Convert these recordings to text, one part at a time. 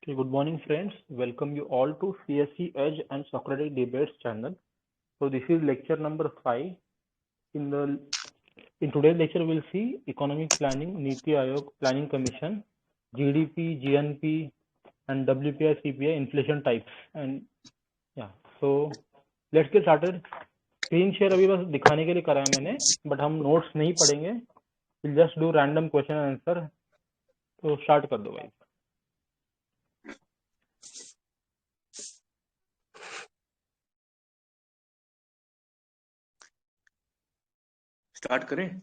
Okay, good morning, friends. Welcome you all to CSE Edge and Socratic Debates channel. So this is lecture number 5. In today's lecture, we'll see economic planning, Niti Aayog Planning Commission, GDP, GNP, and WPI, CPI inflation types. And yeah, so let's get started. Screen share अभी बस दिखाने के लिए करा है मैंने, but हम notes नहीं पढ़ेंगे. Will just do random question and answer. तो स्टार्ट कर दो भाई. स्टार्ट करें.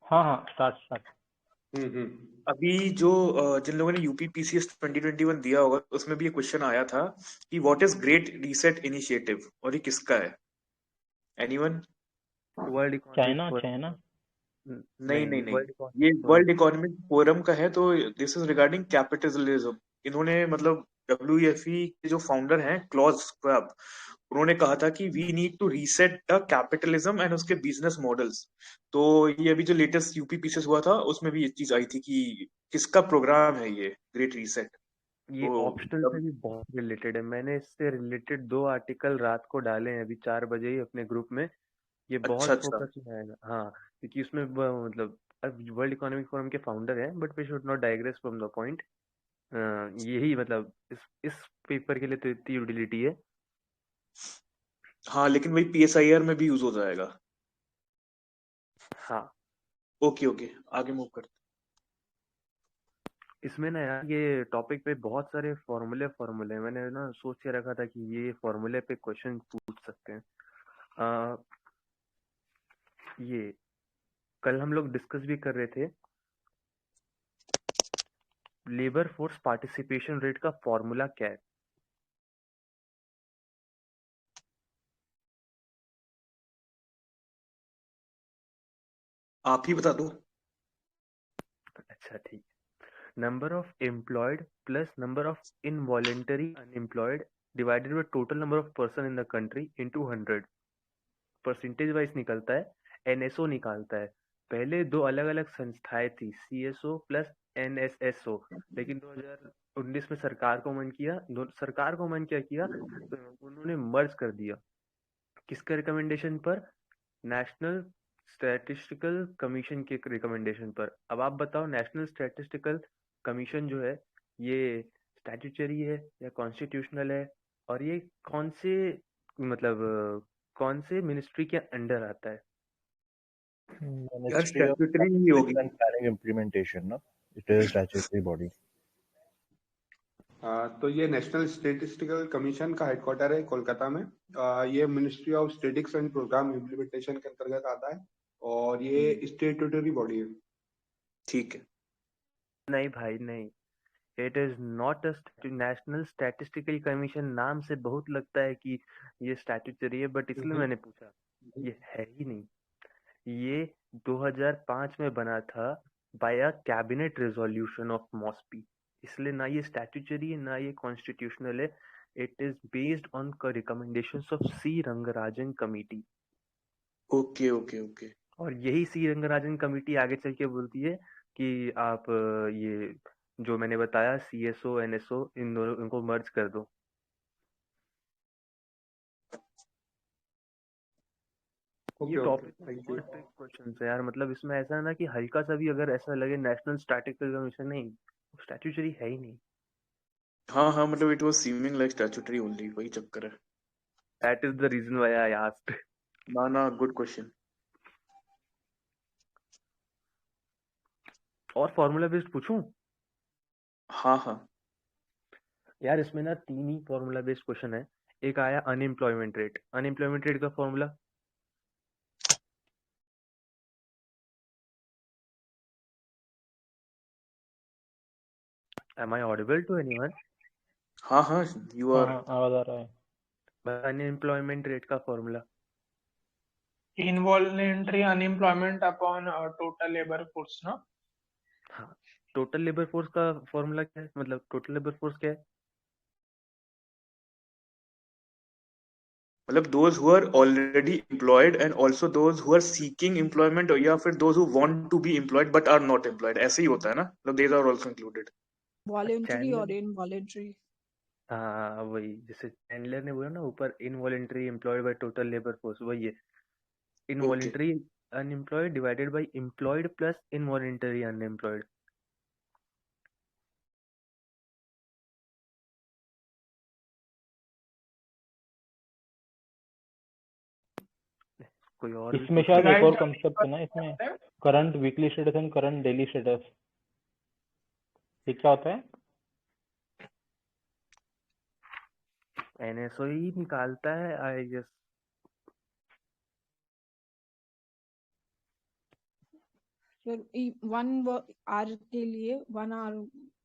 हाँ स्टार्ट. अभी जो जिन लोगों ने यूपी पीसीएस 2021 दिया होगा उसमें भी ये क्वेश्चन आया था कि what is great reset initiative और ये किसका है. एनीवन? World China. नहीं. ये वर्ल्ड इकोनॉमिक फोरम का है. तो दिस इज रिगार्डिंग कैपिटलिज्म. इन्होंने मतलब WEF के जो फाउंडर हैं क्लॉज श्वाब, उन्होंने कहा था कि we need to reset the capitalism and उसके बिजनेस मॉडल्स. तो ये अभी जो लेटेस्ट यूपी पीसीएस हुआ था उसमें भी ये चीज आई थी कि किसका प्रोग्राम है ये ग्रेट रीसेट. ये ऑप्शनल से भी बहुत रिलेटेड है. मैंने इससे रिलेटेड 2 आर्टिकल रात को डाले हैं अभी 4 बजे ही अपने ग्रुप में. ये बहुत फोकस में आएगा. हाँ, क्योंकि उसमें मतलब वर्ल्ड इकोनॉमिक फोरम के फाउंडर हैं, but we should not digress from the point. यही मतलब इस पेपर के लिए तो इतनी यूटिलिटी है. हाँ, लेकिन वही PSIR में भी यूज हो जाएगा. हाँ, ओके आगे मूव करते. इसमें ना यार ये टॉपिक पे बहुत सारे फॉर्मूले मैंने ना सोच के रखा था कि ये फॉर्मूले पे क्वेश्चन पूछ सकते हैं. ये कल हम लोग डिस्कस भी कर रहे थे. लेबर फोर्स पार्टिसिपेशन रेट का फॉर्मूला क्या है? आप ही बता दो. अच्छा ठीक. Number of employed plus number of involuntary unemployed divided by total number of person in the country into 100. Percentage wise निकलता है. NSO निकालता है. पहले 2 अलग अलग संस्थाएं थी, CSO प्लस NSSO, लेकिन 2019 में सरकार को मन क्या किया तो उन्होंने मर्ज कर दिया. किसके रिकमेंडेशन पर? नेशनल स्टैटिस्टिकल कमीशन के रिकमेंडेशन पर. अब आप बताओ, नेशनल स्टैटिस्टिकल कमीशन जो है ये स्टैट्यूटरी है या कॉन्स्टिट्यूशनल है, और ये कौन से मिनिस्ट्री के अंडर आता है? यार स्टैट्यूटरी ही होगी. प्लानिंग इम्प्लीमेंटेशन ना, इट इज स्टैट्यूटरी बॉडी. तो ये नेशनल स्टैटिस्टिकल कमीशन का हेडक्वार्टर है कोलकाता में. ये ministry of statistics and programme implementation के अंतर्गत आता है और ये स्टैट्यूटरी बॉडी है. ठीक है. नहीं भाई नहीं, it is not a national statistical commission. नाम से बहुत लगता है कि ये स्टैट्यूटरी है, बट इसलिए मैंने पूछा. ये है ही नहीं. ये 2005 में बना था by a cabinet resolution of MoSPI. इसलिए ना ये स्टैट्यूटरी है ना ये कॉन्स्टिट्यूशनल है. It is based on recommendations of C. Rangarajan committee. Okay. और यही C. रंगराजन कमिटी आगे चल के बोलती है कि आप ये जो मैंने बताया CSO NSO इन दोनों इनको मर्ज कर दो. ये टॉपिक क्वेश्चन है यार. मतलब इसमें ऐसा है ना कि हल्का सा भी अगर ऐसा लगे नेशनल स्टैटिस्टिकल कमीशन, नहीं स्टैट्यूटरी है ही नहीं. हाँ मतलब it was seeming like statutory only. वही चक्कर है. That is the reason why I asked. ना गुड क्वेश्चन. और फॉर्मूला बेस्ड पूछूं? हाँ यार इसमें ना 3 ही फॉर्मूला बेस्ड क्वेश्चन है. एक आया अनएम्प्लॉयमेंट रेट का formula. Am I audible to anyone? हाँ you are. आवाज आ रहा है. अनएम्प्लॉयमेंट रेट का formula. Involuntary unemployment upon total labour force ना. हाँ, टोटल लेबर फोर्स का फॉर्मूला क्या है? मतलब टोटल लेबर फोर्स क्या है? मतलब those who are already employed and also those who are seeking employment, या फिर those who want to be employed but are not employed. ऐसे ही होता है ना. मतलब these are also included. Voluntary और चैंडलर इनवॉलेंट्री। हाँ वही, जैसे चैंडलर ने बोला ना ऊपर, involuntary employed by total labour force, वही है okay involuntary unemployed divided by employed plus involuntary unemployed. कोई और भी इसमें पूछ शायद रहा एक है? और कंसेप्ट है ना इसमें, current weekly status and current daily status. ये क्या होता है? एनएसओ ही निकालता है आई गेस। फिर 1 आवर के लिए 1 आवर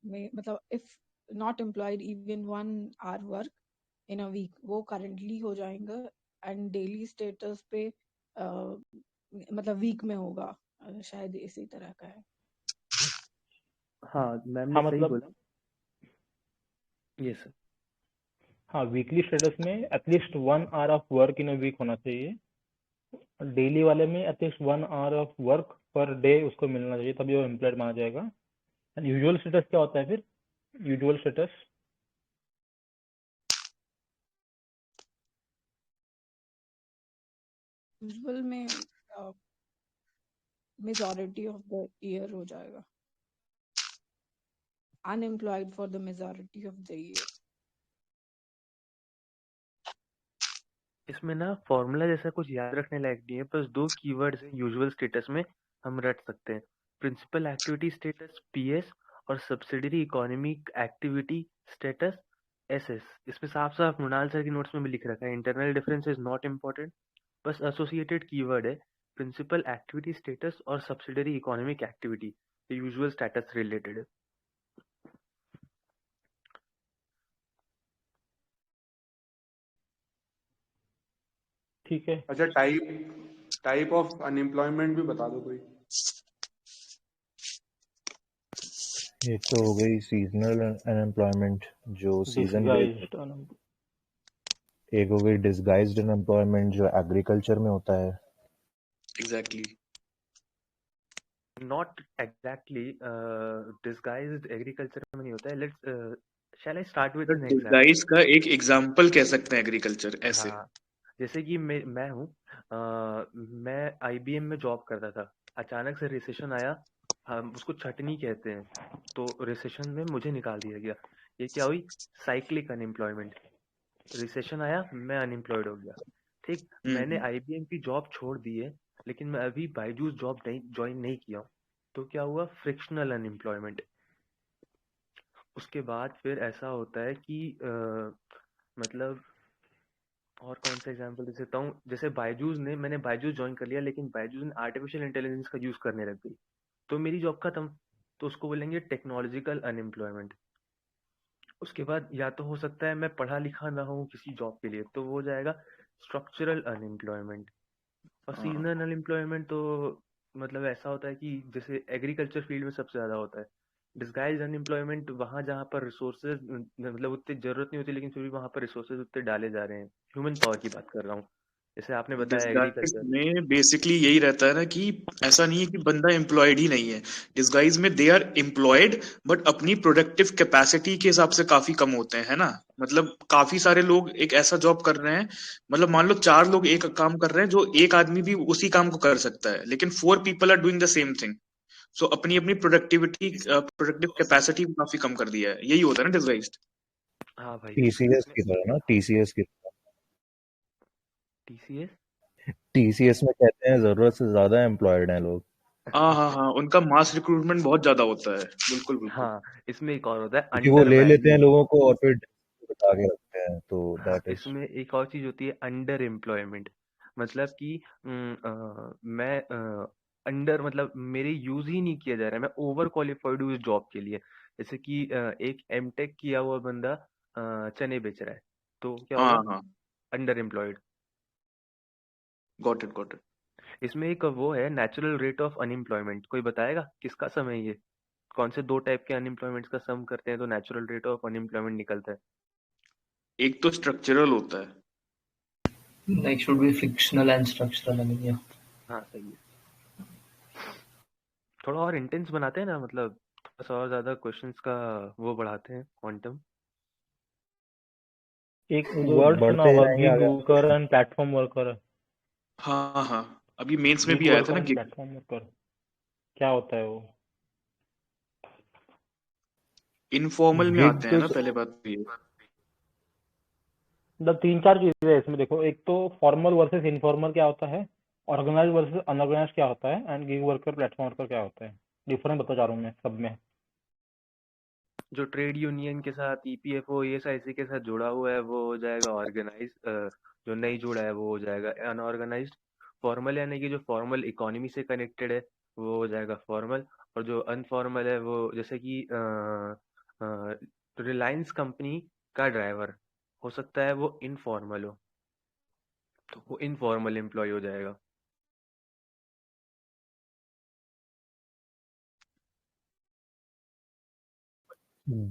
में मतलब if not employed even 1 hour work in a week, वो करंटली हो जाएगा एंड डेली स्टेटस पे मतलब वीक में होगा। शायद इसी तरह का है। हाँ मैम ने हाँ सही मतलब बोला। यस हाँ, वीकली स्टेटस में at least 1 hour of work in a week होना चाहिए। डेली वाले में at least 1 hour of work per day उसको मिलना चाहिए, तभी वो एम्प्लॉयड माना जाएगा। एंड यूजुअल स्टेटस क्या होता है फिर? यूजुअल स्टेटस यूजुअल में मेजॉरिटी ऑफ द ईयर हो जाएगा, unemployed for the majority of the year. इसमें ना फॉर्मूला जैसा कुछ याद रखने लायक नहीं है, बस 2 कीवर्ड्स हैं यूजुअल स्टेटस में, हम रट सकते हैं। प्रिंसिपल एक्टिविटी स्टेटस पीएस और subsidiary economic activity status SS. इसमें साफ साफ मृणाल सर की नोट्स में भी लिख रखा है, internal difference is not important, बस एसोसिएटेड कीवर्ड है प्रिंसिपल एक्टिविटी स्टेटस और सब्सिडरी इकोनॉमिक एक्टिविटी, ये यूजुअल स्टेटस रिलेटेड है। ठीक है। अच्छा, टाइप ऑफ अनएम्प्लॉयमेंट भी बता दो कोई। एक तो हो गई सीजनल अनएम्प्लॉयमेंट जो सीजन बेस्ड, डिसगाइज्ड एक हो गई डिसगाइज्ड अनएम्प्लॉयमेंट जो एग्रीकल्चर में होता है। Exactly not exactly disguised agriculture में नहीं होता है। Let's shall I start with an example. Disguise का एक एग्जांपल कह सकते हैं एग्रीकल्चर ऐसे। हाँ जैसे कि मैं हूँ, मैं आईबीएम में जॉब करता था, अचानक से रिसेशन आया, हम उसको छटनी कहते हैं, तो रिसेशन में मुझे निकाल दिया गया। ये क्या हुई? Cyclic unemployment. रिसेशन आया, मैं अनएम्प्लॉयड हो गया। ठीक, मैंने आईबीएम की जॉब छोड़ दी है, लेकिन मैं अभी बायजूस जॉब नहीं ज्वाइन नहीं किया हूँ, तो क्या हुआ? Frictional unemployment. उसके बाद फिर ऐसा होता है कि मतलब और कौन सा एग्जांपल दे सकता हूँ? जैसे मैंने बायजूस ज्वाइन कर लिया, लेकिन बायजूस ने आर्टिफिशियल इंटेलिजेंस का यूज करने लग गई, तो मेरी जॉब खत्म, तो उसको बोलेंगे टेक्नोलॉजिकल अनएम्प्लॉयमेंट। उसके बाद या तो हो सकता है मैं पढ़ा लिखा ना हूँ किसी जॉब के लिए, तो वो हो जाएगा स्ट्रक्चरल अनएम्प्लॉयमेंट। और सीजनल अनएम्प्लॉयमेंट तो मतलब ऐसा होता है कि जैसे एग्रीकल्चर फील्ड में सबसे ज्यादा होता है। डिस्गाइज अनएम्प्लॉयमेंट वहां जहाँ पर रिसोर्सेज मतलब उतनी जरूरत नहीं होती, लेकिन फिर भी वहां पर रिसोर्सेज उतने डाले जा रहे हैं। ह्यूमन पावर की बात कर रहा हूँ, जैसे आपने बताया डिसगाइज एग्रीकल्चर। में बेसिकली यही रहता है ना कि ऐसा नहीं है कि बंदा एम्प्लॉयड ही नहीं है। डिसगाइज में दे आर एम्प्लॉयड बट अपनी प्रोडक्टिव कैपेसिटी के हिसाब से काफी कम होते हैं, है ना। मतलब काफी सारे लोग एक ऐसा जॉब कर रहे हैं, मतलब मान लो 4 लोग एक काम कर रहे हैं जो एक आदमी भी उसी काम को कर सकता है, लेकिन 4 people are doing the same thing. So अपनी अपनी प्रोडक्टिव कैपेसिटी काफी कम कर दिया है, यही होता है ना डिसगाइज्ड। हाँ भाई। टीसीएस इसमें की तरह ना, टीसीएस की टीसीएस। टीसीएस में कहते हैं जरूरत से ज्यादा एम्प्लॉयड हैं लोग, हाँ हाँ हाँ, उनका मास रिक्रूटमेंट बहुत ज्यादा होता है। बिल्कुल बिल्कुल। हाँ इसमें एक और होता है क्योंकि वो अंडर ले लेते हैं मैनेजमेंट। लोगों को और फिर बता के रखते हैं, तो हाँ दैट इज इसमें एक और चीज होती है अंडर एम्प्लॉयमेंट। मतलब कि मैं अंडर मतलब मेरे यूज ही नहीं किया जा रहा है, मैं ओवर क्वालिफाइड हूँ इस जॉब के लिए। जैसे कि एक एमटेक किया हुआ बंदा चने बेच रहा है, तो क्या हाँ होगा? हाँ, under employed. Got it got it. इसमें एक वो है नेचुरल रेट ऑफ अनएम्प्लॉयमेंट, कोई बताएगा किसका सम है ये? कौन से 2 टाइप के अनएम्प्लॉयमेंट का सम करते हैं तो नेचुरल रेट ऑफ अनएम्प्लॉयमेंट निकलता है? एक तो स्ट्रक्चरल होता है। Like should be frictional and structural. I mean, yeah. हाँ सही है। थोड़ा और इंटेंस बनाते हैं ना, मतलब बस और ज्यादा क्वेश्चंस का वो बढ़ाते हैं क्वांटम। एक वो जो वर्ड सुना बढ़ते होगा, जाएंगे गिग आगे वर्कर एंड प्लेटफॉर्म वर्कर। हाँ हाँ, अभी मेंस में गिग भी आया था वर्कर ना एंड गिग। प्लेटफॉर्म वर्कर क्या होता है वो? इनफॉर्मल में गिग आते हैं तो ना, पहले बात तो ये। मतलब तीन चार चीजें हैं इसमें, देखो। एक तो फॉर्मल वर्सेस इनफॉर्मल क्या होता है, ऑर्गेनाइज वर्सेस अनऑर्गेनाइज क्या होता है, and gig worker platform worker क्या होता है। डिफरेंस बता जा रहा हूँ मैं सब में। जो ट्रेड यूनियन के साथ ईपीएफओ ईएसआईसी के साथ जुड़ा हुआ है वो हो जाएगा ऑर्गेनाइज, जो नहीं जुड़ा है वो हो जाएगा अनऑर्गेनाइज्ड। फॉर्मल यानी कि जो फॉर्मल इकोनॉमी से कनेक्टेड है वो हो जाएगा फॉर्मल, और जो अनफॉर्मल है वो जैसे कि रिलायंस कंपनी का ड्राइवर हो सकता है वो इनफॉर्मल हो, तो वो इनफॉर्मल एम्प्लॉय हो जाएगा।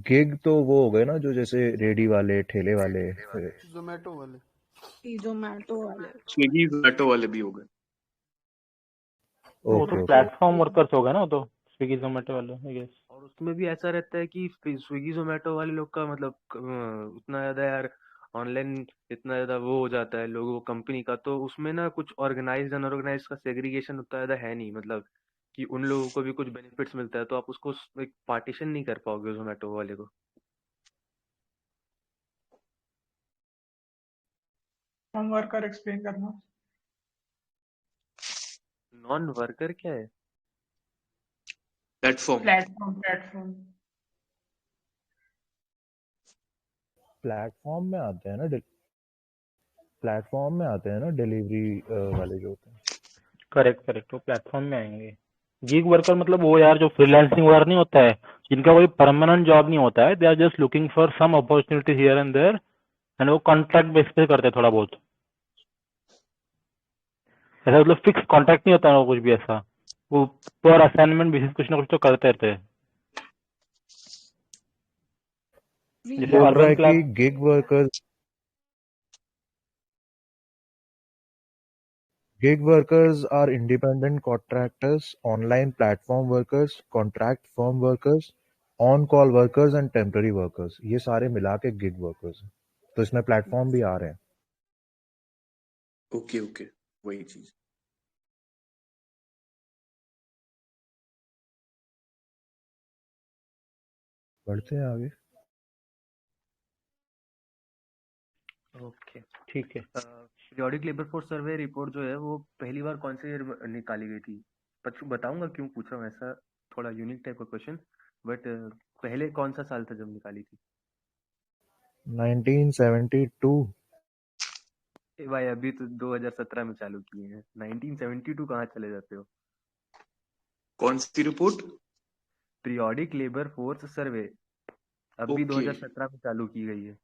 गिग तो वो हो गए ना, जो जैसे रेडी वाले ठेले वाले। जोमेटो वाले। जोमेटो वाले। स्विगी जोमेटो वाले भी हो गए। वो ओके तो ओके। प्लेटफॉर्म वर्कर्स हो गए ना, वो तो स्विगी जोमेटो वाले आई गेस। और उसमें भी ऐसा रहता है कि स्विगी जोमेटो वाले लोग का मतलब उतना ज्यादा यार ऑनलाइन इतना ज्यादा वो हो जाता है लोगों को कंपनी का, तो उसमें ना कुछ ऑर्गेनाइज्ड अनऑर्गेनाइज्ड का सेग्रीगेशन उतना ज्यादा है नहीं, मतलब कि उन लोगों को भी कुछ बेनिफिट्स मिलता है तो आप उसको एक पार्टीशन नहीं कर पाओगे जोमेटो वाले को। हम वर्कर एक्सप्लेन करना। नॉन वर्कर क्या है? प्लेटफॉर्म। प्लेटफॉर्म। प्लेटफॉर्म में आते हैं ना, प्लेटफॉर्म में आते हैं ना डिलीवरी वाले जो होते हैं। करेक्ट करेक्ट, वो प्लेटफॉर्म में आएंगे। गिग वर्कर मतलब वो यार जो फ्रीलांसिंग वगैरह नहीं होता है, जिनका कोई परमानेंट जॉब नहीं होता है, they are just looking for some opportunities here and there, and वो कॉन्ट्रैक्ट बेस पे करते हैं थोड़ा बहुत। ऐसा मतलब फिक्स कॉन्ट्रैक्ट नहीं होता है वो कुछ भी ऐसा, वो पर असाइनमेंट बेसिस कुछ ना कुछ तो करते रहते हैं। जैसे बोल रहा अर्बन है कि gig workers are independent contractors, online platform workers, contract firm workers, on call workers and temporary workers, ये सारे मिला के गिग वर्कर्स हैं। तो इसमें प्लेटफॉर्म भी आ रहे हैं। ओके ओके, वही चीज। बढ़ते हैं आगे। ओके ठीक है। Periodic labour force survey report जो है वो पहली बार कौन से ईयर में निकाली गई थी? बताऊंगा क्यों पूछ रहा हूँ ऐसा, थोड़ा यूनिक टाइप का क्वेश्चन, बट पहले कौन सा साल था जब निकाली थी? 1972। ए भाई अभी तो 2017 में चालू किए हैं, 1972 कहाँ चले जाते हो? कौन सी report? Periodic labour force survey अभी ओके 2017 में चालू की गई है।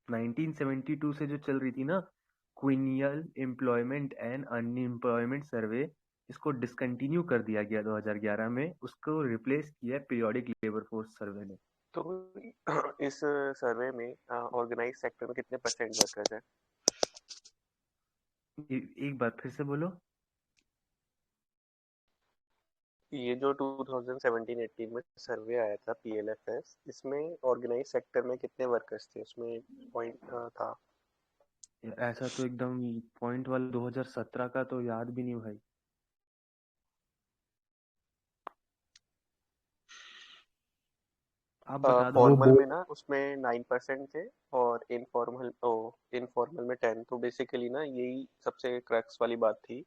1972 से जो चल रही थी ना, क्विनियल एम्प्लॉयमेंट एंड अनएम्प्लॉयमेंट सर्वे, इसको डिसकंटिन्यू कर दिया गया 2011 में, उसको रिप्लेस किया पीरियोडिक लेबर फोर्स सर्वे ने। तो इस सर्वे में ऑर्गेनाइज सेक्टर में कितने परसेंट वर्कर्स हैं? एक बार फिर से बोलो। ये जो 2017-18 में सर्वे आया था पीएलएफएस, इसमें ऑर्गेनाइज सेक्टर में कितने वर्कर्स थे उसमें पॉइंट था? ऐसा तो एकदम पॉइंट वाला 2017 का तो याद भी नहीं भाई। आप बता दो। फॉर्मल में ना उसमें 9% थे और इनफॉर्मल में 10। तो बेसिकली ना यही सबसे क्रक्स वाली बात थी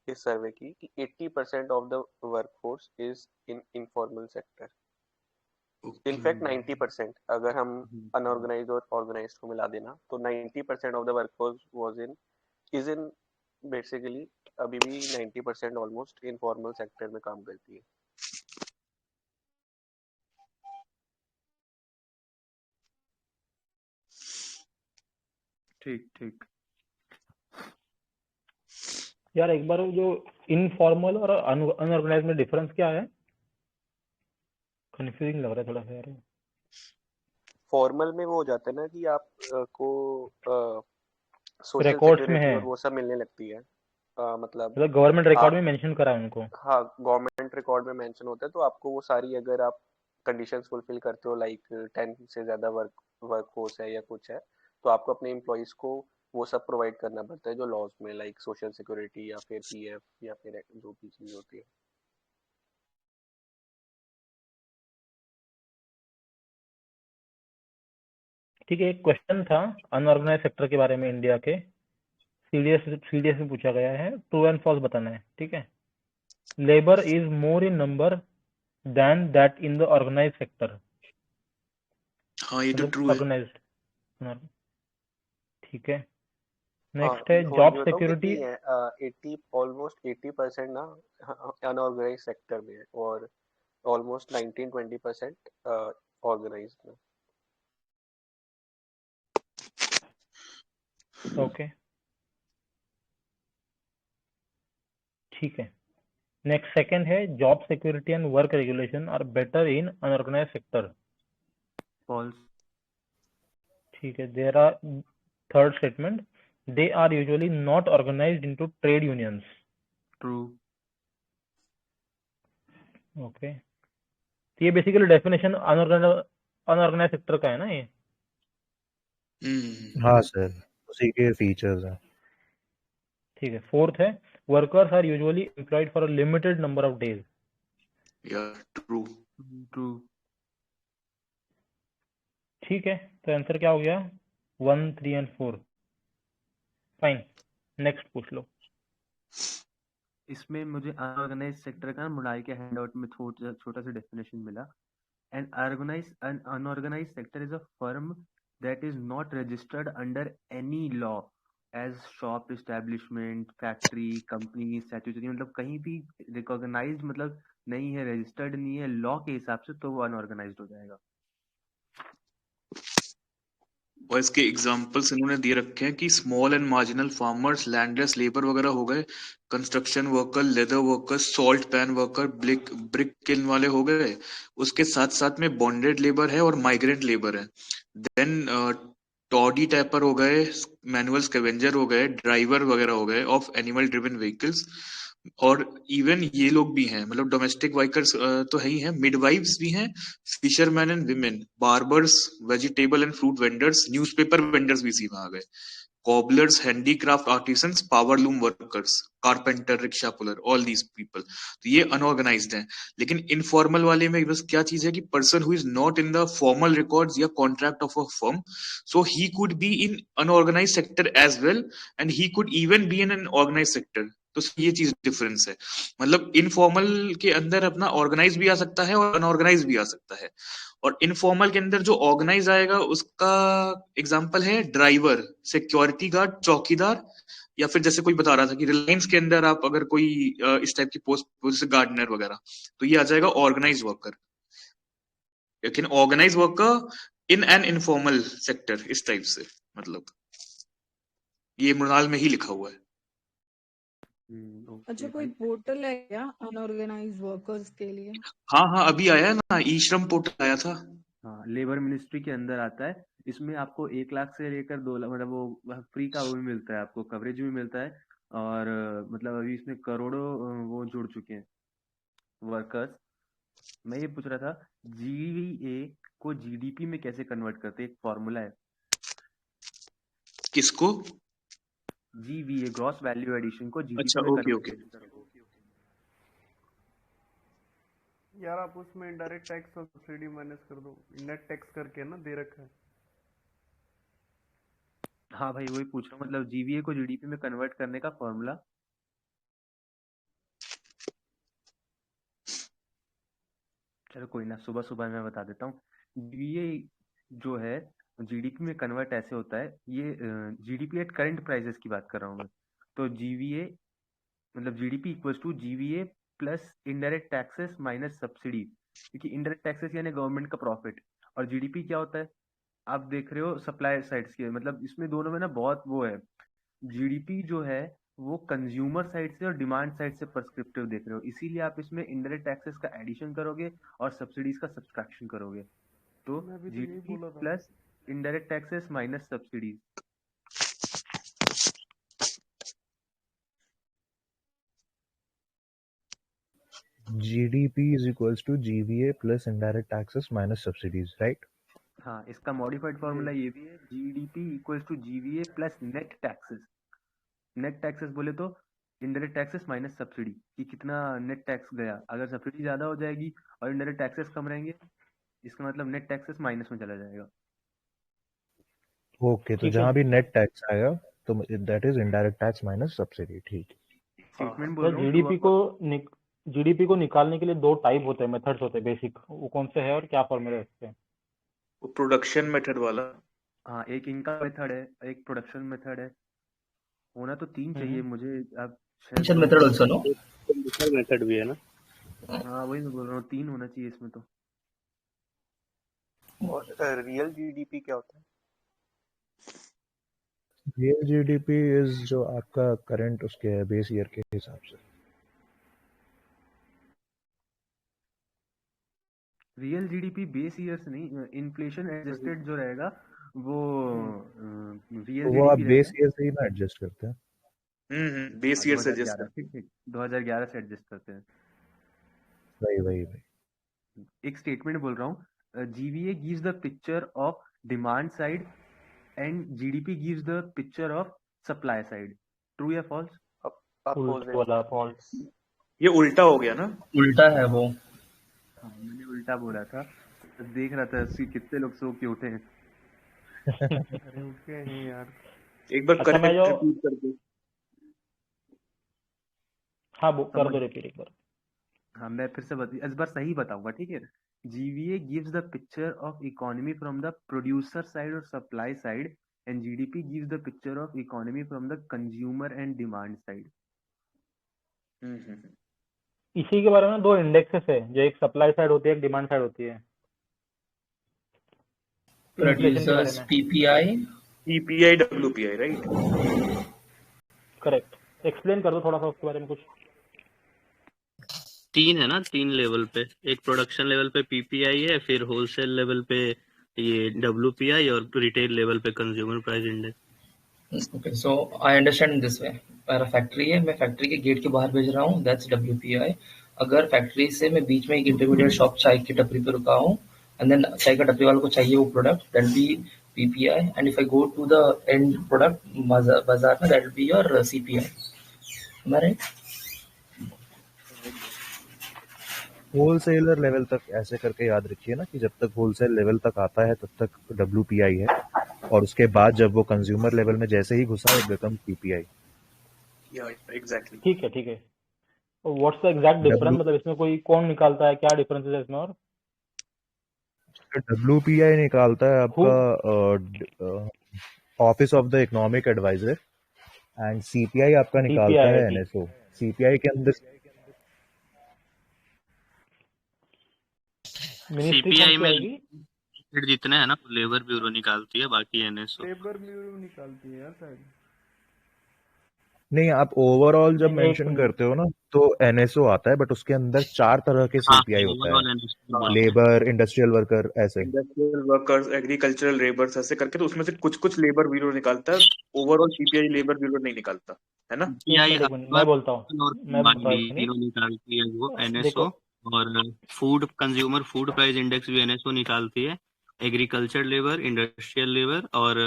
इस सर्वे की कि 80% of the workforce is in informal sector. In fact 90% अगर हम अनऑर्गेनाइज्ड और ऑर्गेनाइज्ड को मिला देना तो 90% of the workforce is in basically अभी भी 90% ऑलमोस्ट इनफॉर्मल सेक्टर में काम करती है। ठीक ठीक। यार एक बार वो जो इनफॉर्मल और अनऑर्गेनाइज में डिफरेंस क्या है? कंफ्यूजिंग लग रहा है थोड़ा सा यार। फॉर्मल में वो हो जाता है ना कि आप को सोशल रिकॉर्ड्स में सिक्योरिटी है। और वो सब मिलने लगती है। मतलब मतलब गवर्नमेंट रिकॉर्ड में आप मेंशन करा है उनको। हाँ गवर्नमेंट रिकॉर्ड में मेंशन होता है, तो आपको वो सारी अगर आप कंडीशंस फुलफिल करते हो, लाइक 10 से ज्यादा वर्क फोर्स है या कुछ है, तो आपको अपने एम्प्लॉयज को वो सब प्रोवाइड करना पड़ता है जो लॉज में, लाइक सोशल सिक्योरिटी या फिर पीएफ या फिर जो भी चीज होती है। ठीक है, एक क्वेश्चन था अनऑर्गेनाइज सेक्टर के बारे में इंडिया के, सीडीएस में पूछा गया है, ट्रू एंड फॉल्स बताना है। ठीक है, labour is more in number than that in the organise sector. हाँ ये तो मतलब ट्रू है। ऑर्गेनाइज्ड। ठीक है, हाँ नेक्स्ट है थोड़ी जॉब सी बताऊँ सिक्योरिटी। कितनी है, 80 ऑलमोस्ट 80% ना अनऑर्गेनाइज सेक्टर में है, और ऑलमोस्ट 19-20% ऑर्गेनाइज में। ओके, ठीक है। नेक्स्ट सेकंड है job security and work regulation are better in unorganise sector. False. ठीक है, there are third statement, they are usually not organized into trade unions. True. Okay, तो ये बेसिकली डेफिनेशन अनऑर्गेनाइज सेक्टर का है ना ये। हाँ सर, उसी के फीचर्स हैं। ठीक है, फोर्थ है workers are usually employed for a limited number of days. या ट्रू। ट्रू। ठीक है, तो आंसर क्या हो गया, 1, 3 एंड 4। फाइन, नेक्स्ट पूछ लो। इसमें मुझे अनऑर्गेनाइज सेक्टर का मुनाई के हैंडआउट में छोटा सा डेफिनेशन मिला। An unorganized sector is a firm that is not registered under any law as shop establishment, factory, company, statutory, मतलब कहीं भी recognized मतलब नहीं है, registered नहीं है लॉ के हिसाब से, तो वो अनऑर्गेनाइज्ड हो जाएगा। और इसके एग्जांपल्स इन्होंने दे रखे हैं कि small and marginal farmers, landless labour वगैरह हो गए, construction worker, leather worker, salt pan worker, brick kiln वाले हो गए, उसके साथ साथ में बॉन्डेड लेबर है और माइग्रेंट लेबर है। देन टॉडी टैपर हो गए, मैनुअल स्कैवेंजर हो गए, ड्राइवर वगैरह हो गए ऑफ एनिमल ड्रिवन व्हीकल्स, और इवन ये लोग भी हैं, मतलब डोमेस्टिक वर्कर्स तो है ही हैं, मिडवाइव्स भी हैं, fisherman and women, barbers, vegetable and fruit vendors, newspaper vendors भी इसी में आ गए, cobblers, handicraft artisans, power loom workers, carpenter, rickshaw puller, all these people. तो ये अनऑर्गेनाइज्ड हैं। लेकिन इनफॉर्मल वाले में बस क्या चीज है कि person who is not in the formal records या contract of a firm, so he could be in unorganise sector as well, and he could even be in an organise sector. तो ये चीज डिफरेंस है, मतलब informal के अंदर अपना organise भी आ सकता है और अनऑर्गेनाइज भी आ सकता है, और इनफॉर्मल के अंदर जो ऑर्गेनाइज आएगा उसका एग्जांपल है ड्राइवर, सिक्योरिटी गार्ड, चौकीदार, या फिर जैसे कोई बता रहा था कि रिलायंस के अंदर आप अगर कोई इस टाइप की पोस्ट, जैसे गार्डनर वगैरह, तो ये आ जाएगा ऑर्गेनाइज वर्कर। लेकिन organise worker in an informal sector, इस टाइप से, मतलब ये मृणाल में ही लिखा हुआ है। अच्छा, कोई पोर्टल है क्या अनऑर्गेनाइज वर्कर्स के लिए? हाँ हाँ, अभी आया है ना, ई श्रम पोर्टल आया था। हाँ, लेबर मिनिस्ट्री के अंदर आता है। इसमें आपको 1 लाख से लेकर 2 लाख, मतलब वो फ्री का वो भी मिलता है, आपको कवरेज भी मिलता है, और मतलब अभी इसमें करोड़ों वो जुड़ चुके हैं वर्कर्स। मैं ये पूछ रहा था, जीवीए को जीडीपी में कैसे कन्वर्ट करते हैं? एक फॉर्मूला है। किसको? जीवीए, ग्रॉस वैल्यू एडिशन, को अच्छा, जीडीपी में ओके कन्वर्ट ओके। कैसे करते हैं? यार आप उसमें इनडायरेक्ट टैक्स और सब्सिडी माइनस कर दो, नेट टैक्स करके ना दे रखा है। हाँ भाई, वही पूछ रहा हूँ, मतलब जीवीए को जीडीपी में कन्वर्ट करने का फॉर्मूला। चलो कोई ना, सुबह सुबह मैं बता देता हूँ। जीवीए जो है जीडीपी में कन्वर्ट ऐसे होता है, ये जीडीपी एट करंट प्राइसेस की बात कर रहा हूँ मैं। तो जीवीए मतलब GDP equals to GVA plus indirect taxes minus subsidy, क्योंकि इनडायरेक्ट टैक्सेस यानी गवर्नमेंट का प्रॉफिट, और जीडीपी क्या होता है आप देख रहे हो सप्लाई साइड्स की, मतलब इसमें दोनों में ना बहुत वो है। जीडीपी जो है वो कंज्यूमर साइड से और डिमांड साइड से पर्सक्रिप्टिव देख रहे हो, इसीलिए आप इसमें इनडायरेक्ट टैक्सेस का एडिशन करोगे और सब्सिडीज का सब्सट्रैक्शन करोगे। तो मैं भी तो यही जीडीपी बोला था। Plus indirect taxes minus subsidies. GDP is equals to GVA plus indirect taxes minus subsidies, right? हाँ, इसका मॉडिफाइड फॉर्मूला ये भी है, GDP equals to GVA plus net taxes. Net taxes बोले तो इनडायरेक्ट टैक्सेस माइनस सब्सिडी, कि कितना net tax गया। अगर सब्सिडी ज्यादा हो जाएगी और इनडायरेक्ट टैक्सेस कम रहेंगे, इसका मतलब नेट टैक्सेस माइनस में चला जाएगा। ओके, तो ठीक है। जहां भी नेट टैक्स आएगा तो that is indirect tax minus subsidy, ठीक। स्टेटमेंट बोल सर रहा हूँ, जीडीपी को निकालने के लिए दो टाइप होते हैं, मेथड्स होते हैं बेसिक, वो कौन से है और क्या फॉर्मूला है इसके? वो प्रोडक्शन मेथड वाला। हाँ, एक इनका मेथड है, एक प्रोडक्शन मेथड है। होना तो तीन चाहिए मुझे, अब Financial method also, no? Method भी है ना। हाँ, वही मैं बोल रहा हूँ, तीन होना चाहिए इसमें तो। और रियल जीडीपी क्या होता है? रियल जीडीपी इज जो आपका करंट उसके बेस ईयर के हिसाब से। रियल जीडीपी बेस ईयर से नहीं, इन्फ्लेशन एडजस्टेड जो रहेगा वो रियल वो आप जीडीपी बेस ईयर से ही ना एडजस्ट करते हैं। बेस ईयर से एडजस्ट 2011, ठीक ठीक, 2011 से एडजस्ट करते हैं। वही एक स्टेटमेंट बोल रहा हूँ, GVA gives the picture of demand side and GDP gives the picture of supply side. True या फॉल्स? फॉल्स। ये उल्टा हो गया ना? उल्टा है वो। हाँ, मैंने उल्टा बोला था, देख रहा था कितने लोग सो के उठे हैं। अरे उठ गए हैं यार। एक बार अच्छा, मैं जो रिपीट कर दो। हाँ कर दो रिपीट एक बार। हाँ, मैं फिर से इस बार सही बताऊंगा, ठीक है। GVA gives the picture of economy from the producer side और supply side, and GDP gives the picture of economy from the consumer and demand side. इसी के बारे में दो इंडेक्सेस है, जो एक सप्लाई साइड होती है, एक डिमांड साइड होती है। Producers PPI, WPI, right? Correct. Explain कर दो थोड़ा सा उसके बारे में कुछ। तीन है ना, तीन लेवल पे, एक प्रोडक्शन लेवल पे पीपीआई है, फिर होलसेल लेवल पे ये डब्ल्यूपीआई और रिटेल लेवल पे consumer price index. okay, so I understand this way. मेरा फैक्ट्री है, मैं फैक्ट्री के गेट के बाहर भेज रहा हूँ, दैट्स WPI। अगर फैक्ट्री से मैं बीच में एक इंटरमीडिएट शॉप चाय की टपरी पे रुका हूँ, एंड देन चाय का टपरी वाले को चाहिए वो product, that be PPI, and if I go to the end product बाजार में, that be your CPI। Am I right? Wholesaler level तक ऐसे करके याद रखिए ना, कि जब तक होलसेल लेवल तक आता है तब तक WPI है, और उसके बाद जब वो कंज्यूमर लेवल में जैसे ही घुसा इट बिकम PPI। एग्जैक्टली। ठीक है। व्हाट्स द एग्जैक्ट डिफरेंस, मतलब इसमें कोई कौन निकालता है, क्या डिफरेंस है इसमें? और WPI निकालता है आपका office of the economic adviser, and CPI आपका निकालता है NSO। CPI के अंदर सीपीआई में जितने है ना लेबर ब्यूरो निकालती है, बाकी एनएसओ लेबर ब्यूरो निकालती है यार शायद। नहीं, आप ओवरऑल जब मेंशन करते हो ना तो NSO आता है, बट उसके अंदर 4 तरह के CPI होता है, लेबर, इंडस्ट्रियल वर्कर, ऐसे इंडस्ट्रियल वर्कर्स, एग्रीकल्चरल लेबर्स, ऐसे करके। तो उसमें से कुछ लेबर ब्यूरो निकालता है, ओवरऑल CPI लेबर ब्यूरो नहीं निकालता है ना। मैं बोलता हूँ तीनों निकालती है वो एनएसओ, और food consumer food price index भी एनएसओ निकालती है, एग्रीकल्चर लेबर, इंडस्ट्रियल लेबर, और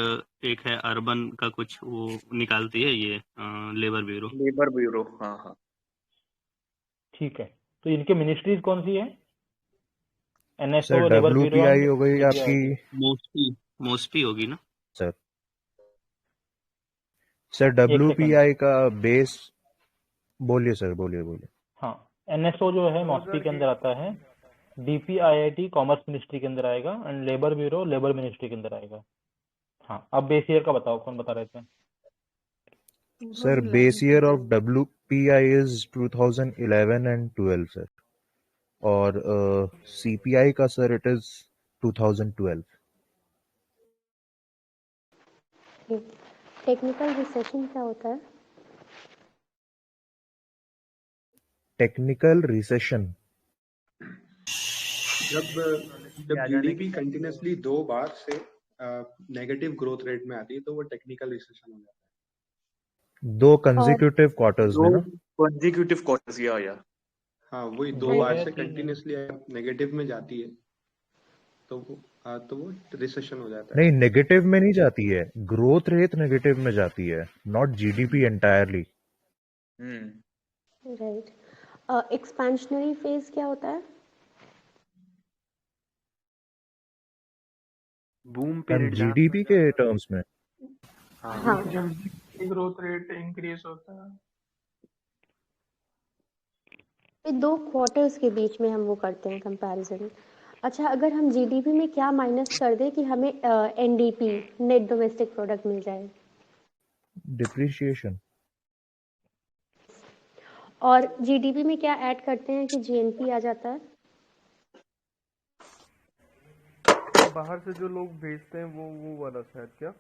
एक है अर्बन का कुछ वो निकालती है ये लेबर ब्यूरो। हाँ। ठीक है, तो इनके मिनिस्ट्रीज कौन सी है? NSO, लेबर ब्यूरो, WPI हो गई आपकी, मोस्पी होगी ना सर। WPI का बेस बोलिए सर, बोलिए। हाँ, NSO जो है मॉस्पी के अंदर आता है, DPIIT कॉमर्स मिनिस्ट्री के अंदर आएगा, and labour bureau labour ministry के अंदर आएगा। हाँ, अब बेस ईयर का बताओ, कौन बता रहे थे? Sir base year of WPI is 2011 and 12 sir, और CPI का sir it is 2012। Technical recession क्या होता है? टेक्निकल रिसेशन जब GDP कंटिन्यूसली 2 बार से नेगेटिव ग्रोथ रेट में आती है तो वो टेक्निकल रिसेशन हो जाता है। 2 कंसेक्यूटिव क्वार्टर्स में ना, कंसेक्यूटिव क्वार्टर्स या हाँ वही 2 दो बार है से 3 है। कंटिन्यूसली नेगेटिव में जाती है तो वो रिसेशन हो जाता है। नहीं, नेगेटिव में नहीं जाती है, ग्रोथ रेट नेगेटिव में जाती है, not GDP entirely. Right. Expansionary phase क्या होता है? बूम पीरियड जहाँ जीडीपी के टर्म्स में हाँ जब ग्रोथ रेट इंक्रीज होता है। ये 2 क्वार्टर्स के बीच में हम वो करते हैं कंपैरिजन। अच्छा, अगर हम जीडीपी में क्या माइनस कर दें कि हमें एनडीपी नेट डोमेस्टिक प्रोडक्ट मिल जाए, डिप्रिशिएशन। और जीडीपी में क्या ऐड करते हैं कि जीएनपी आ जाता है? बाहर से जो लोग भेजते हैं वो वाला शायद क्या?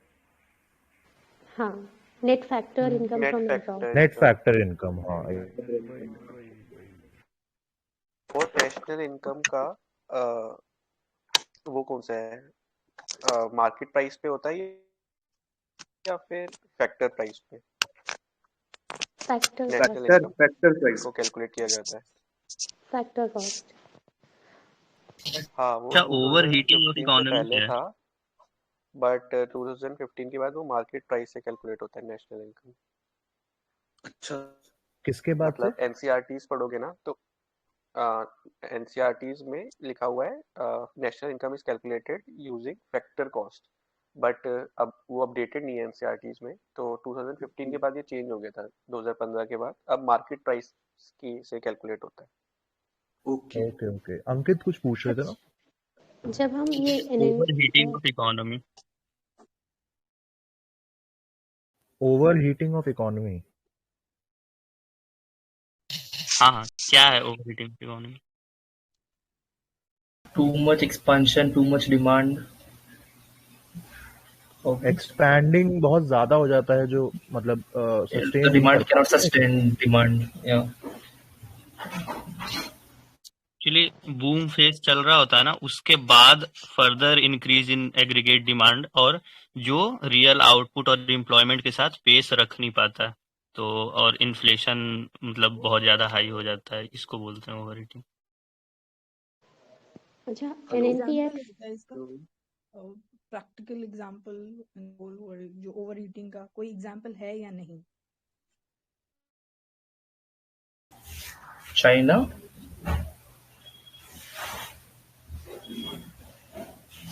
हाँ, net factor income net from factor employ. Net factor income, हाँ। और नेशनल इनकम का वो कौन सा है, मार्केट प्राइस पे होता है या फिर फैक्टर प्राइस पे? Factor national cost. Income factor price को कैलकुलेट किया जाता है। Factor cost. हाँ वो अच्छा, ओवर हीटिंग ऑफ 2015 से इकोनॉमी पहले क्या है? था, बट 2015 के बाद वो मार्केट प्राइस से कैलकुलेट होता है नेशनल इनकम। अच्छा किसके बाद से? मतलब एनसीईआरटीज पढ़ोगे ना तो एनसीईआरटीज में लिखा हुआ है national income is calculated using factor cost, but अब वो अपडेटेड नहीं है एनसीईआरटीज में, तो 2015 के बाद ये चेंज हो गया था 2015 के बाद, अब मार्केट प्राइस की से कैलकुलेट होता है। ओके ओके ओके, अंकित कुछ पूछ रहे थे ना? जब हम ये over heating of economy. Over heating of economy. हाँ हाँ, क्या है over heating of economy? Too much expansion, too much demand. Okay. Expanding बहुत ज्यादा हो जाता है, जो मतलब The सस्टेन नहीं demand कर cannot पाता। sustain demand. Yeah. Actually boom phase चल रहा होता है ना, उसके बाद further increase in aggregate demand, और जो रियल आउटपुट और एम्प्लॉयमेंट के साथ पेस रख नहीं पाता है, तो और इन्फ्लेशन मतलब बहुत ज्यादा हाई हो जाता है, इसको बोलते हैं ओवर हीटिंग। अच्छा, एग्जाम्पल एनएनपीएफ है इसका प्रैक्टिकल एग्जाम्पल जो ओवर ईटिंग का कोई एग्जाम्पल है या नहीं? China.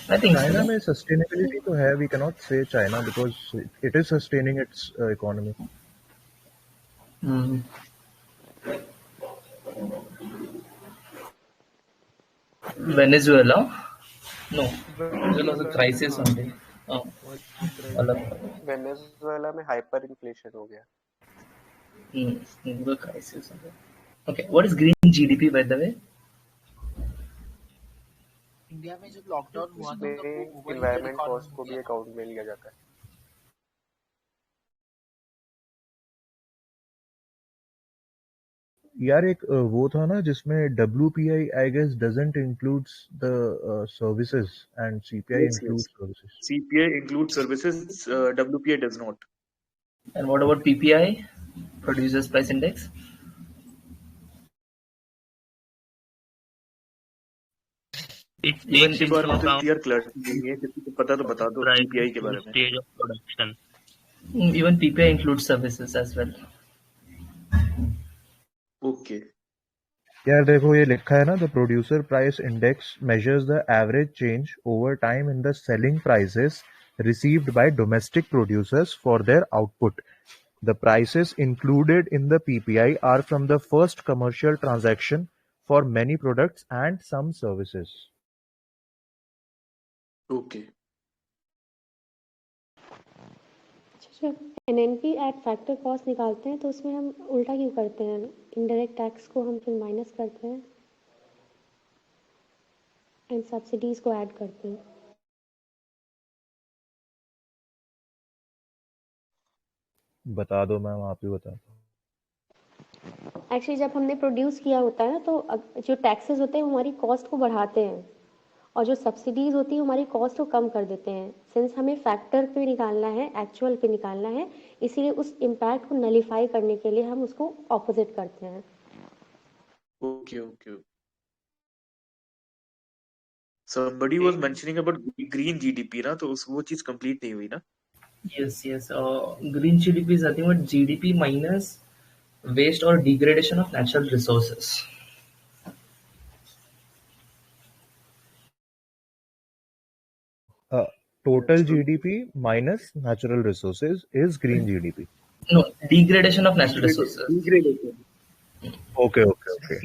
I think China so. में सस्टेनेबिलिटी तो है, वी कैन नॉट से China because it is sustaining it's economy. Hmm. Venezuela. No. Venezuela was a crisis only. Oh, अलग. वेनेजुएला में हाइपर इन्फ्लेशन हो गया। The crisis. Okay. What is green GDP by the way? India में जब lockdown हुआ था तब वो इसमें ओवर इन्वायरमेंट इकोनॉमी कॉस्ट हो को भी गया था। अकाउंट में लिया जाता है। यार एक वो था ना जिसमें WPI I guess doesn't includes the services and CPI yes includes services. CPI includes services, WPI does not. And what about PPI? Producers Price Index? It Even takes के into बारे में तो account क्लियर क्लैरिटी नहीं है, किसी को पता तो बता दो price CPI के बारे में। stage of production. even PPI includes services as well. Okay यार देखो ये लिखा है ना, the producer price index measures the average change over time in the selling prices received by domestic producers for their output. The prices included in the PPI are from the first commercial transaction for many products and some services. Okay जब NNP eight factor cost निकालते हैं तो उसमें हम उल्टा क्यों करते हैं? इनडायरेक्ट टैक्स को हम फिर माइनस करते हैं एंड सब्सिडीज को ऐड करते हैं। बता दो मैम, आप ही बता दो। एक्चुअली जब हमने प्रोड्यूस किया होता है ना तो जो टैक्सेस होते हैं वो हमारी कॉस्ट को बढ़ाते हैं, और जो सब्सिडीज होती है हमारी कॉस्ट को कम कर देते हैं। सिंस हमें फैक्टर पे निकालना है, एक्चुअल पे निकालना है, इसीलिए उस इम्पैक्ट को नलीफाई करने के लिए हम उसको ऑपोजिट करते हैं। Okay, okay. Somebody was mentioning about green GDP ना, तो वो चीज complete नहीं हुई ना? Yes, yes. Green GDP is nothing but GDP minus waste or degradation of natural resources. Total GDP minus natural resources is green GDP. No, degradation of natural resources. Degradation. Okay.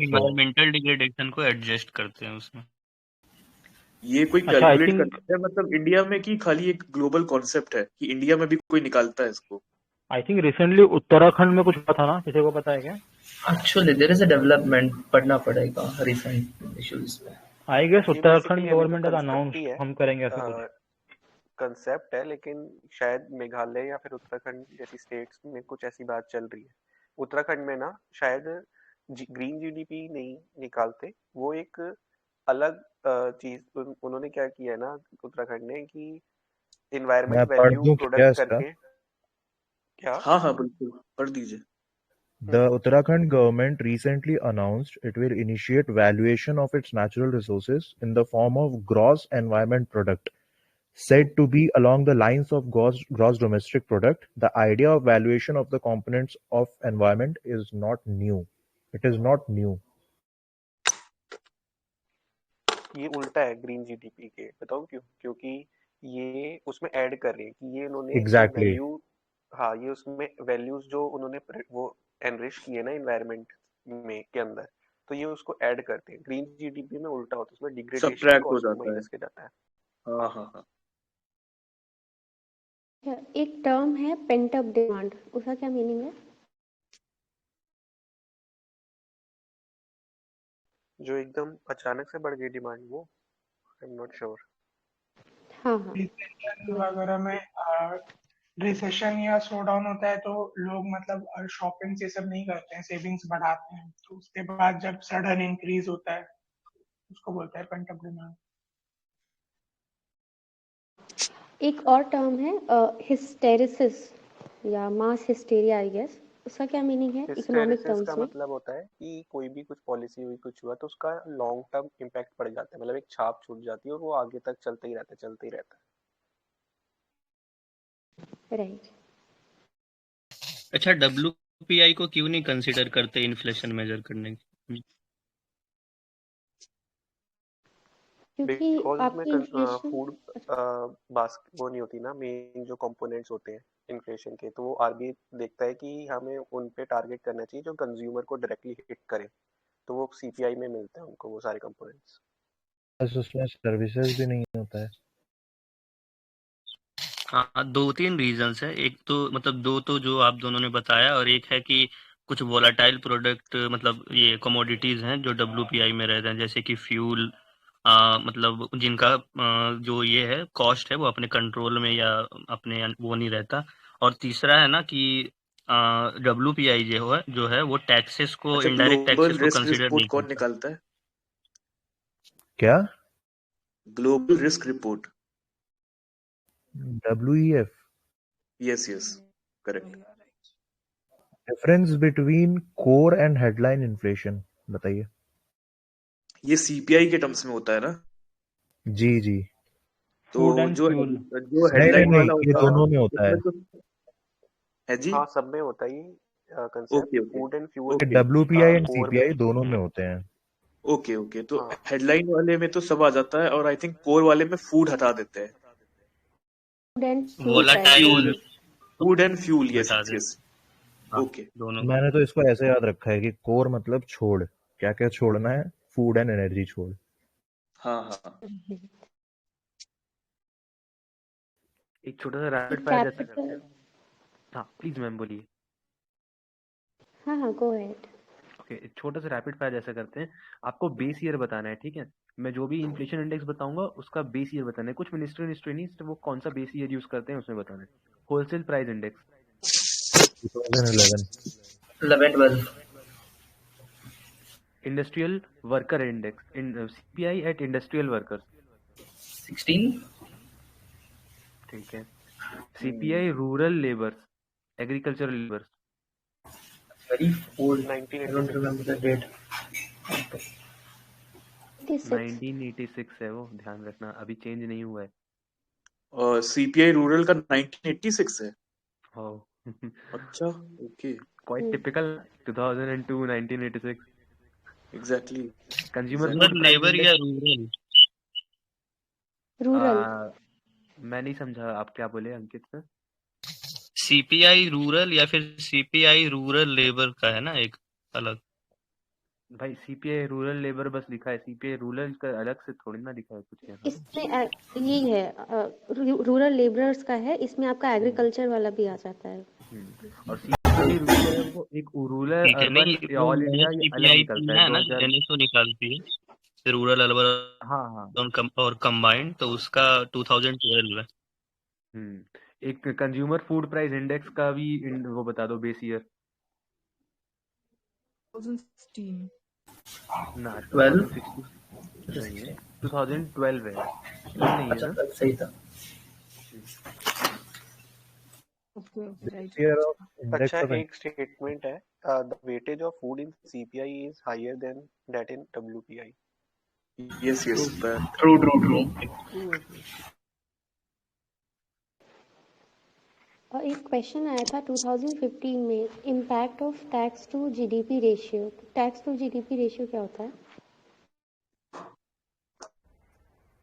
Environmental degradation को adjust करते हैं उसमें। ये कोई अच्छा, I calculate think करता है मतलब इंडिया में कि खाली एक ग्लोबल कॉन्सेप्ट है कि इंडिया में भी कोई निकालता है इसको? रिसेंटली उत्तराखंड में कुछ हुआ था ना, किसी को पता है क्या? Actually, there is a development. पढ़ना पड़ेगा recent issues पे। I guess ये उत्तराखंड बेसिकली अभी तो गवर्नमेंट has कंसेप्ट announced ही है, हम करेंगे ऐसा कुछ। कंसेप्ट है, लेकिन शायद मेघालय या फिर उत्तराखंड जैसी स्टेट्स में कुछ ऐसी बात चल रही है। उत्तराखंड में ना शायद ग्रीन जीडीपी नहीं निकालते, वो एक अलग चीज उन्होंने क्या किया है ना उत्तराखंड ने कि मैं इन्वायरमेंट पढ़ वैल्यू दूं क्या प्रोडक्ट इसका? करके। क्या? हाँ बिल्कुल पढ़ दीजिए। The Uttarakhand government recently announced it will initiate valuation of its natural resources in the form of gross environment product, said to be along the lines of gross domestic product. The idea of valuation of the components of environment is not new. It is not new. ये उल्टा है green GDP के, बताओ क्यों? क्योंकि ये उसमें add कर रहे हैं कि ये उन्होंने जो Exactly. वैल्यू, हाँ ये उसमें वैल्यूज जो उन्होंने वो एनरिच किए ना इन्वायरमेंट में के अंदर, तो ये उसको ऐड करते हैं। ग्रीन जीडीपी में उल्टा होता है, उसमें डिग्रेडेशन सब्ट्रैक्ट हो कॉस्ट को जाता है। माइनस किया जाता है। हाँ। एक टर्म है पेंट अप डिमांड, उसका क्या मीनिंग है? जो एकदम अचानक से बढ़ गई डिमांड, वो आई एम नॉट श्योर। हाँ वगैरह में रिसेशन या स्लो डाउन होता है तो लोग मतलब शॉपिंग ये सब नहीं करते हैं, सेविंग्स बढ़ाते हैं, तो उसके बाद जब सडन इंक्रीज होता है उसको बोलते हैं पेंट अप डिमांड। एक और टर्म है हिस्टेरिसिस या मास हिस्टेरिया आई गेस, उसका क्या मीनिंग है इकोनॉमिक हिस्टेरिसिस टर्म्स का में? मतलब होता है कि कोई भी कुछ पॉलिसी हुई, कुछ हुआ तो उसका लॉन्ग टर्म इम्पैक्ट पड़ जाता है, मतलब एक छाप छूट जाती है और वो आगे तक चलते ही रहता है। राइट। अच्छा, WPI को क्यों नहीं कंसीडर करते इन्फ्लेशन मेजर करने की? क्योंकि बिकॉज आपकी इन्फ्लेशन फूड बास्केट वो नहीं होती ना, मेन जो कंपोनेंट्स होते हैं इन्फ्लेशन के, तो वो आरबीआई देखता है कि हमें उन पे टारगेट करना चाहिए जो कंज्यूमर को डायरेक्टली हिट करे, तो वो सीपीआई में मिलते हैं उनको वो सारे कंपोनेंट्स। बस उसमें सर्विसेज भी नहीं होता है। हाँ, 2-3 रीजंस है। एक तो मतलब 2 तो जो आप दोनों ने बताया, और एक है कि कुछ वोलाटाइल प्रोडक्ट मतलब ये कमोडिटीज हैं जो WPI में रहते हैं, जैसे कि फ्यूल, मतलब जिनका जो ये है कॉस्ट है वो अपने कंट्रोल में या अपने वो नहीं रहता। और तीसरा है ना कि WPI जो है वो टैक्सेस को, अच्छा, इनडायरेक्ट ग्लोबल टैक्सेस को रिस्क कंसीडर रिपोर्ट नहीं कौन करता। निकालता है? क्या? Global risk report. WEF. Yes correct. Difference between core and headline inflation बताइए। ये सीपीआई के टर्म्स में होता है ना? जी। तो फूड एंड जो फ्यूल। हेडलाइन वाला ये होता दोनों में होता है। उसमें तो है जी। हाँ सब में होता है ये concept. Okay food and fuel WPI and core CPI में। दोनों में होते हैं। ओके तो हाँ। हेडलाइन वाले में तो सब आ जाता है, और आई थिंक कोर वाले में फूड हटा देते हैं। Food and fuel volatile food and fuel, yes बता दे। हाँ, ओके। दोनों। मैंने तो इसको ऐसे याद रखा है कि कोर मतलब छोड़, क्या क्या छोड़ना है, फूड एंड एनर्जी छोड़। हाँ एक छोटा सा रैपिड फायर जैसा करते हैं। हाँ प्लीज मैम बोलिए। हाँ गो अहेड। ओके, एक छोटा सा रैपिड फायर जैसा करते हैं। आपको बेस ईयर बताना है, ठीक है? मैं जो भी इन्फ्लेशन इंडेक्स बताऊंगा उसका बेस ईयर बताना है। कुछ मिनिस्ट्री नहीं, वो कौन सा बेस ईयर यूज करते हैं उसमें बताना है। Wholesale price index 2011। 11-12। Industrial worker index CPI at industrial workers 16। ठीक है। CPI rural labours, agricultural labours Very old. I don't 1986। remember the date. 1986 है वो, ध्यान रखना, अभी चेंज नहीं हुआ है। सीपीआई रूरल का 1986 है। हाँ अच्छा, okay, quite typical 2002 1986 exactly. Consumer rural food price labour या इंडेक्स। रूरल मैं नहीं समझा, आप क्या बोले अंकित सर? सीपीआई रूरल या फिर सीपीआई रूरल लेबर का है ना एक अलग। भाई सीपीआई रूरल लेबर बस लिखा है, सीपीआई रूरल का अलग से थोड़ी ना लिखा है कुछ यहाँ। इसमें यही है, रूरल लेबरर्स का है, इसमें आपका एग्रीकल्चर वाला भी आ जाता है। और सीपीआई रूरल है वो एक रूरल ठीक है, अर्बन नहीं ऑल इंडिया ये अलग सीपीआई निकलता है है ना 2000। एनएसओ निकालती है रूरल अर्बन हाँ और कंबाइंड, तो उसका 2012 है। एक कंज्यूमर फूड प्राइस इंडेक्स का भी वो बता दो बेस ईयर। 2016 ना 12 2016 नहीं है, 2012 है, नहीं है ना? सही था। अच्छा, एक स्टेटमेंट है, the weightage of food in CPI is higher than that in WPI. Yes yes, true true true. और एक क्वेश्चन आया था 2015 में, impact of tax to GDP ratio. Tax to GDP ratio क्या होता है?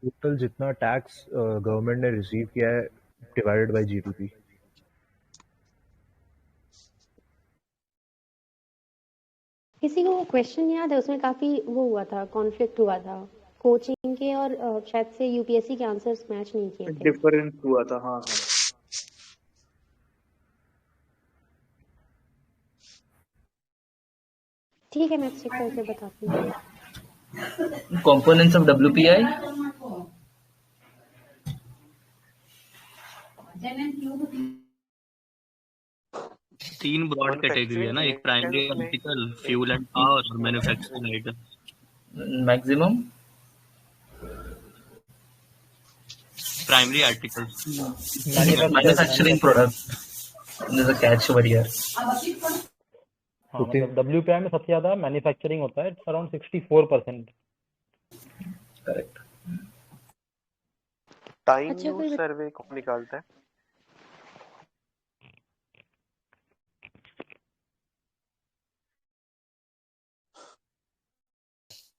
टोटल जितना टैक्स गवर्नमेंट ने रिसीव किया है डिवाइडेड बाय जीडीपी। किसी को क्वेश्चन याद है? उसमें काफी वो हुआ था, कॉन्फ्लिक्ट हुआ था कोचिंग के और शायद से यूपीएससी के आंसर्स मैच नहीं किए थे। डिफरेंस हुआ था, हाँ हाँ। ठीक है, मैं चेक करके बताती हूँ। कंपोनेंट्स ऑफ डब्ल्यूपीआई, तीन ब्रॉड कैटेगरी है ना, एक primary article, fuel and power और manufacturing item. Maximum primary article, manufacturing product, there's a catch over here। हाँ, मतलब डब्ल्यूपीआई में सबसे ज्यादा मैन्युफैक्चरिंग होता है, it's around 64%। Correct. Time use survey कौन निकालता है?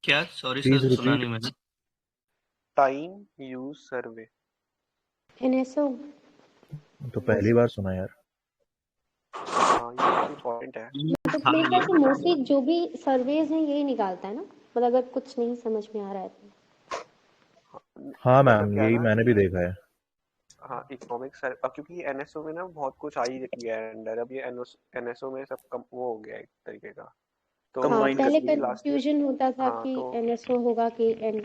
क्या? सॉरी सर, सुना नहीं मैंने। टाइम यूज सर्वे एनएसओ तो पहली बार सुना यार। हाँ, ये इम्पोर्टेंट है। मतलब मेरे ख्याल से मोस्टली जो भी सर्वेज हैं यही निकालता है ना, मतलब अगर कुछ नहीं समझ में आ रहा है तो। हाँ मैम, यही मैंने भी देखा है। हाँ, इकोनॉमिक्स, क्योंकि एनएसओ में ना बहुत कुछ आ ही गया है अंडर। अब ये एनएसओ में सब कम वो हो गया है एक तरीके का। तो हाँ, पहले कंफ्यूजन होता था कि एनएसओ होगा कि एन।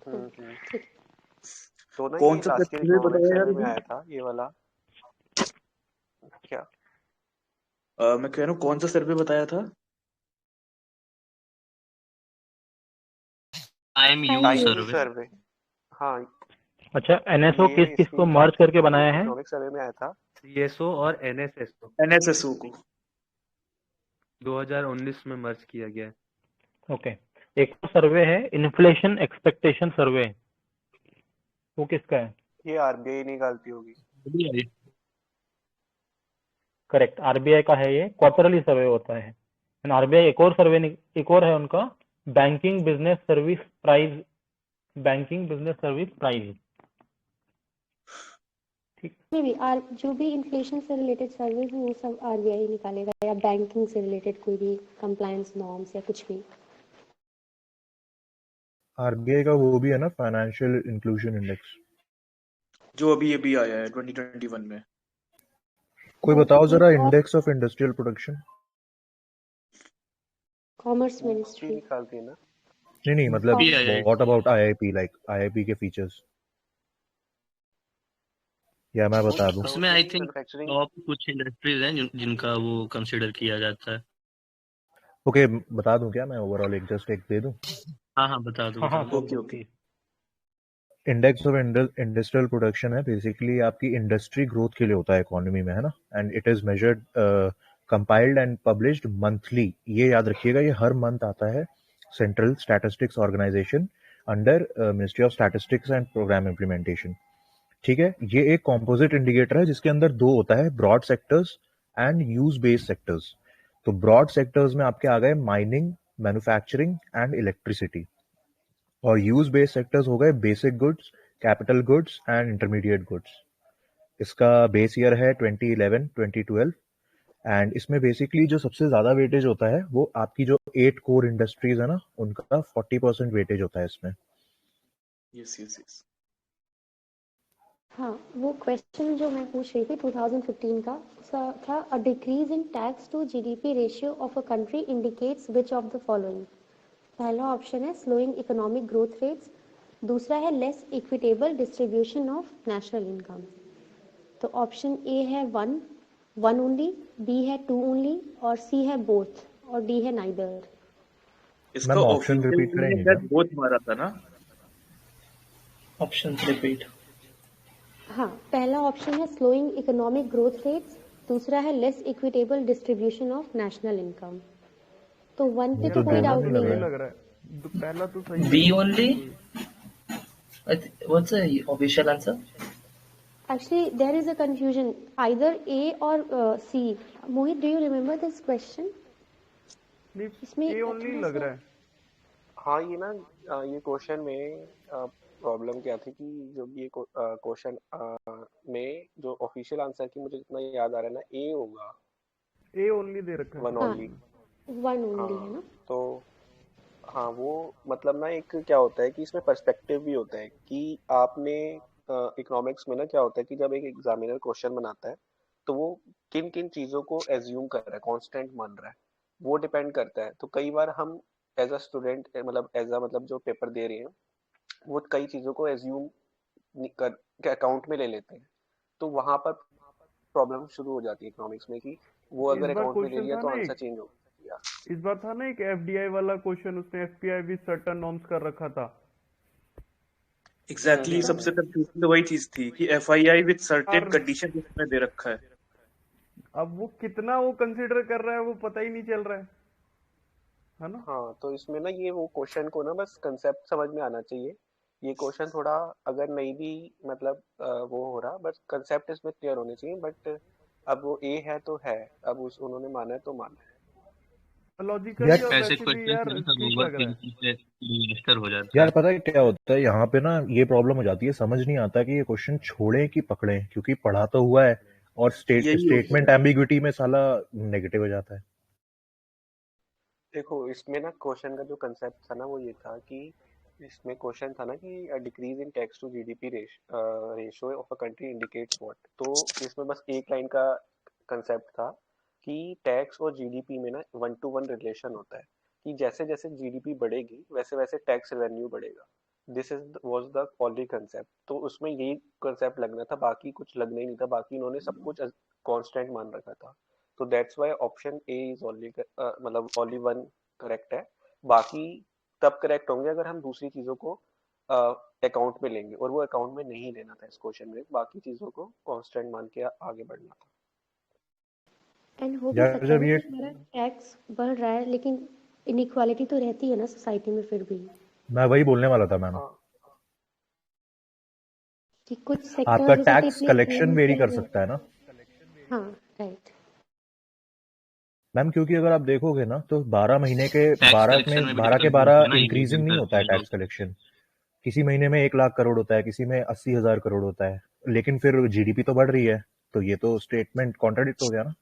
ठीक। तो ना कौन ये सा लास्ट ईयर सर्वे इकोनॉमिक्स बताया यार सर्वे में आया था ये वाला। क्या? मैं कह रहा हूँ कौन सा सर्वे बताया था? टाइम यूज सर्वे। हाँ। अच्छा, एनएसओ किस किस को मर्ज करके बनाया है? इकोनॉमिक्स सर्वे में आया था सीएसओ और एनएसएसओ। एनएसएसओ को 2019 में मर्ज किया गया है। ओके, एक सर्वे है इन्फ्लेशन एक्सपेक्टेशन सर्वे, वो किसका है? ये आरबीआई निकालती होगी। करेक्ट, आरबीआई का है ये, क्वार्टरली सर्वे होता है। एंड आरबीआई एक और सर्वे, एक और है उनका, banking business service price, banking business service price. ठीक, जो भी इन्फ्लेशन से रिलेटेड सर्विस है वो सब आरबीआई निकालेगा, या बैंकिंग से रिलेटेड कोई भी कंप्लायंस नॉर्म्स या कुछ भी। आरबीआई का वो भी है ना, फाइनेंशियल इंक्लूजन इंडेक्स, जो अभी आया है 2021 में। कोई बताओ जरा, index of industrial production. Commerce ministry निकालती है ना? नहीं, मतलब what about IIP, like IIP के फीचर्स, या मैं बता दूं? उसमें आई थिंक टॉप कुछ इंडस्ट्रीज हैं जिनका वो कंसीडर किया जाता है। ओके, बता दूं क्या मैं? ओवरऑल एक दे दूं? हाँ बता दो। Okay. Index of industrial production है बेसिकली आपकी इंडस्ट्री ग्रोथ के लिए होता है इकोनॉमी में, है ना। And it is measured, compiled and published monthly. ये याद रखिएगा, ये हर मंथ आता है central statistics organisation under ministry of statistics and programme implementation. ठीक है, ये एक कॉम्पोजिट इंडिकेटर है जिसके अंदर दो होता है, broad sectors and use based sectors. तो ब्रॉड सेक्टर्स में आपके आ गए माइनिंग, मैन्युफैक्चरिंग एंड इलेक्ट्रिसिटी, और यूज बेस्ड सेक्टर्स हो गए basic goods, capital goods and intermediate goods. इसका बेस ईयर है 2011 2012 एंड इसमें बेसिकली जो सबसे ज्यादा वेटेज होता है वो आपकी जो 8 कोर इंडस्ट्रीज है ना, उनका 40% वेटेज होता है इसमें। Yes yes yes. हाँ, वो क्वेश्चन जो मैं पूछ रही थी 2015 का था, a decrease in tax to GDP ratio of a country indicates which of the following. पहला ऑप्शन है स्लोइंग इकोनॉमिक ग्रोथ रेट्स, दूसरा है less equitable distribution of national income. तो ऑप्शन ए है वन ओनली, बी है two only, और C है both, और डी है नाइदर। इसका ma'am option official repeat meaning करेंगे क्या? बहुत मारा था ना। Option repeat. हाँ, पहला ऑप्शन है स्लोइंग इकोनॉमिक ग्रोथ रेट्स, दूसरा है less equitable distribution of national income. तो वन पे मुझे तो तो कोई दोनों डाउट ही नहीं लग है। रहा लग रहा है पहला तो सही बी है। Only. What's the official answer? Actually, there is a confusion. Either A or C. Mohit, do you remember this question? नहीं, इसमें ए ओनली थोड़ा लग सा रहा है। हाँ ये ना ये क्वेश्चन में प्रॉब्लम क्या थी कि जो ये क्वेश्चन में जो ऑफिशियल आंसर की मुझे जितना याद आ रहा है ना, ए होगा, ए ओनली दे रखा है। वन हाँ, ओनली। वन ओनली है हाँ ना। तो हाँ वो मतलब ना एक क्या होता है कि इसमें पर्सपेक्टिव भी होता है कि आपने इकोनॉमिक्स में ना क्या होता है कि जब एक एग्जामिनर क्वेश्चन बनाता है तो वो किन किन चीजों को एज्यूम कर रहा है, कांस्टेंट मान रहा है, वो डिपेंड करता है। तो कई बार हम एज अ स्टूडेंट मतलब एज अ मतलब जो पेपर दे रहे हैं वो कई चीजों को एज्यूम कर अकाउंट में ले लेते हैं, तो वहां पर प्रॉब्लम शुरू हो जाती है इकोनॉमिक्स में कि वो इस अगर बार अकाउंट में ले क्वेश्चन लिया था तो ना आंसर एक चेंज हो गया। इस बार था ना एक एफडीआई वाला क्वेश्चन, उसने एफपीआई विद सर्टेन नॉर्म्स कर रखा था। एग्जैक्टली हम्म। सबसे कंफ्यूजिंग तो वही चीज थी कि एफआईआई विद सर्टेन और कंडीशन इसमें दे रखा है। अब वो कितना वो कंसीडर कर रहा है वो पता ही नहीं चल रहा है ना। हाँ तो इसमें ना ये वो क्वेश्चन को ना बस कंसेप्ट समझ में आना चाहिए। ये क्वेश्चन थोड़ा अगर नहीं भी मतलब वो हो रहा, बस कंसेप्ट इसमें क्लियर होने चाहिए। बट अब वो ए है तो है, अब उस उन्होंने माना है तो माना है। लॉजिकली यार और ऐसे वैसे भी क्वेश्चन यार है सब ठीक ओवर लग रहा है। थिंकिंग से मास्टर हो जाता यार है। पता है क्या होता है यहाँ पे ना, ये प्रॉब्लम हो जाती है, समझ नहीं आता कि ये क्वेश्चन छोड़े कि पकड़े, क्योंकि पढ़ा तो हुआ है और यही होता स्टेटमेंट है। एम्बिग्विटी में साला नेगेटिव हो जाता है। देखो इसमें ना क्वेश्चन का जो कंसेप्ट था ना वो ये था कि इसमें क्वेश्चन था ना कि decrease in tax to GDP ratio of a country indicates what. तो इसमें बस एक लाइन का कंसेप्ट था कि टैक्स और जीडीपी में ना 1-to-1 रिलेशन होता है, कि जैसे जैसे जीडीपी बढ़ेगी वैसे वैसे टैक्स रेवेन्यू बढ़ेगा। This is was the only concept. तो उसमें यही कंसेप्ट लगना था, बाकी कुछ लगना ही नहीं था, बाकी इन्होंने सब कुछ कांस्टेंट मान रखा था। तो that's why option A is only मतलब ओनली वन करेक्ट है। बाकी तब करेक्ट होंगे अगर हम दूसरी चीजों को अकाउंट में लेंगे, और वो अकाउंट में नहीं लेना था इस क्वेश्चन में, बाकी चीजों को कांस्टेंट मान के आगे बढ़ना था। एंड हो भी यार सकता है जब ना ये कि हमारा टैक्स बढ़ रहा है लेकिन इनइक्वालिटी तो रहती है ना सोसाइटी में फिर भी, मैं वही बोलने वाला था मैम, हाँ कि कुछ आपका सेक्टर्स जैसे टैक्स इतने कलेक्शन गेम्स वेरी रह कर गए। सकता है ना हाँ राइट। मैम, क्योंकि अगर आप देखोगे ना तो 12 महीने के टैक्स 12 कलेक्शन में में भी 12 के डिफरेंस होता 12 है ना, इंक्रीजिंग इंक्रीजिंग नहीं होता करते है हैं टैक्स लोग। कलेक्शन। किसी महीने में 1 लाख करोड़ होता है, किसी में 80,000 करोड़ होता है, लेकिन फिर जीडीपी तो बढ़ रही है, तो ये तो स्टेटमेंट कॉन्ट्राडिक्ट हो गया ना।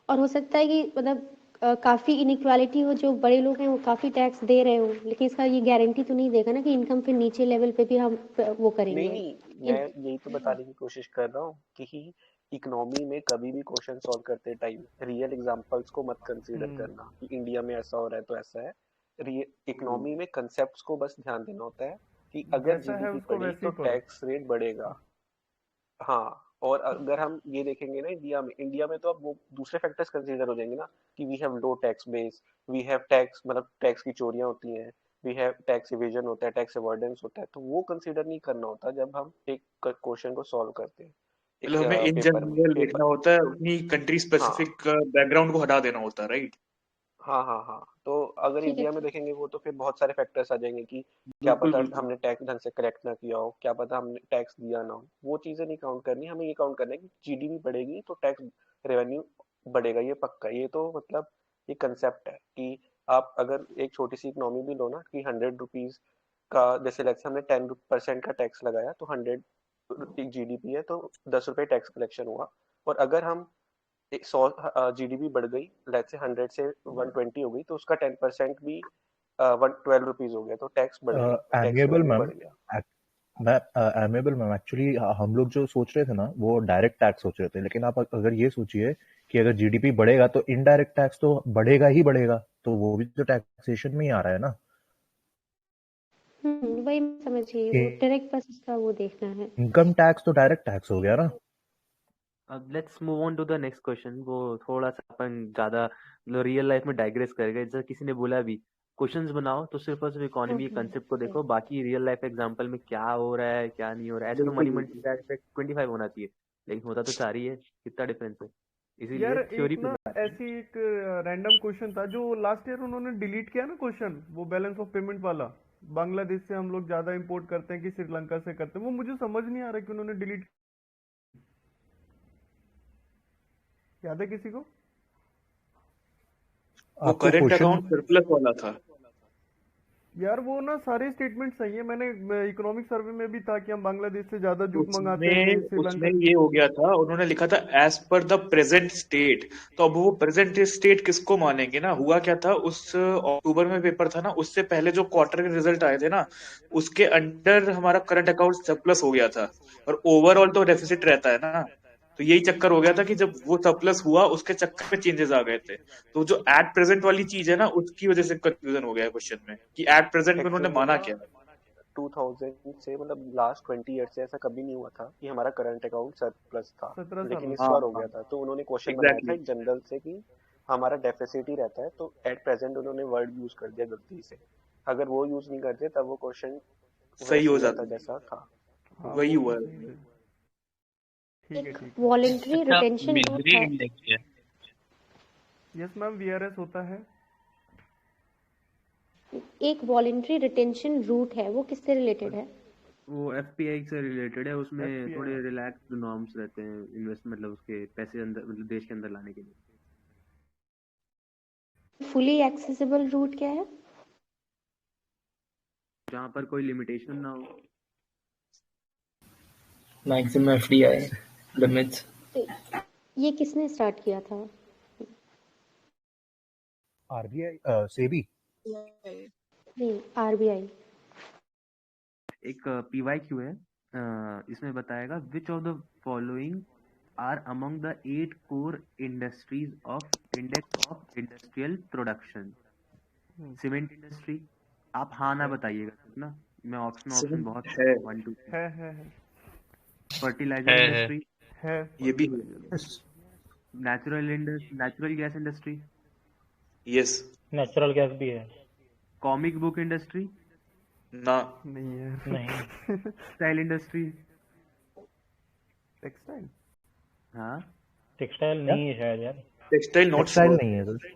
और हो सकता है कि मतलब काफी इनइक्वालिटी हो, जो बड़े लोग हैं वो काफी टैक्स दे रहे हो, लेकिन इसका ये गारंटी तो नहीं देगा ना कि इनकम फिर नीचे लेवल पे भी हम वो नहीं करेंगे। नहीं, मैं यही तो बताने की कोशिश कर रहा हूँ कि इकोनॉमी में कभी भी क्वेश्चन सॉल्व करते टाइम रियल एग्जांपल्स को मत कंसीडर करना कि इंडिया में ऐसा हो रहा है तो ऐसा है। इकोनॉमी में कंसेप्ट्स को बस ध्यान देना होता है कि अगर जैसा है जीडीपी उसको बढ़ी वैसे तो ही पढ़ो। टैक्स रेट बढ़ेगा। हाँ, और अगर हम ये देखेंगे ना इंडिया में तो अब वो दूसरे फैक्टर्स कंसीडर हो जाएंगे ना कि we have low tax base, we have tax मतलब टैक्स की चोरियां होती हैं, वी हैव टैक्स इवेजन होता है, टैक्स अवॉइडेंस होता है, तो वो कंसीडर नहीं करना होता जब हम एक क्वेश्चन को सॉल्व करते हैं एक मतलब हमें इन पेपर में जनरल पेपर। देखना होता है, अपनी कंट्री हाँ स्पेसिफिक बैकग्राउंड को हटा देना होता है, राइट। हाँ, तो अगर ठीक है इंडिया में ठीक देखेंगे वो तो फिर बहुत सारे फैक्टर्स आ जाएंगे कि क्या बिल्कुल पता बिल्कुल हमने टैक्स ढंग से कलेक्ट ना किया हो, क्या पता हमने टैक्स दिया ना हो, वो चीजें नहीं काउंट करनी, हमें ये काउंट करना है कि जीडीपी बढ़ेगी तो टैक्स रेवेन्यू बढ़ेगा, ये पक्का, ये तो मतलब ये कंसेप्ट है कि आप अगर एक छोटी सी इकोनॉमी भी लो ना कि 100 रुपीज का, जैसे लेट्स से हमने 10% का टैक्स लगाया तो 100 जीडीपी है तो 10 रुपए टैक्स कलेक्शन हुआ, और अगर हम 100 जीडीपी बढ़ गई, लेट्स से 100 से 120 हो गई, तो उसका 10% भी 112 रुपीज हो गया, तो टैक्स बढ़ गया, टैक्स एमिएबल रेवेन्यू मैम, बढ़ गया। मैं एमिएबल मैम, एक्चुअली हम लोग जो सोच रहे थे ना वो डायरेक्ट टैक्स सोच रहे थे, लेकिन आप अगर ये सोचिए कि अगर जीडीपी बढ़ेगा तो इनडायरेक्ट टैक्स तो बढ़ेगा ही बढ़ेगा, तो वो भी तो टैक्सेशन में ही आ रहा है ना। वही मैं समझ गई, वो डायरेक्ट बस उसका वो देखना है। इनकम टैक्स तो डायरेक्ट टैक्स हो गया ना। अब let's move on to the next question. वो थोड़ा सा अपन ज्यादा रियल लाइफ में डाइग्रेस कर गए। जैसे किसी ने बोला भी क्वेश्चंस बनाओ तो सिर्फ और सिर्फ इकोनॉमी के कंसेप्ट को देखो, बाकी रियल लाइफ एग्जांपल में क्या हो रहा है क्या नहीं हो रहा है। ऐसे तो बिल्कुल मनी बिल्कुल मल्टीप्लायर इफेक्ट 25 होना चाहिए, लेकिन होता तो 4 ही है। कितना डिफरेंस है, यार इसीलिए थ्योरी एक पे ना बनाते हैं। ऐसी एक रैंडम क्वेश्चन था जो लास्ट ईयर उन्होंने डिलीट किया ना क्वेश्चन, वो बैलेंस ऑफ पेमेंट वाला। बांग्लादेश से हम लोग ज्यादा इंपोर्ट करते हैं कि श्रीलंका से करते हैं, वो मुझे समझ नहीं आ रहा कि उन्होंने डिलीट, याद है किसी को? वो आपको करेंट क्वेश्चन अकाउंट सरप्लस वाला था। यार वो ना सारे स्टेटमेंट सही है, मैंने इकोनॉमिक सर्वे में भी था कि हम बांग्लादेश से ज्यादा जूट मंगाते हैं, उसमें उसमें श्रीलंका। ये हो गया था, उन्होंने लिखा था as per the present state. तो अब वो प्रेजेंट स्टेट किसको मानेंगे ना। हुआ क्या था, उस अक्टूबर में पेपर था ना, उससे पहले जो क्वार्टर के रिजल्ट आए थे ना, उसके अंडर हमारा करंट अकाउंट सरप्लस हो गया था, और ओवरऑल तो डेफिसिट रहता है ना। तो यही चक्कर हो गया था कि जब वो सरप्लस हुआ उसके चक्कर में चेंजेस आ गए थे। तो जो एट प्रेजेंट वाली चीज है ना, उसकी वजह से कंफ्यूजन हो गया है क्वेश्चन में कि एट प्रेजेंट में उन्होंने एक्चुअली माना ना क्या। 2000 से मतलब लास्ट 20 ईयर से ऐसा कभी नहीं हुआ था कि हमारा करंट अकाउंट सरप्लस था, 17 साल लेकिन हो इस हाँ बार हो हाँ गया था, तो उन्होंने क्वेश्चन बनाया था एग्जैक्टली एक जनरल से कि हमारा डेफिसिट ही रहता है, तो एट प्रेजेंट उन्होंने वर्ड यूज कर दिया गलती से। अगर वो यूज नहीं करते तब वो क्वेश्चन सही वैसे हो ही रहता जाता। जैसा था। हाँ वही वो तो हुआ है। सही है। ठीक है एक ठीक है। वॉलेंट्री अच्छा, रिटेंशन रूट मिजरी है। इंडेक्स क्या है? यस मैम, वीआरएस होता है। एक वॉलेंट्री रिटेंशन रूट है, वो किससे रिलेटेड है? वो एफपीआई से रिलेटेड है, उसमें एफपीआई। थोड़े रिलैक्स नॉर्म्स रहते हैं इन्वेस्ट, मतलब उसके पैसे अंदर, मतलब देश के अंदर लाने के लिए। फुली एक्सेसिबल रूट क्या है? जहाँ पर कोई लिमिटेशन ना हो। Maximum FDI limits. तो ये किसने स्टार्ट किया था? आरबीआई, सेबी। नहीं, आरबीआई। एक पीवाईक्यू है, इसमें बताएगा which of the following are among the 8 core industries of index of industrial production. Cement industry, आप हाँ ना है बताइएगा सिर्फ ना, मैं ऑप्शन सेवन बहुत है। 1 2। है फर्टिलाइजर है इंडस्ट्री, है ये भी है। Fertiliser. Natural gas industry, yes. Natural gas भी है। कॉमिक बुक इंडस्ट्री, ना। नहीं है। नहीं, टेक्सटाइल इंडस्ट्री। टेक्सटाइल। हाँ, टेक्सटाइल क्या? नहीं है शायद यार। Textile not textile sure. नहीं है सर।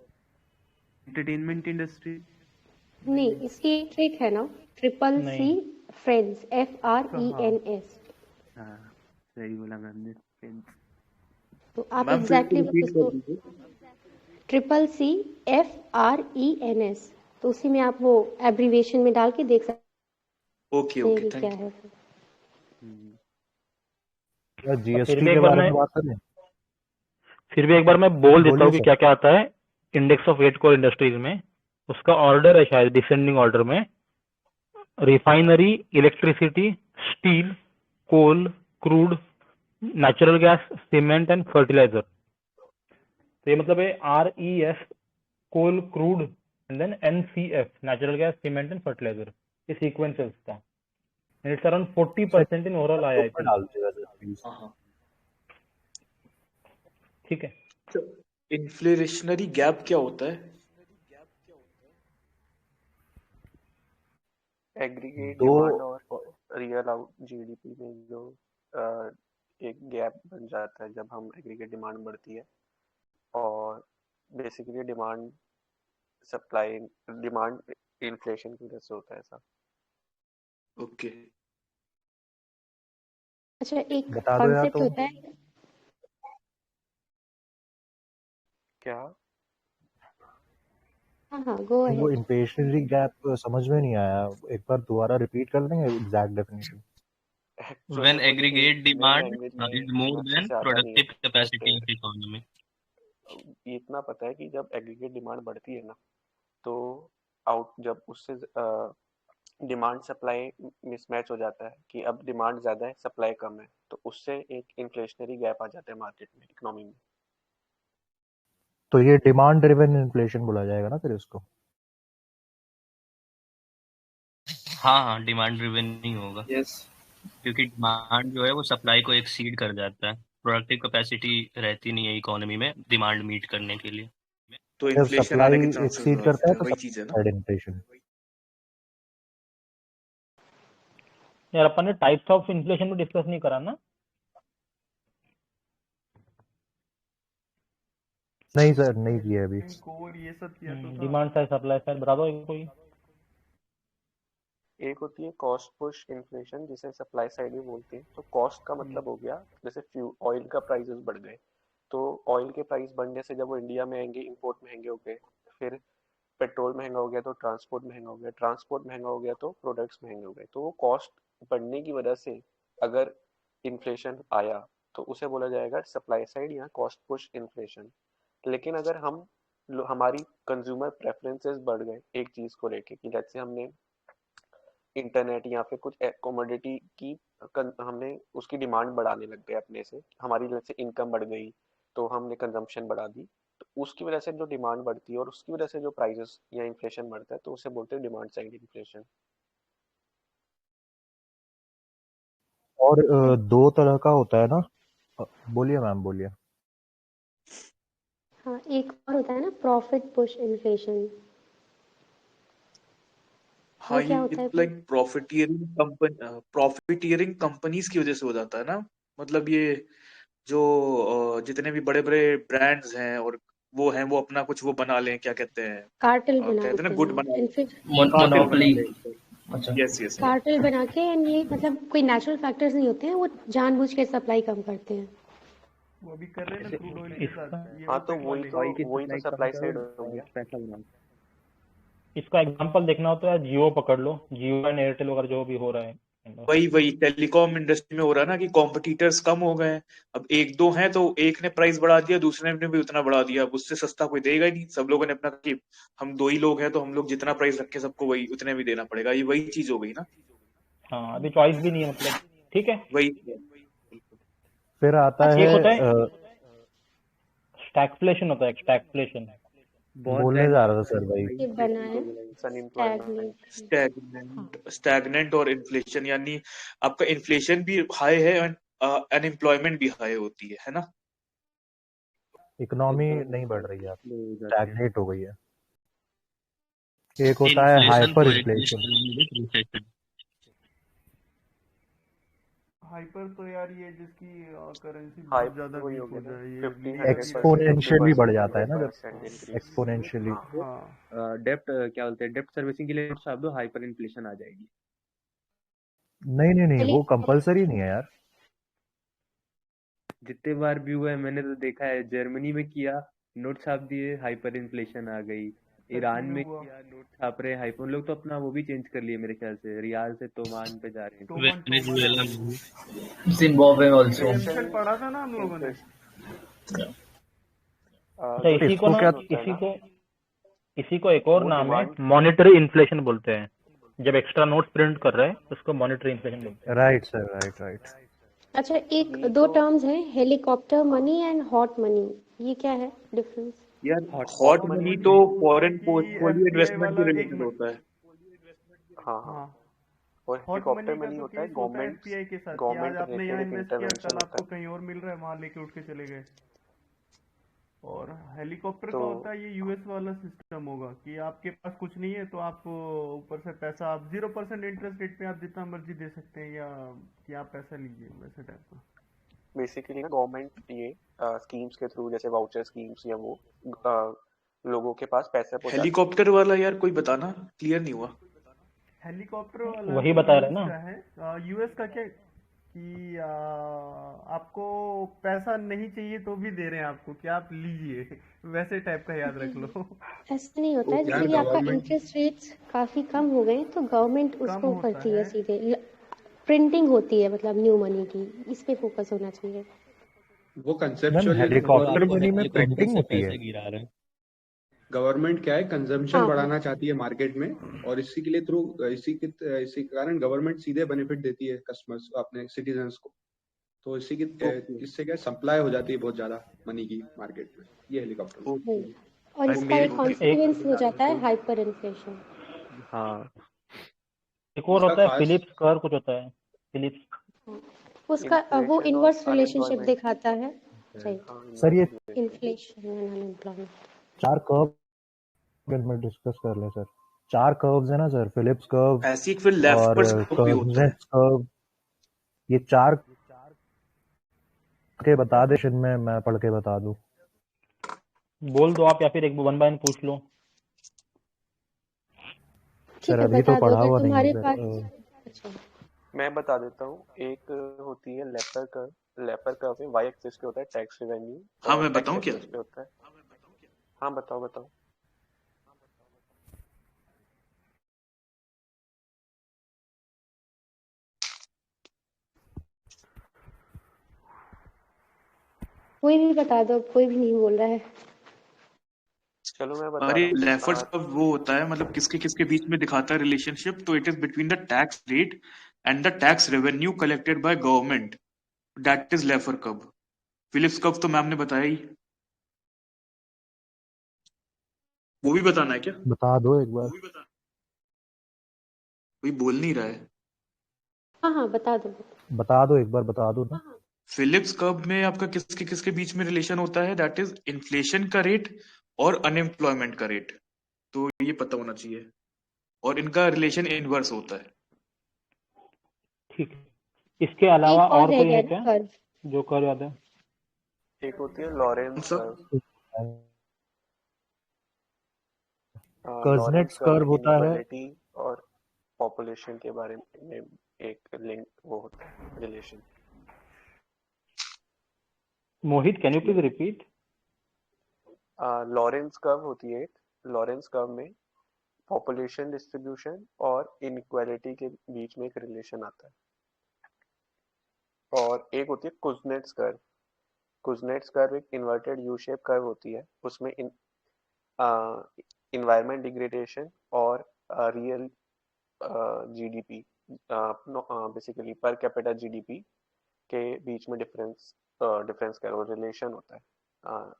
Entertainment industry. नहीं, इसकी एक ट्रिक है ना, ट्रिपल सी नहीं, फ्रेंड्स, FRENS। हाँ सही बोला मैम ने, तो आप मैम फिर से एग्जैक्टली रिपीट कर उसको दीजिए। ट्रिपल सी FRENS, तो उसी में आप वो एब्रीविएशन में डाल के देख ओके सकते हैं ओके कि क्या थैंक यू। है। क्या और जीएसटी के बारे में बात करें? फिर भी एक बार मैं बोल देता बोलिए हूँ कि सर। क्या क्या आता है इंडेक्स ऑफ 8 कोर इंडस्ट्रीज में। उसका ऑर्डर है शायद डिसेंडिंग ऑर्डर में। Refinery, electricity, steel, coal, crude, natural gas, cement and fertiliser. तो ये मतलब है REF, coal, crude and then NCF, natural gas, cement and fertiliser. ये सीक्वेंस है उसका। And it's around 40% in overall I ऊपर थिंक। डाल दीजिएगा सर प्लीज। हाँ हाँ। ठीक है। इन्फ्लेशनरी गैप क्या होता है? एग्रीगेट दो डिमांड और रियल आउट जीडीपी में जो एक गैप बन जाता है जब हम एग्रीगेट डिमांड बढ़ती है, और basically demand supply demand inflation की वजह से होता है ऐसा। ओके अच्छा, एक बता दो यार कॉन्सेप्ट तो होता है। क्या? हाँ हाँ, गो वो अहेड। इन्फ्लेशनरी गैप समझ में नहीं आया, एक बार दोबारा रिपीट कर देंगे एग्जैक्ट डेफिनेशन। एक्चुअल when में मुझे aggregate Indian demand language is में more अच्छे than से आता नहीं है, productive capacity but of economy. ये इतना पता है कि जब एग्रीगेट डिमांड बढ़ती है ना, तो जब उससे डिमांड सप्लाई मिसमैच हो जाता है कि अब डिमांड ज्यादा है सप्लाई कम है, तो उससे एक इन्फ्लेशनरी गैप आ जाता है मार्केट में, इकोनॉमी में। तो ये डिमांड ड्रिवन इन्फ्लेशन बोला जाएगा ना फिर इसको। हाँ डिमांड ड्रिवन नहीं होगा यस क्योंकि डिमांड जो है वो सप्लाई को एक्सीड कर जाता है। प्रोडक्टिव कैपेसिटी रहती नहीं है इकोनॉमी में डिमांड मीट करने के लिए। तो जब इन्फ्लेशन आने सप्लाई के चांसेस एक्सीड हो करता जाते है हैं, तो वही चीज है ना। Supply inflation. यार अपन ने टाइप्स ऑफ इन्फ्लेशन में डिस्कस नहीं करा ना। नहीं सर, नहीं किया अभी। कोड ये सब किया तो था। डिमांड साइड सप्लाई साइड बता दो कोई। एक होती है कॉस्ट पुश इन्फ्लेशन, जिसे सप्लाई साइड भी बोलते हैं। तो कॉस्ट का मतलब हो गया, जैसे ऑयल का प्राइसेस बढ़ गए, तो ऑयल के प्राइस बढ़ने से जब वो इंडिया में आएंगे इंपोर्ट महंगे हो गए, फिर पेट्रोल महंगा हो गया तो ट्रांसपोर्ट महंगा हो गया, ट्रांसपोर्ट महंगा हो गया तो प्रोडक्ट्स महंगे हो गए। तो वो कॉस्ट बढ़ने की वजह से अगर इन्फ्लेशन आया तो उसे बोला जाएगा सप्लाई साइड या कॉस्ट पुश इन्फ्लेशन। लेकिन अगर हमारी कंज्यूमर प्रेफरेंसेस बढ़ गए एक चीज को लेके, कि जैसे हमने इंटरनेट या फिर कुछ कमोडिटी की हमने उसकी डिमांड बढ़ाने लग गए अपने से, हमारी जैसे इनकम बढ़ गई तो हमने कंजम्पशन बढ़ा दी, तो उसकी वजह से जो डिमांड बढ़ती है और उसकी वजह से जो प्राइसेस या इन्फ्लेशन बढ़ता है, तो उसे बोलते हैं डिमांड साइड इन्फ्लेशन। और दो तरह का होता है ना। बोलिए मैम, बोलिए। हाँ, एक और होता है ना प्रॉफिट पुश इन्फ्लेशन। हाँ, वो क्या ये होता है? लाइक प्रॉफिटियरिंग कंपनीज की वजह से हो जाता है ना। मतलब ये जो जितने भी बड़े बड़े ब्रांड्स हैं और वो हैं, वो अपना कुछ वो बना लें, क्या कहते हैं, कार्टेल कहते हैं ना, बनाते गुड हैं बना लें, कार्टेल मोनोपोली। बना लें। अच्छा यस यस कार्टेल बना के, एंड ये मतलब कोई नेचुरल फैक्टर्स नहीं होते हैं, वो जानबूझ के सप्लाई कम करते हैं। वो अभी कर रहे हैं ना क्रूड ऑयल के साथ, ये हाँ, तो ओपेक वही वाले। तो सप्लाई साइड हो गया। पैसा बना। इसका एग्जांपल देखना हो तो यार जियो पकड़ लो, जियो एंड एयरटेल वगैरह जो भी हो रहा है। वही टेलीकॉम इंडस्ट्री में हो रहा है ना कि कॉम्पिटिटर्स कम हो गए हैं। अब एक दो हैं तो एक ने प्राइस बढ़ा दिया, दूसरे ने भी उतना बढ़ा दिया। अब उससे सस्ता कोई देगा ही नहीं। सब लोगों ने अपना कि हम दो ही लोग हैं तो हम लोग जितना प्राइस रखे सबको वही उतने भी देना पड़ेगा। ये वही चीज हो गई ना। हाँ, अभी चॉइस भी नहीं है मतलब। ठीक है, वही फिर आता एक है होता है स्टैगफ्लेशन, होता है स्टैगफ्लेशन। बोलने जा रहा था सर भाई। ये बना है स्टैग्नेंट और इन्फ्लेशन, यानी आपका इन्फ्लेशन भी हाई है और अनएम्प्लॉयमेंट भी हाई होती है ना। इकोनॉमी नहीं बढ़ रही है, स्टैग्नेट हो गई है। एक होता है inflation hyper coexist inflation. along with recession. Hyper तो यार ये जिसकी करेंसी बहुत हाइपर ज्यादा वही हो वीक हो गया ना, जाए, ये 50, लीगल 100%, एक्सपोनेंशियली बढ़ 50%, जाता है ना जब 100% इंक्रीज। एक्सपोनेंशियली। हाँ, डेप्ट क्या बोलते हैं, डेप्ट सर्विसिंग के लिए आप दो हाइपर इन्फ्लेशन आ जाएगी। नहीं नहीं नहीं, चलिए वो कंपलसरी नहीं है यार। जितने बार भी हुआ है मैंने तो देखा है, जर्मनी में किया नोट छाप दिए हाइपर इन्फ्लेशन आ गई, ईरान में किया नोट छाप रहे हाइपर। उन लोग तो अपना वो भी चेंज कर लिए मेरे ख्याल से, रियाल से तोमान पे जा रहे हैं। वेनेजुएला में जिम्बाब्वे ऑल्सो। इन्फ्लेशन पढ़ा था ना हम लोगों ने। अच्छा, इसी को ना इन्फ्लेशन होता है ना, इसी को एक और वो नाम है, डिमांड मॉनेटरी इन्फ्लेशन बोलते हैं। जब एक्स्ट्रा नोट्स प्रिंट कर रहे हैं उसको मॉनेटरी इन्फ्लेशन बोलते हैं। Right sir, right right. अच्छा, एक दो टर्म्स हैं, helicopter money and hot money. ये क्या है डिफरेंस? यार हॉट हॉट मनी मनी तो फॉरेन कि पोर्टफोलियो एफडीआई इन्वेस्टमेंट वाला के एक रिलेटेड मिनट। होता है। हाँ हाँ, हाँ, और हॉट हेलीकॉप्टर मनी का मनी तो होता है केस होता है गवर्नमेंट एफपीआई के साथ कि आज गवर्नमेंट आपने यहाँ रिलेटेड एक इन्वेस्ट किया, इंटरवेंशन कल होता आपको है। कहीं और मिल रहा है, वहां लेके उठ के चले गए। और हेलीकॉप्टर तो का होता है ये यूएस वाला सिस्टम होगा कि आपके पास कुछ नहीं है तो आप ऊपर से पैसा, आप 0% इंटरेस्ट रेट पे आप जितना मर्जी दे सकते हैं, या कि आप पैसा लीजिए, वैसे टाइप का। बेसिकली ना गवर्नमेंट ये स्कीम्स के थ्रू, जैसे वाउचर स्कीम्स या वो लोगों के पास पैसे पहुंचाते हेलीकॉप्टर वाला यार कोई बताना, क्लियर नहीं हुआ। हेलीकॉप्टर वाला वही वो बता रहे यूएस ना। का है। यूएस का क्या कि आपको पैसा नहीं चाहिए तो भी दे रहे हैं आपको कि आप लीजिए, वैसे टाइप का याद रख लो। ऐसा नहीं होता है, यार जैसे कि आपका गवर्नमेंट इंटरेस्ट रेट्स काफी कम हो गए तो गवर्नमेंट कम उसको होता करती है, है। सीधे प्रिंटिंग होती है, मतलब न्यू मनी की, इस पे फोकस होना चाहिए। वो मैम कंसेप्चुअल हेलीकॉप्टर आपको मनी में हेलीकॉप्टर प्रिंटिंग से होती है। पैसे गिरा रहे हैं। गवर्नमेंट क्या है, कंजम्पशन हाँ हाँ बढ़ाना चाहती है मार्केट में, और इसी के लिए थ्रू इसी के कारण गवर्नमेंट सीधे बेनिफिट देती है कस्टमर्स अपने सिटीजन्स को। तो इसी की ओके इससे क्या सप्लाई हो जाती है बहुत ज्यादा मनी की मार्केट में, ये हेलीकॉप्टर में। ओके। वही। और भाई इसका एक मेरे कॉन्सिक्वेंस हो जाता है को हाइपर इन्फ्लेशन। हाँ, एक और इसका होता है खास फिलिप्स कर्व, कुछ होता है फिलिप्स। उसका वो इन्फ्लेशन और इनवर्स रिलेशनशिप अनएम्प्लॉयमेंट। दिखाता है। राइट, हाँ, सर ये inverse relation. Inflation and unemployment. 4 curve में डिस्कस कर ले सर। 4 कर्व्स है ना सर, फिलिप्स कर्व ऐसे ही फिर और लेफ्टवर्ड्स कर्व भी होता है। कर्वनेट्स कर्व। ये 4 के बता दे, इनमें मैं पढ़ के बता दूं। बोल दो आप, या फिर एक वन बाय वन पूछ लो। ठीक सर है, अभी तो बता दो पढ़ा अगर हुआ नहीं है तुम्हारे सर। पास। अच्छा, मैं बता देता हूँ। एक होती है लेपर कर्व। लेपर कर्व में वाई एक्सिस पे होता है टैक्स रेवेन्यू हाँ और मैं एक्स बताऊं क्या? एक्सिस पे होता है। हाँ, बताओ बताओ। कोई भी बता दो, कोई भी नहीं बोल रहा है। चलो मैं बता अरे रहा हूँ। लेफ्टवर्ड्स कर्व वो होता है, मतलब किसके किसके बीच में दिखाता है रिलेशनशिप, तो it is between the tax rate and the tax revenue collected by government, that is Laffer curve. Phillips curve तो मैम ने बताया ही, वो भी बताना है क्या? बता दो एक बार। कोई बोल नहीं रहा है। हाँ हाँ, बता दो। बता दो एक बार, बता दो ना। फिलिप्स कर्व में आपका किसके किसके बीच में रिलेशन होता है, दैट इज इन्फ्लेशन का रेट और अनएम्प्लॉयमेंट का रेट, तो ये पता होना चाहिए। और इनका रिलेशन इनवर्स होता है। ठीक है, इसके अलावा एक और और रह कोई गया है ना क्या कर्व। जो कर याद है? एक होती है कौन लॉरेंस सा? कर्व। लॉरेंस कर्जनेट्स कर्व कर्व होता है। इनइक्वालिटी और पॉपुलेशन के बारे में एक लिंक वो होता है, relation. Mohit, can you please repeat? Lawrence curve होती है एक। लॉरेंस कर्व में पॉपुलेशन डिस्ट्रीब्यूशन और इनइक्वालिटी के बीच में एक रिलेशन आता है। और एक होती है कुज़नेट्स कर्व। कुज़नेट्स कर्व एक इन्वर्टेड यू शेप कर्व होती है। उसमें इन्वायरमेंट डिग्रेडेशन और real GDP, basically per capita GDP के बीच में डिफरेंस कर्व रिलेशन होता है।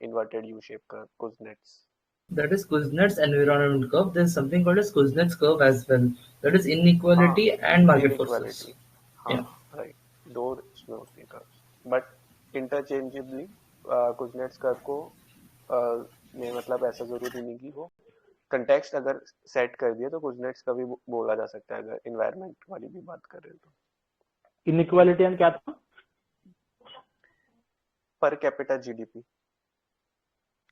Inverted U shape curve, Kuznets. That is Kuznets environment curve. There is something called as Kuznets curve as well. That is हाँ, inequality and market forces. Inequality. हाँ, Yeah. Right. दो इसमें होती है curves, but interchangeably कुज़नेट्स curve को में मतलब ऐसा जरूरी नहीं कि वो कंटेक्स्ट अगर सेट कर दिया तो कुज़नेट्स का भी बोला जा सकता है, अगर इन्वायरमेंट वाली भी बात कर रहे हैं तो। इनइक्वालिटी एंड क्या था? पर कैपिटा जीडीपी।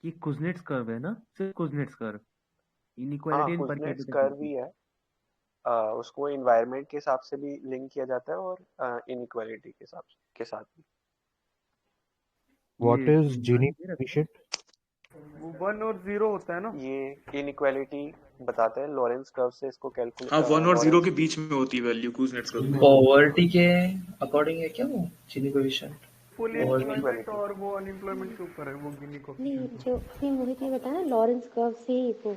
ये कुज़नेट्स कर्व है ना, सिर्फ कुज़नेट्स कर्व। हाँ, इनइक्वालिटी इन पर कुज़नेट्स कैपिटा कर्व ही है। उसको इन्वायरमेंट के हिसाब से भी लिंक किया जाता है और इनइक्वालिटी के साथ भी। व्हाट ये इज जीनी ध्यान में रखना। कोएफिशिएंट? वो 1 और 0 होता है ना। ये इनइक्वालिटी बताते हैं। लॉरेंस कर्व से इसको हाँ, कैलकुलेट 1 और 0 लॉरेंस के बीच में होती है वैल्यू कुज़नेट्स कर्व में। Poverty के अकॉर्डिंग है क्या वो चीनी कोएफिशिएंट? Full Poverty. एम्प्लॉयमेंट और वो अनएम्प्लॉयमेंट के ऊपर है वो गिनी नहीं, कोएफिशिएंट। जो अभी मोहित ने बताया ना, लॉरेंस कर्व से ही वो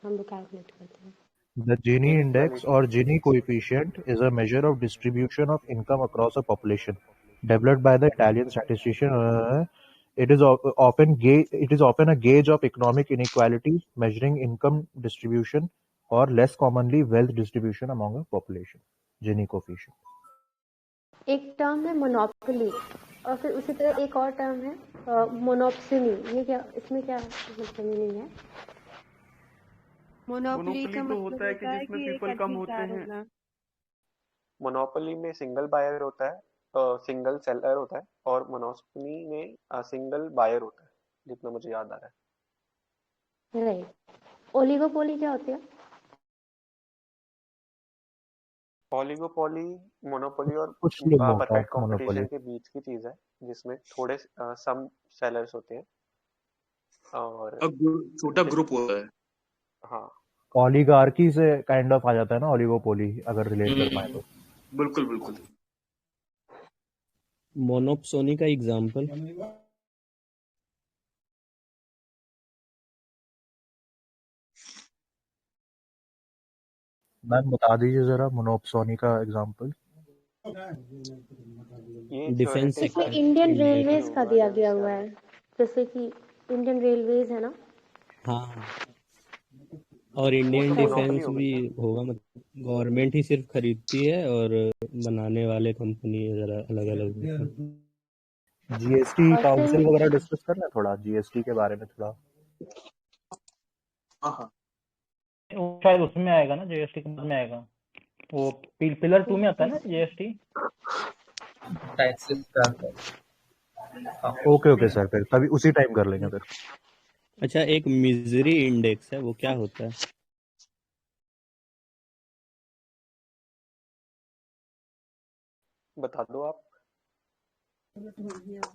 हम लोग कैलकुलेट करते हैं। The Gini index inequality. or Gini coefficient is a measure of distribution of income across a population, developed by the Italian statistician. It is often a gauge of economic inequality, measuring income distribution or less commonly wealth distribution among a population. Gini coefficient. एक term है monopoly, और फिर उसी तरह एक और term है मोनोप्सिनी। ये क्या, इसमें क्या मतलब मीनिंग है? मोनोपोली का मोनोपोली तो मतलब होता है कि होता है जिसमें कि एक पीपल कम होते अधिकार हैं। होना। मोनोपोली में सिंगल बायर होता है, सिंगल सेलर होता है, और मोनोपोली में सिंगल बायर होता है, जितना मुझे याद आ रहा है। राइट। ओलिगोपोली क्या होती है? ओलिगोपोली मोनोपोली और कुछ लोगों का परफेक्ट मोनोपोली। कंपटीशन के बीच की चीज है जिसमें थोड़े सम सेलर्स होते हैं और छोटा ग्रुप होता है। हाँ ओलिगार्की से काइंड ऑफ आ जाता है ना ओलिगोपोली, अगर रिलेट कर पाए तो। बिल्कुल बिल्कुल। मोनोप्सोनी का एग्जांपल? मैम बता दीजिए जरा मोनोप्सोनी का एग्जांपल। ये डिफेंस इसमें सेक्टर इंडियन इंडिया रेलवेज का का। दिया गया हुआ है, जैसे कि इंडियन रेलवेज है ना। हाँ, और वो इंडियन तो मोनोपोली डिफेंस हो भी गई ना। होगा, मतलब गवर्नमेंट ही सिर्फ खरीदती है और बनाने वाले कंपनी जरा अलग अलग होते हैं। जीएसटी और काउंसिल सिंस वगैरह डिस्कस करना है थोड़ा, जीएसटी के बारे में थोड़ा। हाँ शायद उसमें आएगा ना, जीएसटी के बाद में आएगा वो, पिलर 2 में आता है ना जीएसटी। टैक्सेस का। ओके ओके सर, फिर तभी उसी टाइम कर लेंगे फिर। अच्छा, एक मिजरी इंडेक्स है, वो क्या होता है? बता दो आप।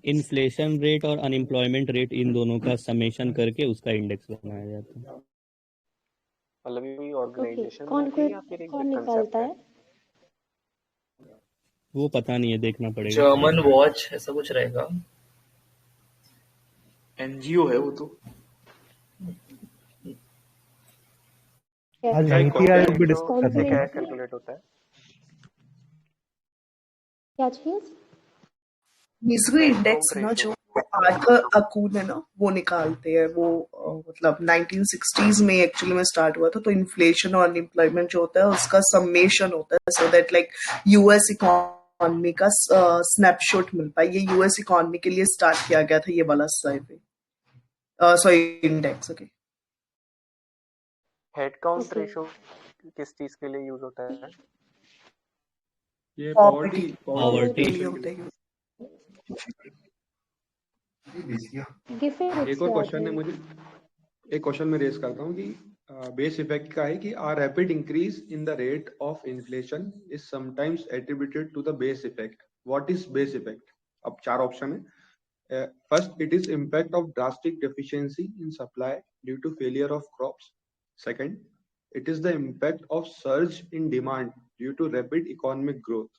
इन्फ्लेशन रेट और अनएम्प्लॉयमेंट रेट, इन दोनों का समेशन करके उसका इंडेक्स बनाया जाता है। मतलब ये कोई ओके, ऑर्गेनाइजेशन कौन होगी या फिर एक कौन कंसेप्ट निकालता है? है? वो पता नहीं है, देखना पड़ेगा। जर्मन वॉच ऐसा कुछ रहेगा। एनजीओ है वो तो। आज क्या नीति आयोग भी तो डिस्कस कौन करने सी का क्या है। कैलकुलेट होता है? क्या चीज? मिजरी हेड इंडेक्स काउंट ना, रेशो। जो आर्थर अकून है ना, वो निकालते हैं। वो मतलब 1960s में एक्चुअली में स्टार्ट हुआ था। तो इन्फ्लेशन और अनएम्प्लॉयमेंट जो होता है उसका समेशन होता है, so that like US economy का स्नैपशॉट मिल पाए। ये यूएस इकोनॉमी के लिए स्टार्ट किया गया था ये वाला survey, sorry index. Okay, head count okay, ratio किस चीज के लिए यूज होता है? ये पॉवर्टी पॉवर्टी। के लिए होता है। गिफिन एक और क्वेश्चन है मुझे, एक क्वेश्चन मैं रेज करता हूँ कि बेस इफेक्ट का है कि are rapid increase in the rate of inflation is sometimes attributed to the base effect. What is base effect? अब 4 ऑप्शन है। First, it is impact of drastic deficiency in supply due to failure of crops. Second, it is the impact of surge in demand due to rapid economic growth.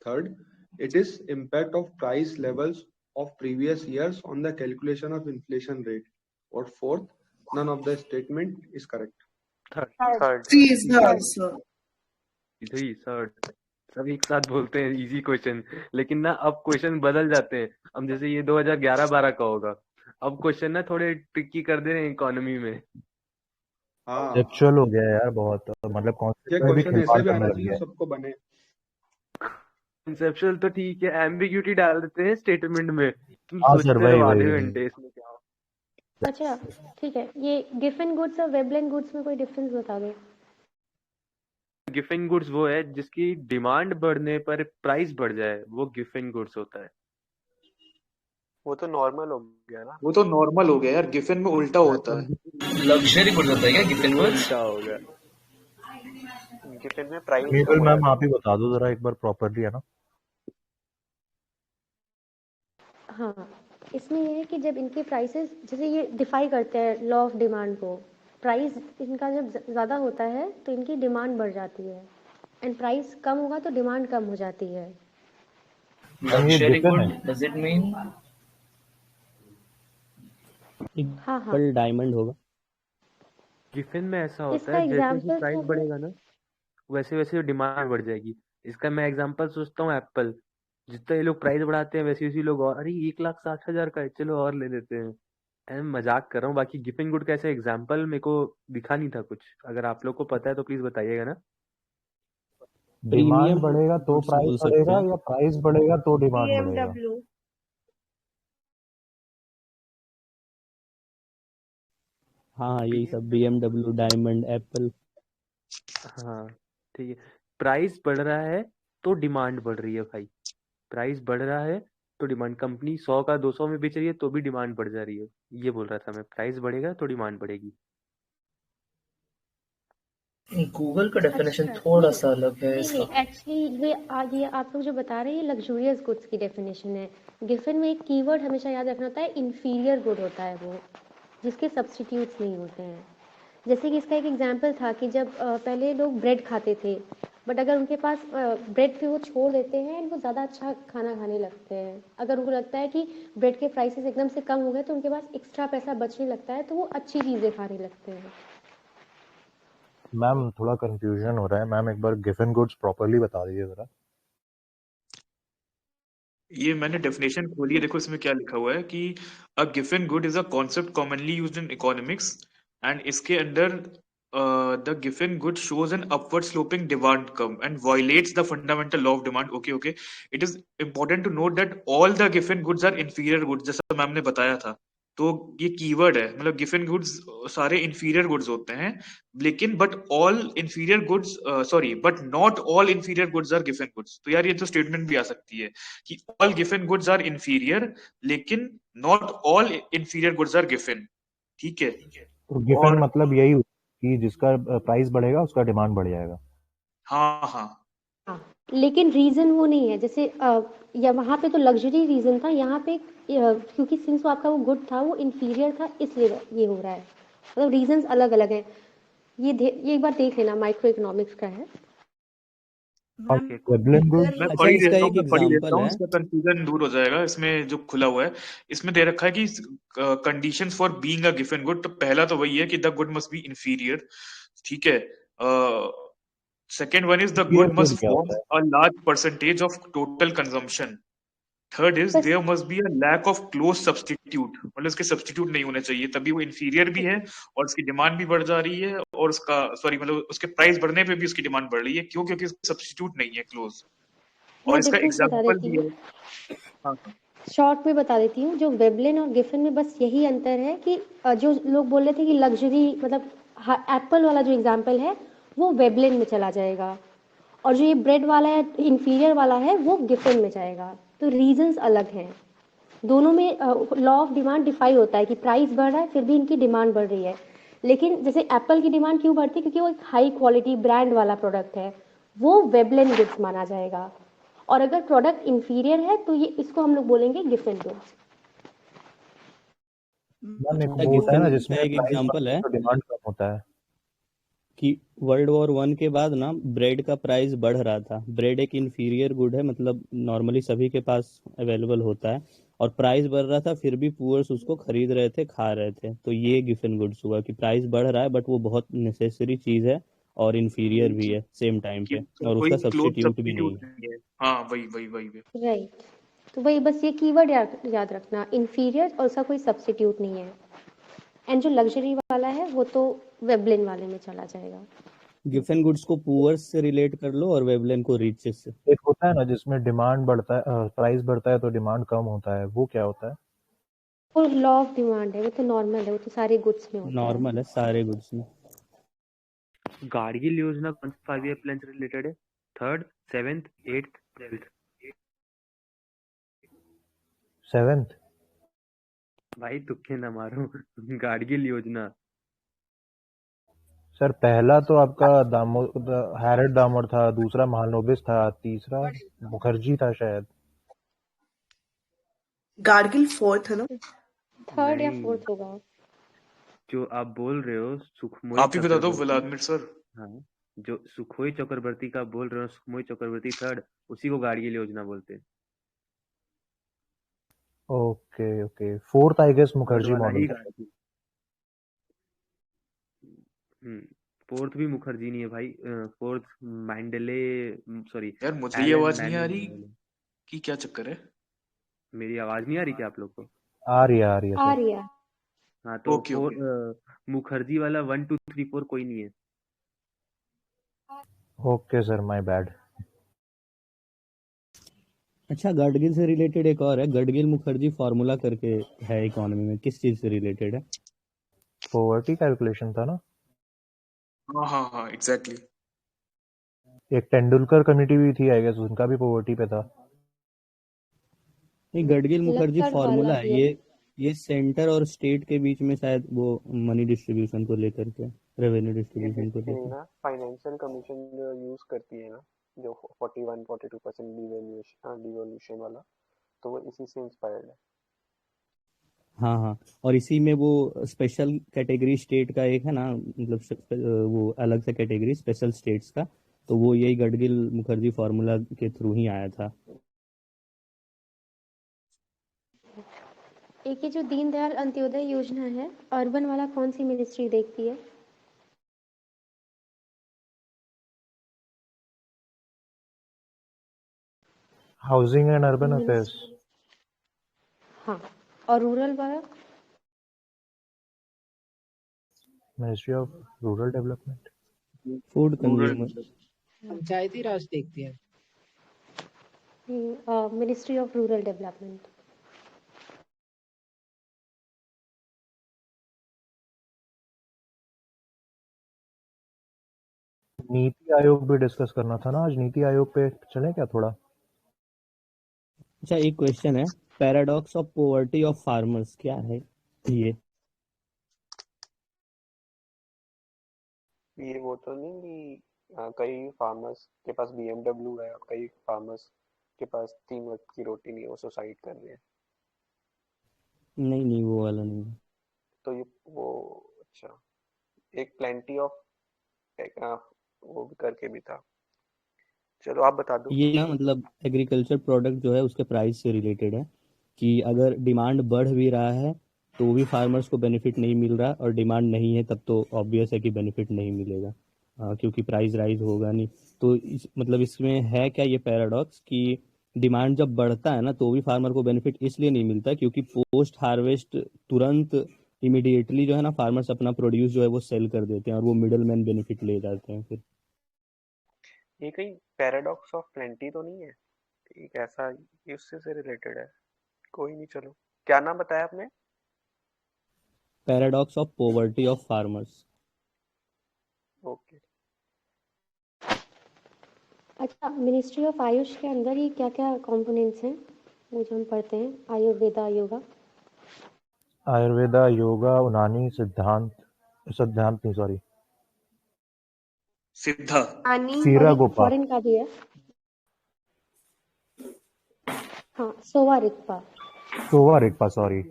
Third, it is impact of price levels of previous years on the calculation of inflation rate. Or fourth, none of the statement is correct. Third. C is the answer. इधर ही third. सब एक साथ बोलते हैं easy question, लेकिन ना अब क्वेश्चन बदल जाते हैं। अब जैसे ये 2011-12 का होगा, अब क्वेश्चन ना थोड़े ट्रिकी कर दे रहे हैं इकोनॉमी में। हाँ, एक्चुअल हो गया यार बहुत, मतलब कॉन्सेप्ट ये में भी क्वेश्चन खिलवाड़ ऐसे भी करने आना लग चाहिए गया जो सबको बने। कंसेप्चुअल तो ठीक है, एम्बिग्यूटी डाल देते हैं स्टेटमेंट में, तुम है। हाँ सर, सोचते वही रहो आधे वही वही। घंटे इसमें क्या हो। अच्छा ठीक है, ये गिफिन गुड्स और वेबलेन गुड्स में कोई डिफरेंस बता दो। गिफिन गुड्स वो है जिसकी डिमांड बढ़ने पर प्राइस बढ़ जाए, वो गिफिन गुड्स होता है। वो तो नॉर्मल हो गया ना। वो तो नॉर्मल हो गया यार, गिफिन में उल्टा होता है। लग्जरी गुड्स होता है क्या गिफिन गुड्स? उल्टा हो गया। गिफिन में प्राइस कम मीबल हो मैम जाती आप ही बता दो जरा एक बार प्रॉपरली, है ना। हाँ, इसमें ये है कि जब इनके प्राइसेस, जैसे ये डिफाई करते हैं लॉ ऑफ डिमांड को, प्राइस इनका जब ज़्यादा होता है तो इनकी डिमांड बढ़ जाती है, एंड प्राइस कम होगा तो डिमांड कम हो जाती है। लग्जरी गिफिन गुड है। Does it mean? हाँ हाँ, कल डायमंड होगा। गिफिन में ऐसा होता इसका है जैसे जैसे एग्जाम्पल प्राइस क्या है? बढ़ेगा ना, वैसे वैसे डिमांड बढ़ जाएगी। इसका मैं एग्जांपल सोचता हूँ एप्पल, जितना ये लोग प्राइस बढ़ाते हैं वैसे वैसे लोग और, अरे 1,60,000 का है चलो और ले लेते हैं। मैं मजाक कर रहा हूँ। बाकी गिफिन गुड का ऐसा एग्जांपल मेरे को दिखा नहीं था कुछ, अगर आप लोग को पता है तो प्लीज बताइएगा ना। डिमांड प्रीमियम बढ़ेगा तो गुड्स प्राइस बोल सकते बढ़ेगा, हैं। या प्राइस बढ़ेगा तो डिमांड बढ़ेगा? BMW। हाँ, यही सब, BMW, डायमंड, एप्पल। हाँ ठीक है, प्राइस बढ़ रहा है तो डिमांड बढ़ रही है भाई। प्राइस बढ़ रहा है तो डिमांड, कंपनी 100 का 200 में बेच रही है तो भी डिमांड बढ़ जा रही है। ये बोल रहा था मैं, प्राइस बढ़ेगा तो डिमांड बढ़ेगी। गूगल का डेफिनेशन अच्छा थोड़ा नहीं सा अलग है नहीं इसका। नहीं एक्चुअली ये आप लोग जो बता रहे हैं ये लग्जूरियस गुड्स की डेफिनेशन है। गिफन में एक कीवर्ड हमेशा याद रखना होता है, इंफीरियर गुड होता है वो, जिसके सब्स्टिट्यूट्स नहीं होते हैं। जैसे कि इसका एक एग्जांपल था कि जब पहले लोग ब्रेड खाते थे, बट अगर उनके पास ब्रेड पे वो छोड़ देते हैं and वो ज़्यादा अच्छा खाना खाने लगते हैं। अगर उनको लगता है कि ब्रेड के प्राइसेस एकदम से कम हो गए तो उनके पास एक्स्ट्रा पैसा बचने लगता है, तो वो अच्छी चीज़ें खाने लगते हैं। मैम थोड़ा कंफ्यूजन हो रहा है मैम, एक बार गिवन गुड्स प्रॉपर्ली बता दीजिए जरा। ये मैंने डेफिनेशन खोली है, देखो इसमें क्या लिखा हुआ है कि a given good is a concept commonly used in economics and इसके अंदर the given good shows an upward sloping demand curve and violates the fundamental law of demand. Okay okay, it is important to note that all the given goods are inferior goods, जैसा ma'am ने बताया था। तो ये keyword है, मतलब given goods सारे inferior goods होते हैं, लेकिन but all inferior goods sorry but not all inferior goods are given goods. तो यार ये तो स्टेटमेंट भी आ सकती है कि ऑल गिवन गुड्स आर इंफीरियर लेकिन not all inferior goods are गिवन। ठीक है, तो गिवन और मतलब यही कि जिसका प्राइस बढ़ेगा उसका डिमांड बढ़ जाएगा। हाँ हाँ हाँ, लेकिन रीजन वो नहीं है। जैसे या वहाँ पे तो लग्जरी रीजन था, यहाँ पे क्योंकि सिंस वो आपका वो गुड था वो इंफीरियर था, इसलिए ये हो रहा है। मतलब रीजंस अलग अलग हैं। ये एक बार देख लेना, माइक्रो इकोनॉमिक्स का है। मैम Equivalent goods अगर मैं अच्छा पढ़ ही इसका देता हूँ, एक मैं पढ़ ही देता एग्जांपल हूँ, है। इसका कंफ्यूजन दूर हो जाएगा। इसमें जो खुला हुआ है इसमें दे रखा है कि condition for being a given good, तो पहला तो वही है कि the good must be inferior. ठीक है, second one is the inferior good good must क्या फॉर्म होता है? A large percentage of total consumption. Third is बस there must be a lack of close substitute, मतलब इसके सब्स्टिट्यूट नहीं होने चाहिए, तभी वो इंफीरियर भी है और उसकी डिमांड भी बढ़ जा रही है, और उसका सॉरी मतलब उसके प्राइस बढ़ने पे भी उसकी डिमांड बढ़ रही है। क्यों? क्योंकि सब्स्टिट्यूट नहीं है क्लोज। और मैं इसका डिफरेंस बता एग्जाम्पल देती भी हूँ, है। हाँ हाँ शॉर्ट में बता देती हूँ। जो वेबलिन और गिफन में बस यही अंतर है कि जो लोग बोल रहे थे कि लग्जरी मतलब एप्पल वाला जो एग्जाम्पल है वो वेबलिन में चला जाएगा, और जो ये ब्रेड वाला है इंफीरियर वाला है वो गिफन में जाएगा। तो रीजंस अलग हैं दोनों में। लॉ ऑफ डिमांड डिफाई होता है कि प्राइस बढ़ रहा है फिर भी इनकी डिमांड बढ़ रही है। लेकिन जैसे एप्पल की डिमांड क्यों बढ़ती है? क्योंकि वो एक हाई क्वालिटी ब्रांड वाला प्रोडक्ट है, वो वेबलिन गुड्स माना जाएगा। और अगर प्रोडक्ट इंफीरियर है तो ये इसको हम लोग बोलेंगे गिफन गुड्स। मैम एक अच्छा वो होता है गिफन ना गुड का जिसमें एक प्राइस एग्जांपल बढ़ता है है तो डिमांड कम होता है। कि वर्ल्ड वॉर 1 के बाद ना ब्रेड का प्राइस बढ़ रहा था। ब्रेड एक इंफीरियर गुड है, मतलब नॉर्मली सभी के पास अवेलेबल होता है, और प्राइस बढ़ रहा था फिर भी पुअर्स उसको खरीद रहे थे, खा रहे थे। तो ये गिफन गुड्स हुआ कि प्राइस बढ़ रहा है बट वो बहुत नेसेसरी चीज है और इंफीरियर भी है सेम टाइम कि पे, और कोई उसका क्लोज सब्स्टिट्यूट भी नहीं सब्स्टिट्यूट है। नहीं है। हाँ वही वही वही वही। राइट, तो वही बस ये कीवर्ड याद रखना, इंफीरियर और उसका कोई सब्स्टिट्यूट नहीं है। एंड जो लग्जरी वाला है वो तो वेबलिन वाले में चला जाएगा। गिफन गुड्स को पुअर्स से रिलेट कर लो और वेबलेन को रिचेस से। एक होता है ना जिसमें डिमांड बढ़ता है, प्राइस बढ़ता है तो डिमांड कम होता है, वो क्या होता है? वो लॉ ऑफ डिमांड है, वो तो नॉर्मल है, वो तो सारे गुड्स में होता है। नॉर्मल है सारे गुड्स में। गाडगिल योजना कौन से 5 ईयर प्लान से रिलेटेड है? 3rd, 7th, 8th, 12th? 7th। भाई तुक्के ना मारो। गाडगिल योजना। सर पहला तो आपका हैरेड दामोर था, दूसरा महालनोबिस था, तीसरा मुखर्जी था शायद। गार्गिल 4th है ना? थर्ड या नहीं, फोर्थ होगा। जो आप बोल रहे हो सुखमोई आप ही बता दो चक्रवर्ती। Vladimir sir. हाँ, जो सुखोई चक्रवर्ती का बोल रहे हो, सुखमोई चक्रवर्ती 3rd, उसी को गाडगिल योजना बोलते हैं। Okay okay, 4th I guess 3rd Mukherjee वाला मॉडल ही था। गाडगिल। 4th भी मुखर्जी नहीं है भाई। 4th मैंडेले, सॉरी यार मुझे ये एलन आवाज नहीं आ मैनिंग रही मैंडेले। कि क्या चक्कर है। मेरी आवाज नहीं आ रही क्या आप लोग को? आ रही है आ सर। रही है। हाँ तो ओके ओके। मुखर्जी वाला 1 2 3 4 कोई नहीं है। Okay sir, my bad. अच्छा गडगिल से रिलेटेड एक और है, गडगिल मुखर्जी फार्मूला करके है इकोनॉमी में, किस चीज से रिलेटेड है? पॉवर्टी कैलकुलेशन था ना। हाँ हाँ हाँ एग्जैक्टली। एक तेंदुलकर कमेटी भी थी आई गेस, उनका भी पॉवर्टी पे था। नहीं, गडगिल मुखर्जी लक्कड़ फार्मूला वाला है भी है। ये सेंटर और स्टेट के बीच में शायद वो मनी डिस्ट्रीब्यूशन को लेकर के। रेवेन्यू ये डिस्ट्रीब्यूशन को बेसिकली लेकर। ना फाइनेंशियल कमीशन जो यूज करती है ना, जो 41-42% डिवोल्यूशन वाला, तो वो इसी से इंस्पायर्ड है। हाँ हाँ, और इसी में वो स्पेशल कैटेगरी स्टेट का एक है ना, मतलब वो अलग सा कैटेगरी स्पेशल स्टेट्स का, तो वो यही गडगिल मुखर्जी फार्मूला के थ्रू ही आया था। एक ये जो दीनदयाल अंत्योदय योजना है, अर्बन वाला कौन सी मिनिस्ट्री देखती है? Housing and urban affairs. हाँ, और रूरल वाला? Ministry of rural development. Food consumer. Panchayati Raj देखती है। Ministry of rural development. NITI Aayog भी डिस्कस करना था ना आज, नीति आयोग पे चले क्या थोड़ा? अच्छा, एक क्वेश्चन है, paradox of poverty of farmers क्या है ये? ये वो तो नहीं कि कई फार्मर्स के पास BMW है और कई फार्मर्स के पास 3 वक्त की रोटी नहीं है, वो सुसाइड कर रहे हैं। नहीं वो वाला नहीं। तो ये वो अच्छा, एक प्लेंटी ऑफ वो भी करके भी था। चलो आप बता दो। ये ना मतलब एग्रीकल्चर प्रोडक्ट जो है उसके प्राइस से रिलेटेड है, कि अगर डिमांड बढ़ भी रहा है तो भी फार्मर्स को बेनिफिट नहीं मिल रहा, और डिमांड नहीं है तब तो ऑब्वियस है कि बेनिफिट नहीं मिलेगा, क्योंकि प्राइस राइज होगा नहीं। तो मतलब इसमें है क्या ये पैराडॉक्स कि डिमांड जब बढ़ता है ना तो भी फार्मर को बेनिफिट इसलिए नहीं मिलता क्योंकि पोस्ट हार्वेस्ट तुरंत इमीडिएटली जो है ना फार्मर्स अपना प्रोड्यूस जो है वो सेल कर देते हैं और वो मिडल मैन बेनिफिट ले जाते हैं। फिर ये कहीं पैराडॉक्स ऑफ प्लेंटी तो नहीं है? एक ऐसा उससे से रिलेटेड है। कोई नहीं, चलो क्या नाम बताया आपने? Paradox of poverty of farmers. Okay. अच्छा, मिनिस्ट्री ऑफ आयुष के अंदर ही क्या क्या कंपोनेंट्स हैं वो जो हम पढ़ते हैं? आयुर्वेदा, योगा। आयुर्वेदा, योगा, उनानी, सिद्धांत नहीं सॉरी, सिद्धा, सीरा गोपा। फॉरेन का भी है। हाँ, सोवा रिक्पा सॉरी।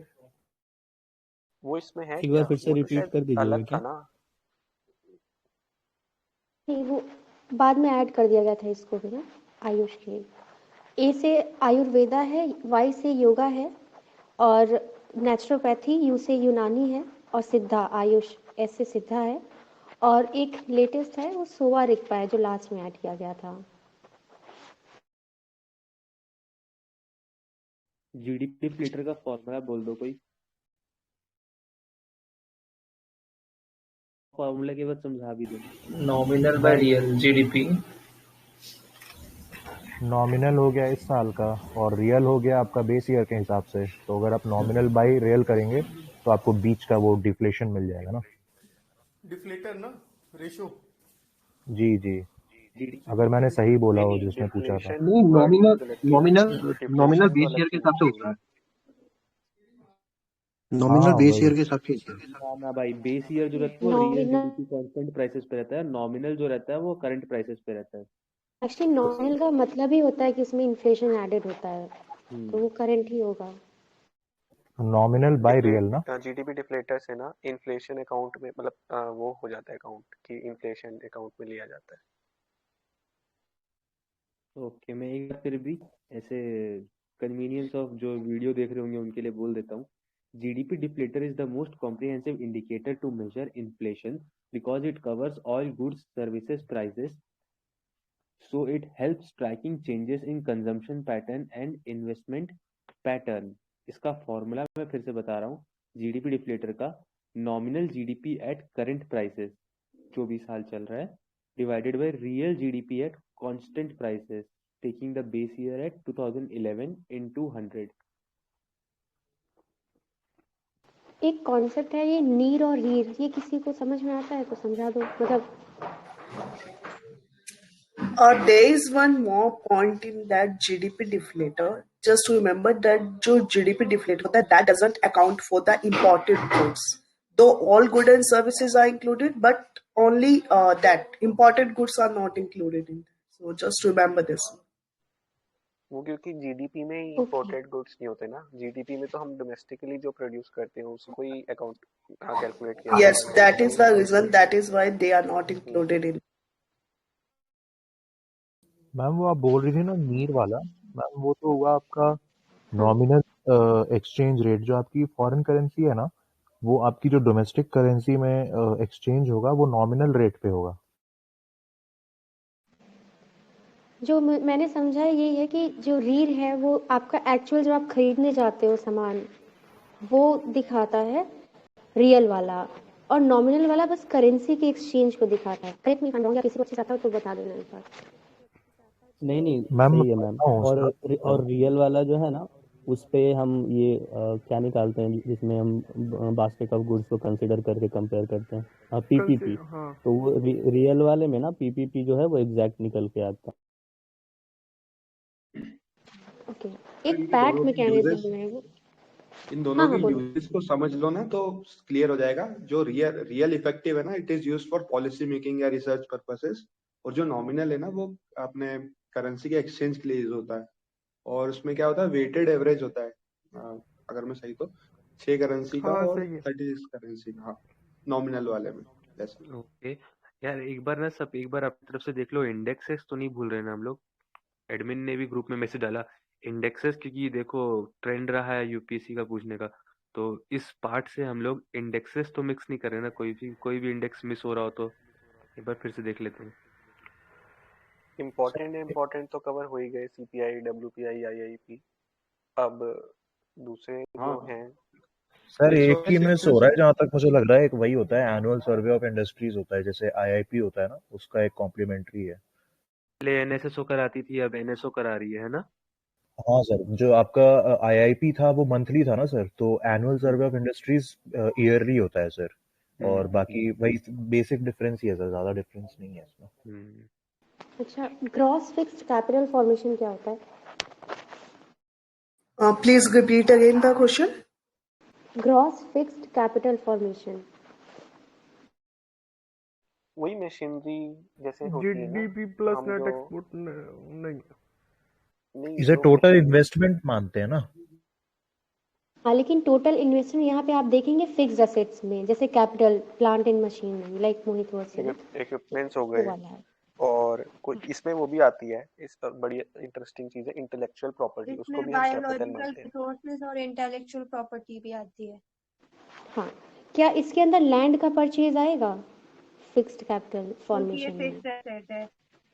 वो इसमें है एक बार फिर से वो तो रिपीट शायद कर दीजिएगा अलग क्या? था ना? नहीं, वो बाद में ऐड कर दिया गया था इसको भी ना, आयुष के। ए से आयुर्वेदा है, वाई से योगा है, और नेचुरोपैथी, यू से यूनानी है, और सिद्धा आयुष एस से सिद्धा है, और एक लेटेस्ट है वो सोवा रिक्पा है जो लास्ट में ऐड किया गया था। जीडीपी लीटर का फॉर्मूला बोल दो कोई। फॉर्मूला के बाद समझा भी दो। Nominal by real GDP. Nominal हो गया इस साल का और रियल हो गया आपका बेस ईयर के हिसाब से। तो अगर आप नॉमिनल बाय रियल करेंगे तो आपको बीच का वो डिफ्लेशन मिल जाएगा ना, डिफ्लेटर ना, रेशो। जी जी, अगर मैंने सही बोला हो जिसने पूछा था। नहीं, नॉमिनल बेस ईयर के हिसाब से होता है। नॉमिनल बेस ईयर के हिसाब से होता है ना भाई, बेस ईयर जो रहता है वो रियल जीडीपी कांस्टेंट प्राइसेस पे रहता है, नॉमिनल जो रहता है वो करंट प्राइसेस पे रहता है। एक्चुअली नॉमिनल का मतलब ही होता है कि उसमें इन्फ्लेशन एडेड होता है, तो वो करंट ही होगा। नॉमिनल बाय रियल ना, जीडीपी डिफ्लेटर से ना इन्फ्लेशन अकाउंट में मतलब वो हो जाता है अकाउंट कि इन्फ्लेशन अकाउंट में लिया जाता है। ओके, मैं एक बार फिर भी ऐसे कन्वीनियंस ऑफ जो वीडियो देख रहे होंगे उनके लिए बोल देता हूँ। GDP deflator is the most comprehensive indicator to measure inflation because it covers all goods, services, prices. So it helps tracking changes in consumption pattern and investment pattern. इसका फॉर्मूला मैं फिर से बता रहा हूँ, GDP deflator का nominal GDP at current prices जो भी साल चल रहा है divided by real GDP at constant prices taking the base year at 2011 into 100. एक कॉन्सेप्ट है ये नीर और रीर, ये किसी को समझ में आता है तो समझा दो। मतलब there is one more point in that GDP deflator. Just to remember that जो GDP deflator होता है that doesn't account for the imported goods. Though all goods and services are included, but only that imported goods are not included in that. So just remember this. वो क्योंकि GDP में ही Okay. Imported goods नहीं होते ना, GDP में तो हम domestically जो प्रोड्यूस करते हैं उसको ही अकाउंट कैलकुलेट किया Yes, जाता है। that is the reason. That is why they are not included in. Ma'am वो आप बोल रही थी ना नीड वाला, मैम वो तो हुआ आपका नॉमिनल एक्सचेंज रेट। जो आपकी फॉरेन करेंसी है ना, वो आपकी जो डोमेस्टिक करेंसी में एक्सचेंज होगा वो नॉमिनल रेट पे होगा। जो मैंने समझा यही है कि जो रीड है वो आपका एक्चुअल जो आप खरीदने जाते हो सामान वो दिखाता है रियल वाला, और नॉमिनल वाला बस करेंसी के एक्सचेंज को दिखाता है। Correct me if I am wrong, या किसी को अच्छे से आता हो तो बता देना एक बार। नहीं मैम सही है मैम। और रियल वाला जो है ना उस पे हम ये क्या निकालते हैं जिसमें हम बास्केट ऑफ गुड्स को कंसिडर करके कंपेयर करते हैं, पीपीपी। हाँ तो वो रियल वाले में ना पीपीपी जो है वो एग्जैक्ट निकल के आता है। ओके, एक पैट मैकेनिज्म है वो। इन दोनों हाँ की बोलो। यूजेस को समझ लो ना तो क्लियर हो जाएगा। जो रियल इफेक्टिव है ना, it is used for policy making या रिसर्च पर्पसेस, और जो नॉमिनल है ना वो अपने करेंसी के एक्सचेंज के लिए यूज होता है। और उसमें क्या होता है, वेटेड एवरेज होता है। अगर मैं सही तो 6 करेंसी का हाँ और सही है। 36 करेंसी का, हाँ नॉमिनल वाले में जैसे। ओके यार, एक बार ना सब एक बार अपनी तरफ से देख लो, इंडेक्सेस तो नहीं भूल रहे ना हम लोग। एडमिन ने भी ग्रुप में मैसेज डाला इंडेक्सेस, क्योंकि देखो ट्रेंड रहा है यूपीएससी का पूछने का, तो इस पार्ट से हम लोग इंडेक्सेस तो मिक्स नहीं कर रहे ना। कोई भी इंडेक्स मिस हो रहा हो तो एक बार फिर से देख लेते हैं। इम्पोर्टेंट तो कवर हो ही गए, सीपीआई, डब्ल्यूपीआई, आईआईपी। अब दूसरे जो हैं सर एक SOS ही मिस हो रहा है जहाँ तक मुझे लग रहा है, एक वही होता है एनुअल सर्वे ऑफ इंडस्ट्रीज होता है, जैसे आईआईपी होता है ना, उसका एक कॉम्प्लीमेंट्री है। पहले एनएसएसओ कराती थी, अब एनएसओ करा रही है ना। हाँ सर, जो आपका आईआईपी था वो मंथली था ना सर, तो annual survey of industries yearly होता है सर। और बाकी वही बेसिक डिफरेंस ही है सर, ज्यादा डिफरेंस नहीं है इसमें। अच्छा, ग्रॉस फिक्स्ड कैपिटल फॉर्मेशन क्या होता है? Please repeat again the question. Gross fixed capital formation वही मशीनरी जैसे होती है ना, जीडीपी प्लस हम नेट जो एक्सपोर्ट नहीं इसे जो टोटल मशीनरी इन्वेस्टमेंट मानते हैं ना। हाँ, लेकिन टोटल इन्वेस्टमेंट यहाँ पे आप देखेंगे फिक्स्ड एसेट्स में, जैसे capital, plant and machinery, like Mohit was saying, equipments हो वो गए, वाला है। और कोई इसमें वो भी आती है, इस बड़ी इंटरेस्टिंग चीज है इंटेलेक्चुअल प्रॉपर्टी, उसको इसमें भी हम कैपिटल बायोलॉजिकल मानते हैं। रिसोर्सेज और इंटेलेक्चुअल प्रॉपर्टी भी आती है। हाँ, क्या इसके अंदर लैंड का परचेज आएगा फिक्स्ड कैपिटल क्योंकि ये फॉर्मेशन में? फिक्स्ड एसेट है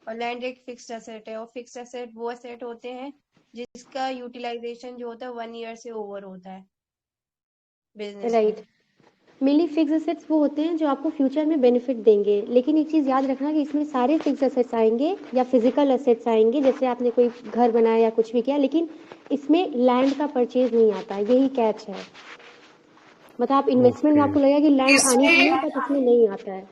और लैंड एक फिक्स्ड एसेट है, और फिक्स्ड एसेट वो एसेट होते हैं जिसका यूटिलाइजेशन जो होता है 1 ईयर से ओवर होता है बिजनेस राइट, में। मेनली फिक्स एसेट्स वो होते हैं जो आपको फ्यूचर में बेनिफिट देंगे। लेकिन एक चीज़ याद रखना कि इसमें सारे फिक्स एसेट्स आएंगे या फिजिकल एसेट्स आएंगे, जैसे आपने कोई घर बनाया या कुछ भी किया, लेकिन इसमें लैंड का परचेज नहीं आता है। यही कैच है। मतलब आप इन्वेस्टमेंट में आपको लगेगा कि लैंड आनी चाहिए, इसमें बट इसमें नहीं आता है।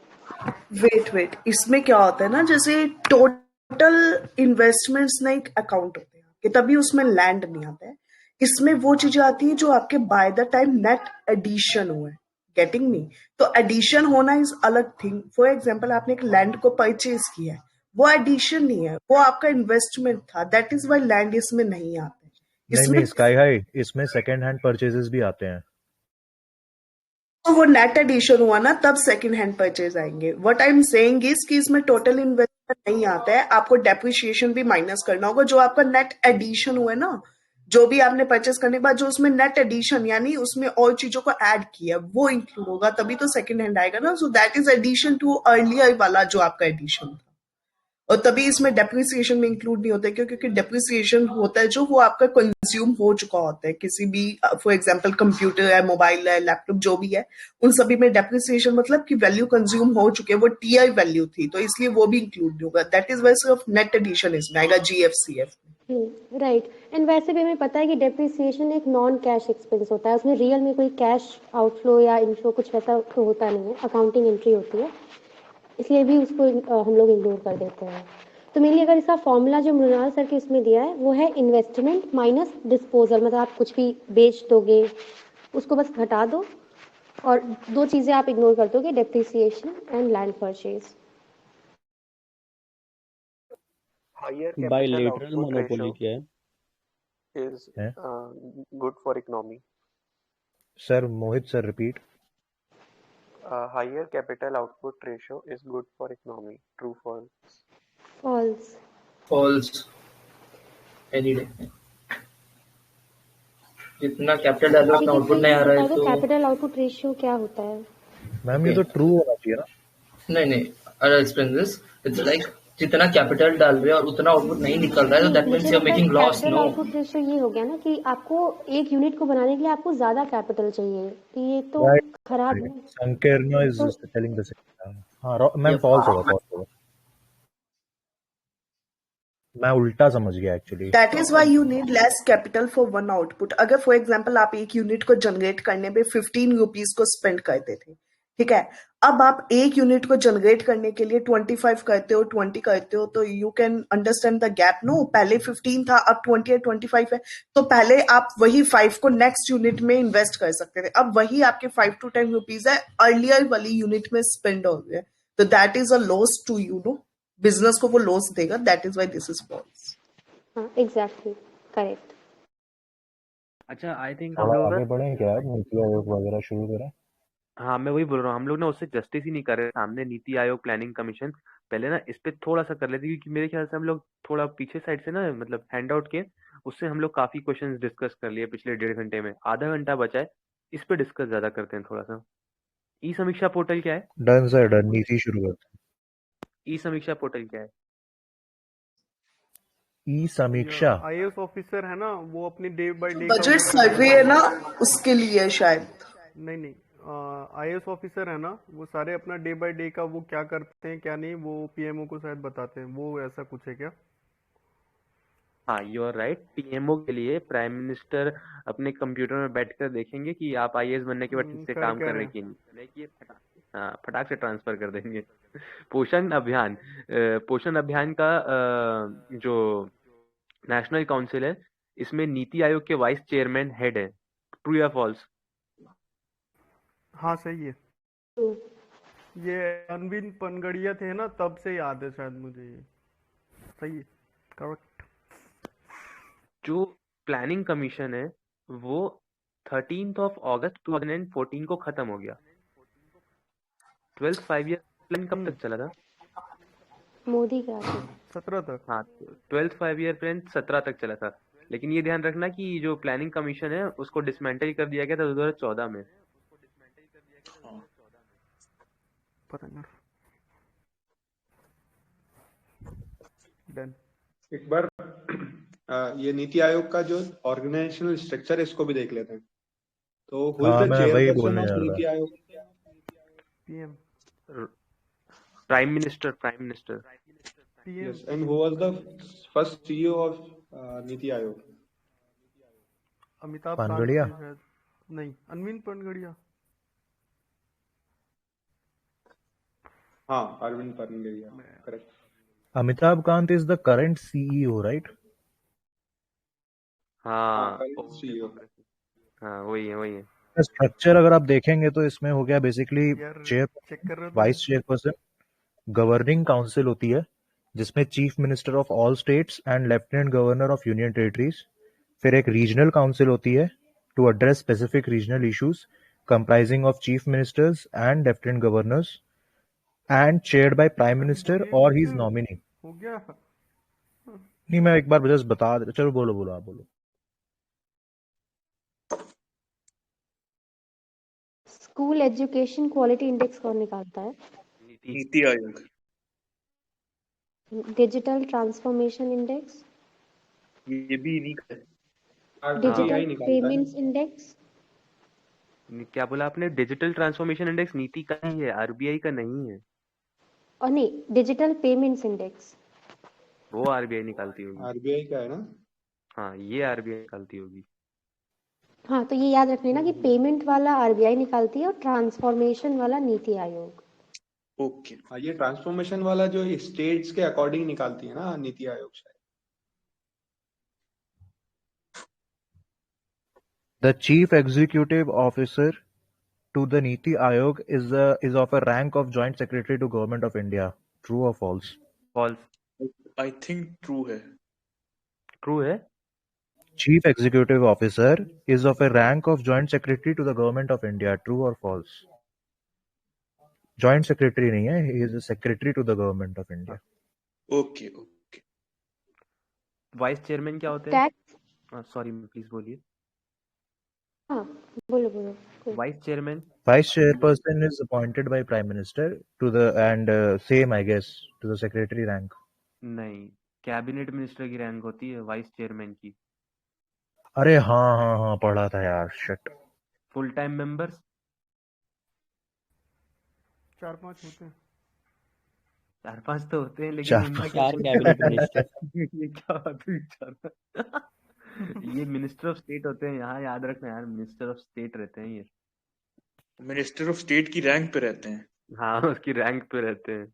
वेट इसमें क्या होता है ना, जैसे टोटल इन्वेस्टमेंट्स ना एक अकाउंट होते हैं कि तभी उसमें लैंड नहीं आता है। इसमें वो चीजें आती है जो आपके by the time net addition हुए, गेटिंग मी? तो एडिशन होना इज अलग थिंग। फॉर एग्जांपल आपने एक लैंड को परचेज किया है, वो एडिशन नहीं है, वो आपका इन्वेस्टमेंट था। दैट इज वाई लैंड इसमें नहीं आता है। इसमें नहीं स्काई हाई, इसमें सेकंड हैंड परचेजेस भी आते हैं। तो वो नेट एडिशन हुआ ना, तब सेकंड हैंड परचेज आएंगे। What I am saying is कि इसमें टोटल इन्वेस्टमेंट नहीं आता है, आपको डेप्रिसिएशन भी माइनस करना होगा। जो आपका नेट एडिशन हुआ है ना, जो भी आपने परचेज करने के बाद जो उसमें नेट एडिशन यानी उसमें और चीजों को ऐड किया वो इंक्लूड होगा, तभी तो सेकंड हैंड आएगा ना। So that is addition to earlier वाला जो आपका एडिशन था, और तभी इसमें डेप्रिसिएशन में इंक्लूड नहीं होता है, क्योंकि डेप्रिसिएशन होता है जो वो आपका कंज्यूम हो चुका होता है। किसी भी फॉर एग्जांपल कंप्यूटर है, मोबाइल है, लैपटॉप जो भी है, उन सभी में डेप्रिसिएशन मतलब कि वैल्यू कंज्यूम हो चुकी है, वो टीआई वैल्यू थी, तो इसलिए वो भी इंक्लूड नहीं होगा। दैट इज वाई सिर्फ नेट एडिशन इसमें आएगा जीएफसीएफ। राइट, एंड वैसे भी हमें पता है कि डेप्रिसिएशन एक नॉन कैश एक्सपेंस होता है, उसमें रियल में कोई कैश आउटफ्लो या इनफ्लो कुछ वैसा तो होता नहीं है, अकाउंटिंग एंट्री होती है, इसलिए भी उसको हम लोग इग्नोर कर देते हैं। तो मेनली अगर इसका फॉर्मूला जो मृणाल सर के इसमें दिया है वो है इन्वेस्टमेंट माइनस डिस्पोजल, मतलब आप कुछ भी बेच दोगे उसको बस घटा दो और 2 चीजें आप इग्नोर करते हो कि depreciation and land purchase. Higher capital bilateral output monopoly ratio क्या है? is है good for economy. Sir Mohit sir repeat. Higher capital output ratio is good for economy. True, false? False. False, any day. जितना capital डालो ठीक उतना है, output तो नहीं ये आ रहा है बता दो तो कैपिटल आउटपुट रेशियो क्या होता है? मैम ये तो ट्रू होना चाहिए ना। नहीं, I explain this. It's like जितना कैपिटल डाल रहे हैं और उतना आउटपुट नहीं निकल रहा है तो नहीं, दैट मीन्स मुझे यू आर लगता है making loss. Capital no, output ratio ये हो गया ना कि आपको एक यूनिट को बनाने के लिए आपको ज्यादा कैपिटल चाहिए, तो ये तो राइट खराब राइट है। संकीर्ण इज तो टेलिंग द सेम। हाँ मैम फॉल्स होगा। मैं उल्टा समझ गया actually. That is why you need less capital for one output. अगर फॉर एग्जाम्पल आप एक यूनिट को जनरेट करने में 15 रुपीज को स्पेंड करते थे, ठीक है, अब आप एक यूनिट को जनरेट करने के लिए 25 करते हो, 20 करते हो, तो you can understand the gap. No, पहले 15 था, अब 20 या 25 है, तो पहले आप वही 5 को नेक्स्ट यूनिट में इन्वेस्ट कर सकते थे, अब वही आपके 5 to 10 रुपीज है अर्लियर वाली यूनिट में स्पेंड हो गया, तो that is a loss to you know, business को वो लॉस देगा। That is why this is false. हाँ, एग्जैक्टली करेक्ट। अच्छा, आई थिंक हम थोड़ा लोग आगे ना, बढ़े क्या नीति आयोग वगैरह शुरू करें। हाँ मैं वही बोल रहा हूँ, हम लोग ना उससे जस्टिस ही नहीं कर रहे सामने नीति आयोग प्लानिंग कमीशन। पहले ना इस पे थोड़ा सा कर लेते, क्योंकि मेरे ख्याल से हम लोग थोड़ा पीछे साइड से ना, मतलब हैंड आउट के उससे हम लोग काफी क्वेश्चंस डिस्कस कर लिए पिछले 1.5 घंटे में। आधा घंटा बचा है, इस पे डिस्कस ज्यादा करते हैं थोड़ा सा। ई समीक्षा पोर्टल क्या है? डन सर डन, नीति शुरू करते ई समीक्षा पोर्टल क्या है? हैं। ई समीक्षा आईएएस ऑफिसर है ना, वो अपनी डे बाय डे बजट का वो करते सर्वे हैं। है ना, उसके लिए शायद। नहीं, आईएएस ऑफिसर है ना, वो सारे अपना डे बाय डे का वो क्या करते हैं क्या नहीं, वो पीएमओ को शायद बताते हैं, वो ऐसा कुछ है क्या? हाँ, यू आर राइट। पीएमओ के लिए प्राइम मिनिस्टर अपने कंप्यूटर में बैठकर देखेंगे कि आप आईएएस बनने के बाद ठीक से कर काम क्या कर रहे रहे हैं कि नहीं, कि हाँ, फटाक से ट्रांसफर कर देंगे। पोषण अभियान, पोषण अभियान का जो नेशनल काउंसिल है, इसमें नीति आयोग के वाइस चेयरमैन हेड है। ट्रू या फॉल्स? हाँ सही है। ये अनविन पनगड़िया थे ना, तब से याद है शायद मुझे ये। सही है, करेक्ट। जो प्लानिंग कमीशन है वो 13 अगस्त 2014 को खत्म हो गया। 12th 5 ईयर प्लान कब तक चला था? मोदी का 17 तक। हाँ, 12th 5 ईयर प्लान 17 तक चला था। लेकिन ये ध्यान रखना कि जो प्लानिंग कमीशन है उसको डिसमेंटल कर दिया गया था 2014 में। पता नहीं। डन। एक बार ये नीति आयोग का जो ऑर्गेनाइजेशनल स्ट्रक्चर है इसको भी देख लेते हैं। तो हु इज द मैं वही चेयरपर्सन बोलने ऑफ जा रहा नीति था। आयोग? PM. Prime minister. PM. Yes, and who was the first CEO of NITI आयोग? अमिताभ कांत पनगड़िया। थे शायद। नहीं, अनविन पनगड़िया। हाँ, Arvind Panagariya, correct. Amitabh Kant is the current CEO right? हाँ, करंट सीईओ। हाँ वही है। स्ट्रक्चर अगर आप देखेंगे तो इसमें हो गया बेसिकली यार चेयर, चेक कर रहे हो वाइस चेयरपर्सन, गवर्निंग काउंसिल होती है जिसमें chief minister of all states and lieutenant governor of union territories. फिर एक रीजनल काउंसिल होती है to address specific regional issues comprising of chief ministers and lieutenant governors and chaired by prime minister और his nominee. हो गया। नहीं मैं एक बार जस्ट बता दे। चलो बोलो आप बोलो। स्कूल एजुकेशन क्वालिटी इंडेक्स कौन निकालता है? NITI Aayog. Digital transformation index, ये भी इन्हीं का है। डिजिटल आरटीआई निकालता है। Payments index. क्या बोला आपने? डिजिटल ट्रांसफॉर्मेशन इंडेक्स नीति का ही है, आरबीआई का नहीं है। और नहीं, डिजिटल पेमेंट्स इंडेक्स वो आरबीआई निकालती होगी। आरबीआई का है ना? हाँ, ये आरबीआई निकालती होगी। हाँ, तो ये याद रखना कि पेमेंट वाला आरबीआई निकालती है और ट्रांसफॉर्मेशन वाला नीति आयोग। ओके। हाँ, ये ट्रांसफॉर्मेशन वाला जो स्टेट्स के अकॉर्डिंग निकालती है ना नीति आयोग शायद। The chief executive officer to the Niti Aayog is of a rank of Joint Secretary to Government of India. True or false? False. I think true है. ट्रू है. Chief Executive Officer is of a rank of Joint Secretary to the Government of India. True or false? Joint Secretary नहीं है, he is a Secretary to the Government of India. Okay okay. Vice chairman क्या होते हैं? Tax sorry please बोलिए. हाँ बोलो बोलो कोई vice chairman. Vice Chairperson is appointed by Prime Minister to the and same I guess to the Secretary rank. नहीं, cabinet minister की रैंक होती है वाइस चेयरमैन की. अरे हाँ पढ़ा था यार. शिट. फुल टाइम मेंबर्स 4-5 होते हैं. 4-5 तो होते हैं लेकिन चार उनमें चार कैबिनेट मिनिस्टर. ये क्या बात हुई चार? ये मिनिस्टर ऑफ स्टेट होते हैं यहाँ, याद रखना यार, मिनिस्टर ऑफ स्टेट रहते हैं ये. मिनिस्टर ऑफ स्टेट की रैंक पे रहते हैं. हाँ, उसकी रैंक पे रहते हैं.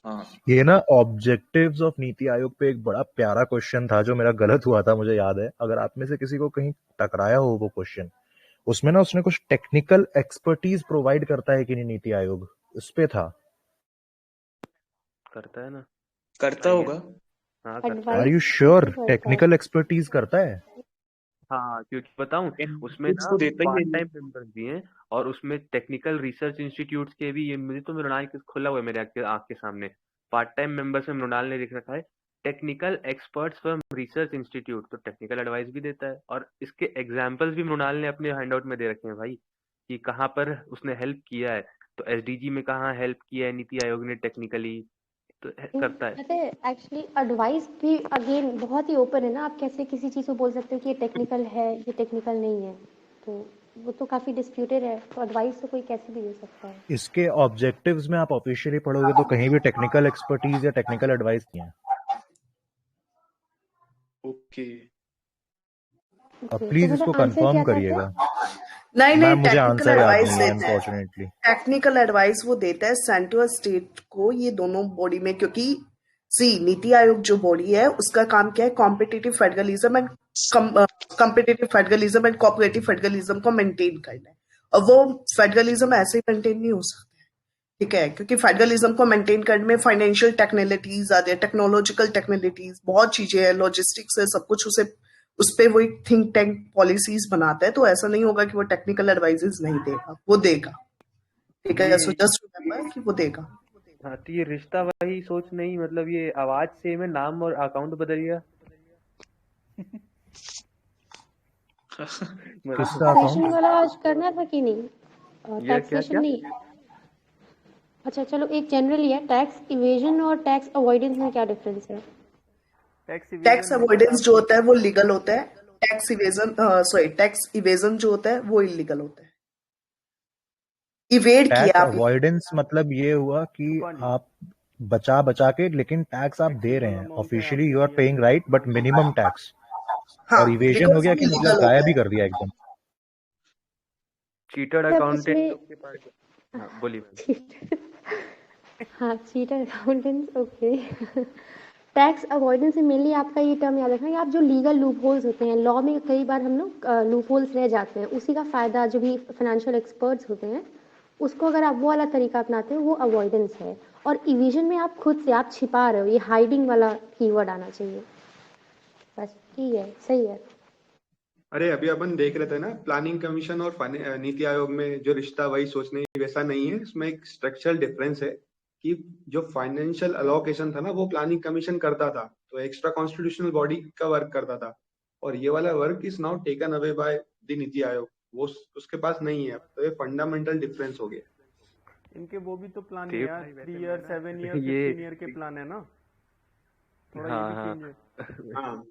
हाँ. ये ना ऑब्जेक्टिव्स ऑफ नीति आयोग पे एक बड़ा प्यारा क्वेश्चन था जो मेरा गलत हुआ था, मुझे याद है. अगर आप में से किसी को कहीं टकराया हो वो क्वेश्चन, उसमें ना उसने कुछ टेक्निकल एक्सपर्टीज प्रोवाइड करता है कि नहीं नीति आयोग, उस पे था. करता है ना. करता ये होगा. हाँ करता है. Are advice you sure? भी करता है. टेक्निकल एक्सपर्टीज करता है. हाँ, क्योंकि बताऊं उसमें इनपुट्स ना तो देता ही पार्ट है. टाइम मेंबर्स भी हैं और उसमें टेक्निकल रिसर्च इंस्टीट्यूट्स के भी, ये मुझे तो मृणाल के खुला हुआ है मेरे आँख के सामने. पार्ट टाइम मेंबर्स में मृणाल ने लिख रखा है technical experts from research institute, तो टेक्निकल एडवाइस भी देता है. और इसके एग्जांपल्स भी मृणाल ने अपने हैंडआउट में दे रखे हैं भाई, कि कहाँ पर उसने हेल्प किया है. तो एसडीजी में कहाँ हेल्प किया है नीति आयोग ने टेक्निकली, तो करता है. पता है एक्चुअली एडवाइस भी अगेन बहुत ही ओपन है ना. आप कैसे किसी चीज़ को बोल सकते हो कि ये टेक्निकल है, ये टेक्निकल नहीं है, तो वो तो काफी डिस्प्यूटेड है. तो एडवाइस तो कोई कैसे भी दे सकता है. इसके ऑब्जेक्टिव्स में आप ऑफिशियली पढ़ोगे तो कहीं भी टेक्निकल एक्सपर्टीज या टेक्निकल एडवाइस नहीं है. ओके. अब ओके तो प्लीज मतलब इसको आंसर कंफर्म क्या था फिर? करिएगा. नहीं मैम मुझे टेक्निकल आंसर याद एडवाइस नहीं है देता है. अनफॉर्चुनेटली. टेक्निकल एडवाइस वो देता है सेंट्रल स्टेट को, ये दोनों बॉडी में. क्योंकि नीति आयोग जो बॉडी है उसका काम क्या है, competitive federalism and cooperative federalism को मेंटेन करना है. और वो फेडरलिज्म ऐसे ही मेंटेन नहीं हो सकता है, ठीक है, क्योंकि फेडरलिज्म को मेंटेन करने में फाइनेंशियल टेक्नोलॉजीज आती है, टेक्नोलॉजिकल टेक्नोलॉजीज, बहुत चीजें हैं, लॉजिस्टिक्स है, सब कुछ उस पे वो एक थिंक टैंक पॉलिसीज बनाता है. तो ऐसा नहीं होगा कि वो टेक्निकल एडवाइजेस नहीं देगा, वो देगा. ठीक है, सो जस्ट रिमेंबर कि वो देगा. हाँ, तो ये रिश्ता वही सोच नहीं, मतलब ये आवाज सेम है, नाम और अकाउंट बदल गया. किसका टैक्सेशन अकाउंट? वाला आज करना था कि नहीं? ये क्या टैक्सेशन क्या? नहीं. अच्छा चलो एक जनरली है, टैक्स इवेजन और टैक्स अवॉइडेंस में क्या डिफरेंस है? टैक्स अवॉइडेंस जो होता है वो लीगल होता है. टैक्स इवेजन जो होता है वो इलीगल होता है. इवेड टैक्स किया आप. अवॉइडेंस मतलब ये हुआ कि आप बचा के लेकिन टैक्स आप दे रहे हैं. Officially you are paying right but minimum tax. हाँ, और इवेजन हो बिकॉज गया वो कि मतलब इलीगल होता गायब ही है. कर दिया एकदम. चीटर्ड मतलब अकाउंटेंट इसमें लोग के पास. हाँ बोलिए. हाँ cheater accountants okay. Tax avoidance में मेनली आपका ये टर्म याद रखना कि आप जो लीगल लूप होल्स होते हैं लॉ में, कई बार हम लोग लूप होल्स रह जाते हैं, उसी का फायदा जो भी फाइनेंशियल एक्सपर्ट्स होते हैं उसको अगर आप वो वाला तरीका अपनाते हो वो अवॉइडेंस है. और इविजन में आप खुद से आप छिपा रहे हो, ये हाइडिंग वाला कीवर्ड आना चाहिए बस. ठीक है, सही है. अरे अभी अपन देख रहे थे ना, प्लानिंग कमीशन और नीति आयोग में जो रिश्ता वही सोचने वैसा नहीं है. इसमें एक स्ट्रक्चरल डिफरेंस है कि जो फाइनेंशियल अलोकेशन था ना वो प्लानिंग कमीशन करता था, तो एक्स्ट्रा कॉन्स्टिट्यूशनल बॉडी का वर्क करता था. और ये वाला work is now taken away by the NITI Aayog, वो उसके पास नहीं है. तो ये फंडामेंटल डिफरेंस हो गया. इनके वो भी तो प्लान है यार, 3 ईयर 7 ईयर ये 15 ईयर के प्लान है ना, थोड़ा ये भी हाँ चेंज है. हाँ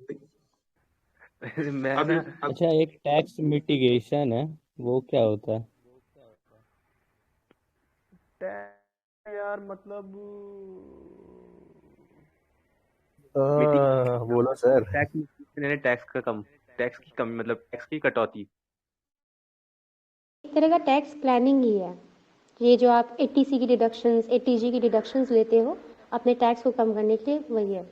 मैं अभी ना अच्छा एक टैक्स मिटिगेशन है, वो क्या होता है? यार मतलब बोलो सर. टैक्स की कमी मतलब टैक्स की कटौती. एक तरह का टैक्स प्लानिंग ही है ये, जो आप एटीसी की डिडक्शंस, एटीजी की डिडक्शंस लेते हो अपने टैक्स को कम करने के लिए, वही है.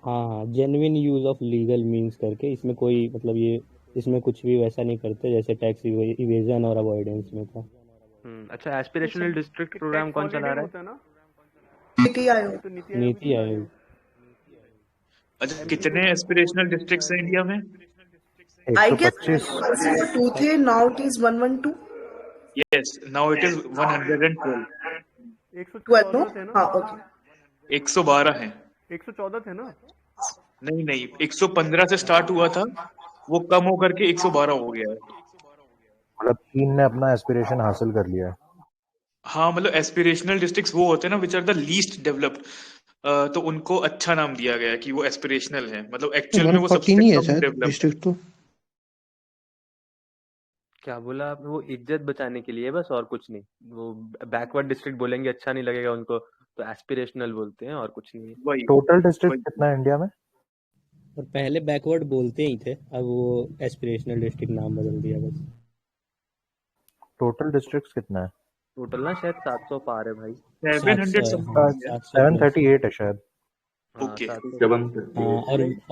हाँ genuine use of legal means करके, इसमें कोई मतलब ये इसमें कुछ भी वैसा नहीं करते जैसे टैक्स इवेजन और अवॉइडेंस में था। अच्छा, एस्पिरेशनल डिस्ट्रिक्ट प्रोग्राम कौन चला रहा है? नीति आयोग। नीति आयोग। अच्छा, कितने एस्पिरेशनल डिस्ट्रिक्ट्स हैं इंडिया में? I guess 2 थे, now it is 112. Yes, now it is 112. 12 no? हाँ, ओके। 112 हैं। 114 थे ना? नहीं 115 से स्टार्ट हुआ था, वो कम होकर के 112 हो गया है। मतलब 3 ने अपना एस्पिरेशन हासिल कर लिया है। हाँ, मतलब एस्पिरेशनल डिस्ट्रिक्ट्स वो होते हैं ना which are the least developed, तो उनको अच्छा नाम दिया गया कि वो एस्पिरेशनल है, मतलब एक्चुअल में वो सबसे नहीं है कम शायद डेवलप्ड। डिस्ट्रिक्ट तो। क्या बोला आपने? वो इज्जत बचाने के लिए बस, और कुछ नहीं। वो बैकवर्ड डिस्ट्रिक्ट बोलेंगे, अच्छा नहीं लगेगा उनको, तो एस्पिरेशनल बोलते हैं, और कुछ नहीं है। वही टोटल डिस्ट्रिक्ट कितना है इंडिया में? और पहले बैकवर्ड बोलते ही थे, अब वो एस्पिरेशनल डिस्ट्रिक्ट नाम बदल दिया बस। टोटल डिस्ट्रिक्ट कितना है? टोटल ना शायद 700 पार है भाई। 700 738 है शायद। ओके।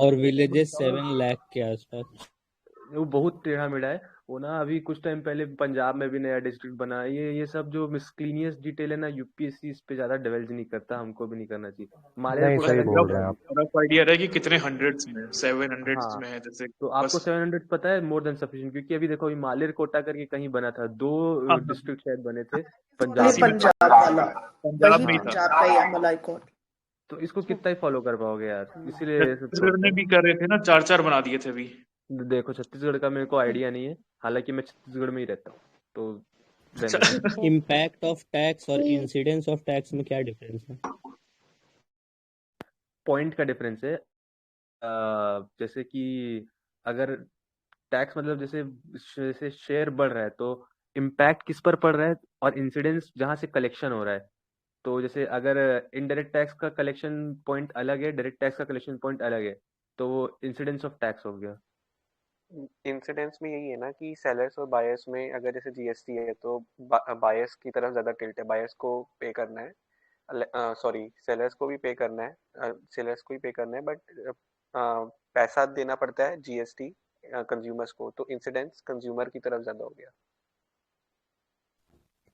और विलेजेस 7 लाख के आसपास। वो बहुत टेढ़ा मेढ़ा है वो ना। अभी कुछ टाइम पहले पंजाब में भी नया डिस्ट्रिक्ट बना। ये सब जो मिसक्लीनियस डिटेल है ना, यूपीएससी इस पे ज्यादा डिवेल्ज नहीं करता, हमको भी नहीं करना चाहिए। नहीं, मालेरकोटा सही का बोल रहे हैं आप। रफ आइडिया रहा है कि कितने हंड्रेड्स में, 700 में है जैसे। तो आपको 700 पता है, मोर देन सफिशिएंट। क्योंकि अभी देखो, मालेरकोटा करके कहीं बना था, 2 डिस्ट्रिक्ट शायद बने थे पंजाब में। पंजाब वाला, पंजाब वही में ही था। पंजाब का ही है मलाइकोट। तो इसको कितना ही फॉलो कर पाओगे यार, इसीलिए छत्तीसगढ़ में भी कर रहे थे ना, 4 बना दिए थे अभी। देखो, छत्तीसगढ़ का मेरे को आइडिया नहीं है, हालांकि मैं छत्तीसगढ़ में ही रहता हूँ। तो इम्पैक्ट ऑफ टैक्स और इंसिडेंस ऑफ टैक्स में क्या डिफरेंस है? पॉइंट का डिफरेंस है। जैसे कि अगर टैक्स मतलब जैसे शेयर बढ़ रहा है, तो इम्पैक्ट किस पर पड़ रहा है, और इंसिडेंस जहां से कलेक्शन हो रहा है। तो जैसे अगर इनडायरेक्ट टैक्स का कलेक्शन पॉइंट अलग है, डायरेक्ट टैक्स का कलेक्शन पॉइंट अलग है, तो वो इंसिडेंस ऑफ टैक्स हो गया। इंसिडेंस में यही है ना कि सेलर्स और बायर्स में अगर जैसे जीएसटी है तो बायर्स की तरफ ज्यादा टिल्ट है, बायर्स को पे करना है, सॉरी सेलर्स को भी पे करना है, सेलर्स को ही पे करना है, बट पैसा देना पड़ता है जीएसटी कंज्यूमर्स को, तो इंसिडेंस कंज्यूमर की तरफ ज्यादा हो गया।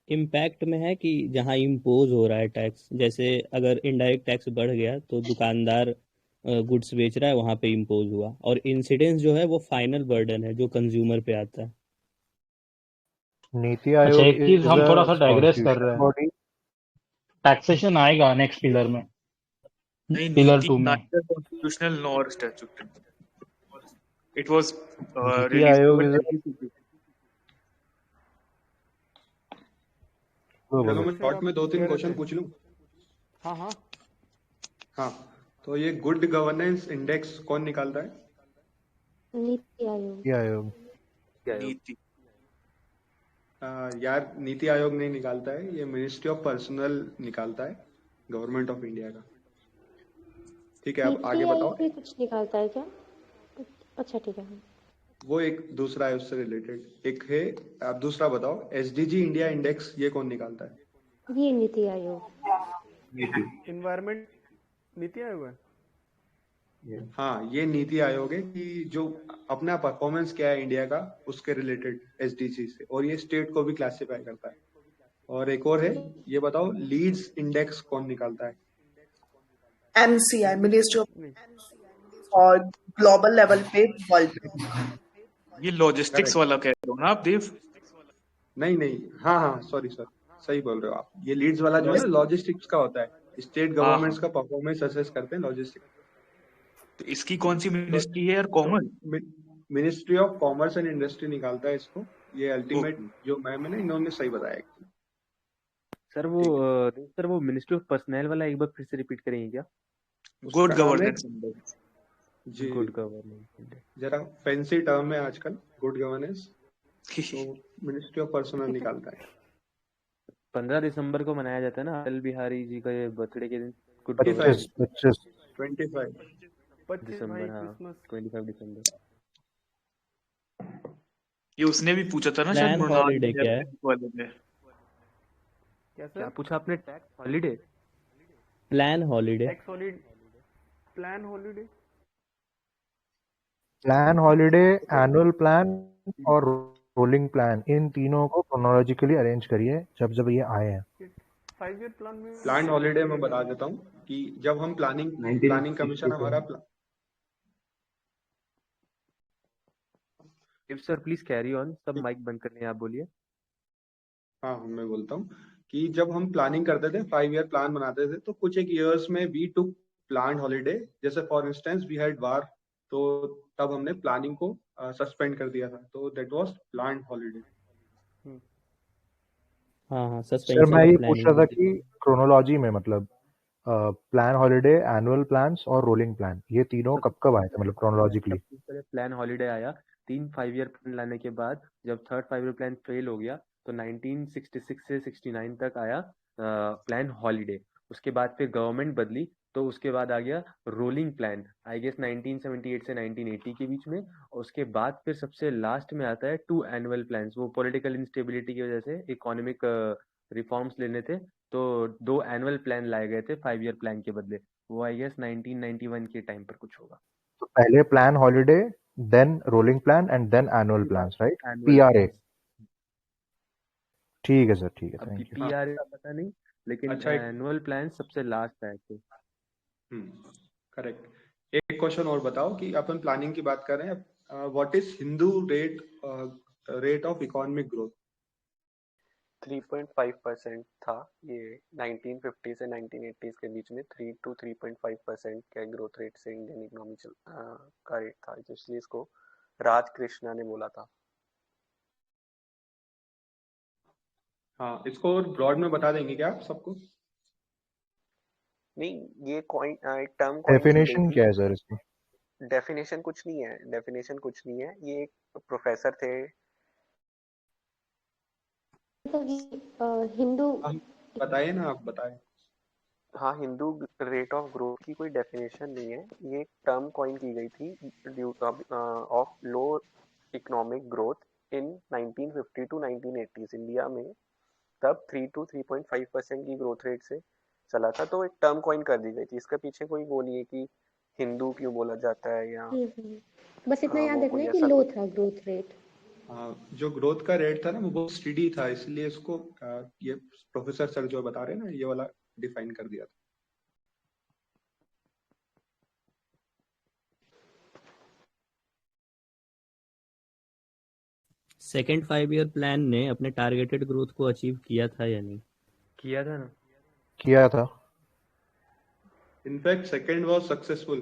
इम्पैक्ट में है कि जहाँ इम्पोज हो रहा है टैक्स, जैसे अगर इनडायरेक्ट टैक्स बढ़ गया तो दुकानदार गुड्स बेच रहा है, वहां पे इम्पोज हुआ। और इंसिडेंस जो है वो फाइनल बर्डन है जो कंज्यूमर पे आता है। नीति अच्छा, आयोग एक चीज हम थोड़ा सा डाइग्रेस कर रहे हैं। बॉडी। टैक्सेशन आएगा नेक्स्ट पिलर में, नहीं, पिलर नीति 2 में। neither constitutional nor statutory. It was नीति released आयोग by is NPCP. चलो मैं शॉर्ट में 2-3 क्वेश्चन पूछ लूं। हाँ हाँ हाँ, तो ये गुड गवर्नेंस इंडेक्स कौन निकालता है? नीति आयोग। नीति आयोग। नीति यार, नीति आयोग नहीं निकालता है, ये मिनिस्ट्री ऑफ पर्सनल निकालता है, गवर्नमेंट ऑफ इंडिया का। ठीक है, अब नीति आगे बताओ। आयोग भी कुछ निकालता है क्या? अच्छा ठीक है। वो एक दूसरा है उससे रिलेटेड, एक है। आप दूसरा बताओ, एसडीजी इंडिया इंडेक्स ये कौन निकालता है? ये नीति आयोग। इन्वायरमेंट नीति आयोग है। हाँ, ये नीति आयोग है कि जो अपना परफॉर्मेंस क्या है इंडिया का उसके रिलेटेड एसडीजी से, और ये स्टेट को भी क्लासिफाई करता है। और एक और है, ये बताओ लीड्स इंडेक्स कौन निकालता है? एमसीआई, मिनिस्ट्री ऑफ, और ग्लोबल लेवल पे वर्ल्ड। ये लॉजिस्टिक्स वाला कह रहे हो ना आप देव? नहीं, हाँ, सॉरी, सही बोल रहे हो आप। ये लीड्स वाला जो है लॉजिस्टिक्स का होता है, स्टेट गवर्नमेंट्स का परफॉर्मेंस असेस करते हैं लॉजिस्टिक्स। तो इसकी कौन सी मिनिस्ट्री है यार? Commerce, ministry of commerce and industry निकालता है इसको। ये अल्टीमेट जो मैम है ना, इन्होंने सही बताया। सर वो मिनिस्ट्री ऑफ पर्सनल वाला एक बार फिर से रिपीट करेंगे क्या? Good governance index. जी, गुड गवर्नेंस। जरा फैंसी टर्म है आजकल, गुड गवर्नेंस। तो मिनिस्ट्री ऑफ पर्सनल निकालता है। 15 दिसंबर को मनाया जाता है ना अटल बिहारी जी का ये बर्थडे के दिन। 25 दिसंबर, हाँ 25 दिसंबर। ये उसने भी पूछा था ना शायद, प्लान हॉलीडे क्या है? वाले में। क्या पूछा आपने? Tax holiday? Plan holiday. Plan holiday. Plan holiday, annual plan और रोलिंग प्लान, इन तीनों को क्रोनोलॉजिकली अरेंज करिए जब जब ये आए हैं। 5 ईयर प्लान में प्लान हॉलिडे मैं बता देता हूँ कि जब हम प्लानिंग कमीशन हमारा if sir please carry on, सब माइक बंद कर लें, आप बोलिए। हाँ मैं बोलता हूँ कि जब हम प्लानिंग करते थे 5 ईयर प्लान बनाते थे तो कुछ एक ईयर्स में वी टुक प्लान हॉलिडे, जैसे फॉर इंस्टेंस वी हैड वार, तो तब हमने प्लानिंग को सस्पेंड कर दिया था, तो दैट वाज प्लान हॉलिडे। हाँ सर सस्पेंशन मैं ऑफ ये पूछ रहा था प्लानिंग। कि क्रोनोलॉजी में मतलब प्लान हॉलिडे, एनुअल प्लान्स और रोलिंग प्लान, ये तीनों कब कब आए थे मतलब क्रोनोलॉजिकली? प्लान हॉलिडे आया 3 5 ईयर प्लान लाने के बाद, जब थर्ड 5 ईयर प्लान फेल हो गया तो 1966 से 69 तक आया प्लान हॉलिडे। उसके बाद फिर गवर्नमेंट बदली तो उसके बाद आ गया रोलिंग प्लान, आई गेस 1978 से 1980 के बीच में। और उसके बाद फिर सबसे लास्ट में आता है 2 एनुअल प्लान। वो पॉलिटिकल इंस्टेबिलिटी की वजह से इकोनॉमिक रिफॉर्म्स लेने थे तो 2 एनुअल प्लान लाए गए थे 5 ईयर प्लान के बदले। वो आई गेस 1991 के टाइम पर कुछ होगा। तो पहले plan holiday, then rolling plan and then annual plans, right? PRA. ठीक है सर, ठीक है, अभी थैंक यू। पीआरए का पता नहीं, लेकिन अच्छा, एनुअल प्लान सबसे लास्ट आए थे। करेक्ट। एक क्वेश्चन और बताओ कि अपन प्लानिंग की बात कर रहे हैं, what is Hindu rate of economic growth? 3.5% था ये 1950 से 1980 के बीच में। 3 to 3.5% के ग्रोथ रेट से इंडियन इकोनॉमी का रेट था, इसलिए इसको राज कृष्णा ने बोला था। हाँ, इसको और ब्रॉड में बता देंगे क्या आप सबको? नहीं, ये कॉइन टर्म कॉइन की गई डेफिनेशन थी। क्या है सर इसकी? डेफिनेशन कुछ नहीं है, डेफिनेशन कुछ नहीं है। ये एक प्रोफेसर थे। हिंदू बताइए ना, आप बताएं। हाँ, हिंदू रेट ऑफ ग्रोथ की कोई डेफिनेशन नहीं है, ये एक टर्म कॉइन की गई थी due of low economic growth in 1950 to 1980 India में। तब 3 to 3.5% की ग्रोथ रेट से चला था, तो एक टर्म कॉइन कर दी गई थी। इसके पीछे कोई वो नहीं है कि हिंदू क्यों बोला जाता है या बस इतना याद वो रखना कोई है कि ऐसा लो था ग्रोथ रेट। जो ग्रोथ का रेट था ना वो बहुत स्टडी था, इसलिए इसको ये प्रोफेसर सर जो बता रहे हैं ना, ये वाला डिफाइन कर दिया था। सेकेंड 5 ईयर प्लान ने अपने टारगेटेड ग्रोथ को अचीव किया था या नहीं? किया था ना। किया था। In fact second was successful.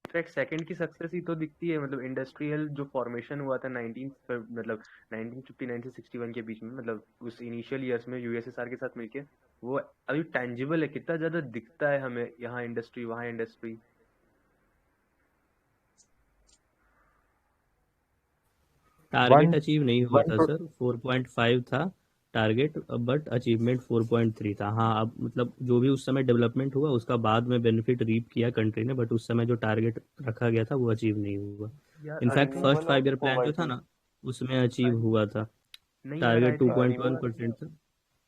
In fact second की सक्सेस ही तो दिखती है, मतलब इंडस्ट्रियल जो फॉर्मेशन हुआ था 1959 से 61 के बीच में, मतलब उस इनिशियल ईयर्स में यूएसएसआर के साथ मिलके, वो अभी टेंजिबल है, कितना ज्यादा दिखता है हमें, यहाँ इंडस्ट्री वहाँ इंडस्ट्री। टारगेट अचीव नहीं हुआ था सर, 4.5 था टारगेट, बट अचीवमेंट 4.3 था। हाँ, अब मतलब जो भी उस समय डेवलपमेंट हुआ उसका बाद में बेनिफिट रीप किया कंट्री ने, बट उस समय जो टारगेट रखा गया था वो अचीव नहीं हुआ। इनफैक्ट फर्स्ट 5 ईयर प्लान जो था ना उसमें अचीव हुआ था, टारगेट 2.1% था।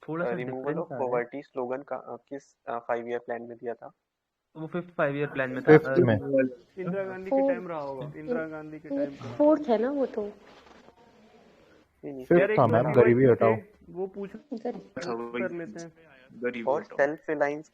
थोड़ा सा रिमूवल ऑफ डिफरेंस आ रहा है। पॉवर्टी स्लोगन का किस 5 ईयर प्लान में दिया था? वो 5th 5 ईयर प्लान में था। इंदिरा गांधी के टाइम रहा होगा, इंदिरा गांधी के टाइम पे। फोर्थ है ना वो तो। फिफ्थ था मैम, गरीबी हटाओ। वो पूछ कर लेते हैं। और सेल्फ रिलायंस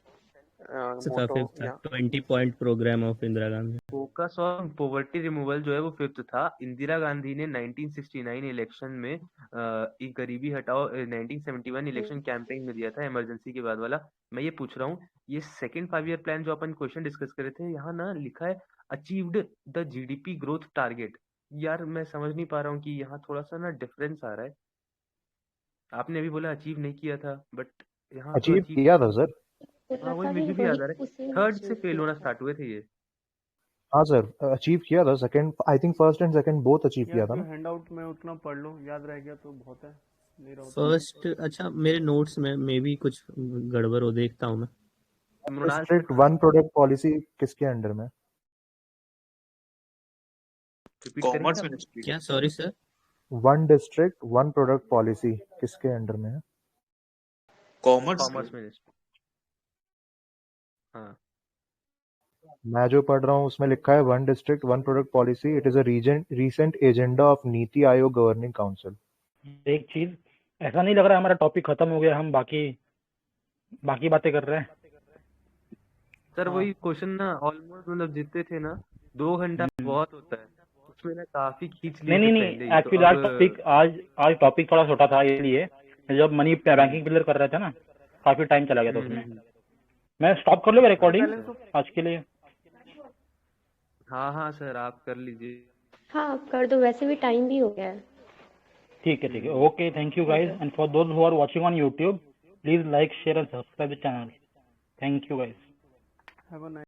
मोटो या 20 point programme of Indira Gandhi. Focus on poverty removal जो है वो 5th था। इंदिरा गांधी ने 1969 इलेक्शन में एक गरीबी हटाओ 1971 इलेक्शन कैंपेन में दिया था, इमरजेंसी के बाद वाला। मैं ये पूछ रहा हूँ, ये सेकंड 5 ईयर प्लान जो अपन क्वेश्चन डिस्कस कर रहे थे, यहाँ ना लिखा है achieved the GDP growth target. यार मैं समझ नहीं पा रहा हूँ कि यहाँ थोड़ा सा ना डिफरेंस आ रहा है। आपने अभी बोला अचीव नहीं किया था, बट यहाँ तो अचीव किया था सर। हाँ, वही मुझे भी याद आ रहा है, थर्ड से फेल होना स्टार्ट हुए थे ये। हाँ सर, अचीव किया था second, I think first and second both achieve किया था ना। हैंडआउट में उतना पढ़ लो, याद रह गया तो बहुत है, नहीं रहा फर्स्ट अच्छा मेरे नोट्स में मे भी कुछ गड़बड़ हो, देखता हूँ मैं। डिस्ट्रिक्ट वन प्रोडक्ट पॉलिसी किसके अंडर में? Commerce ministry. क्या? Sorry sir. One district one product policy किसके अंडर में है? Commerce ministry. हाँ मैं जो पढ़ रहा हूँ उसमें लिखा है one district one product policy, it is a recent agenda of NITI Aayog governing council. एक चीज, ऐसा नहीं लग रहा है हमारा टॉपिक खत्म हो गया, हम बाकी बातें कर रहे हैं। सर वही क्वेश्चन ना ऑलमोस्ट मतलब जितने थे ना 2 घंटा बहुत होता है, उसमें ना काफी खींच लिए थे नहीं, पहले ही, तो एक्चुअली अब आज टॉपिक थोड़ा छोटा था, इसलिए जब मनी बैंकिंग क्लियर कर रहे थे ना, काफी टाइम चला गया था उसमें। मैं स्टॉप कर लूँगा रिकॉर्डिंग बैलेंस ऑफ आज के लिए। हाँ सर आप कर लीजिए। हाँ कर दो, वैसे भी टाइम भी हो गया है। ठीक है, okay, thank you guys, and for those who are watching on YouTube, please like, share and subscribe the channel. Thank you guys. Have a nice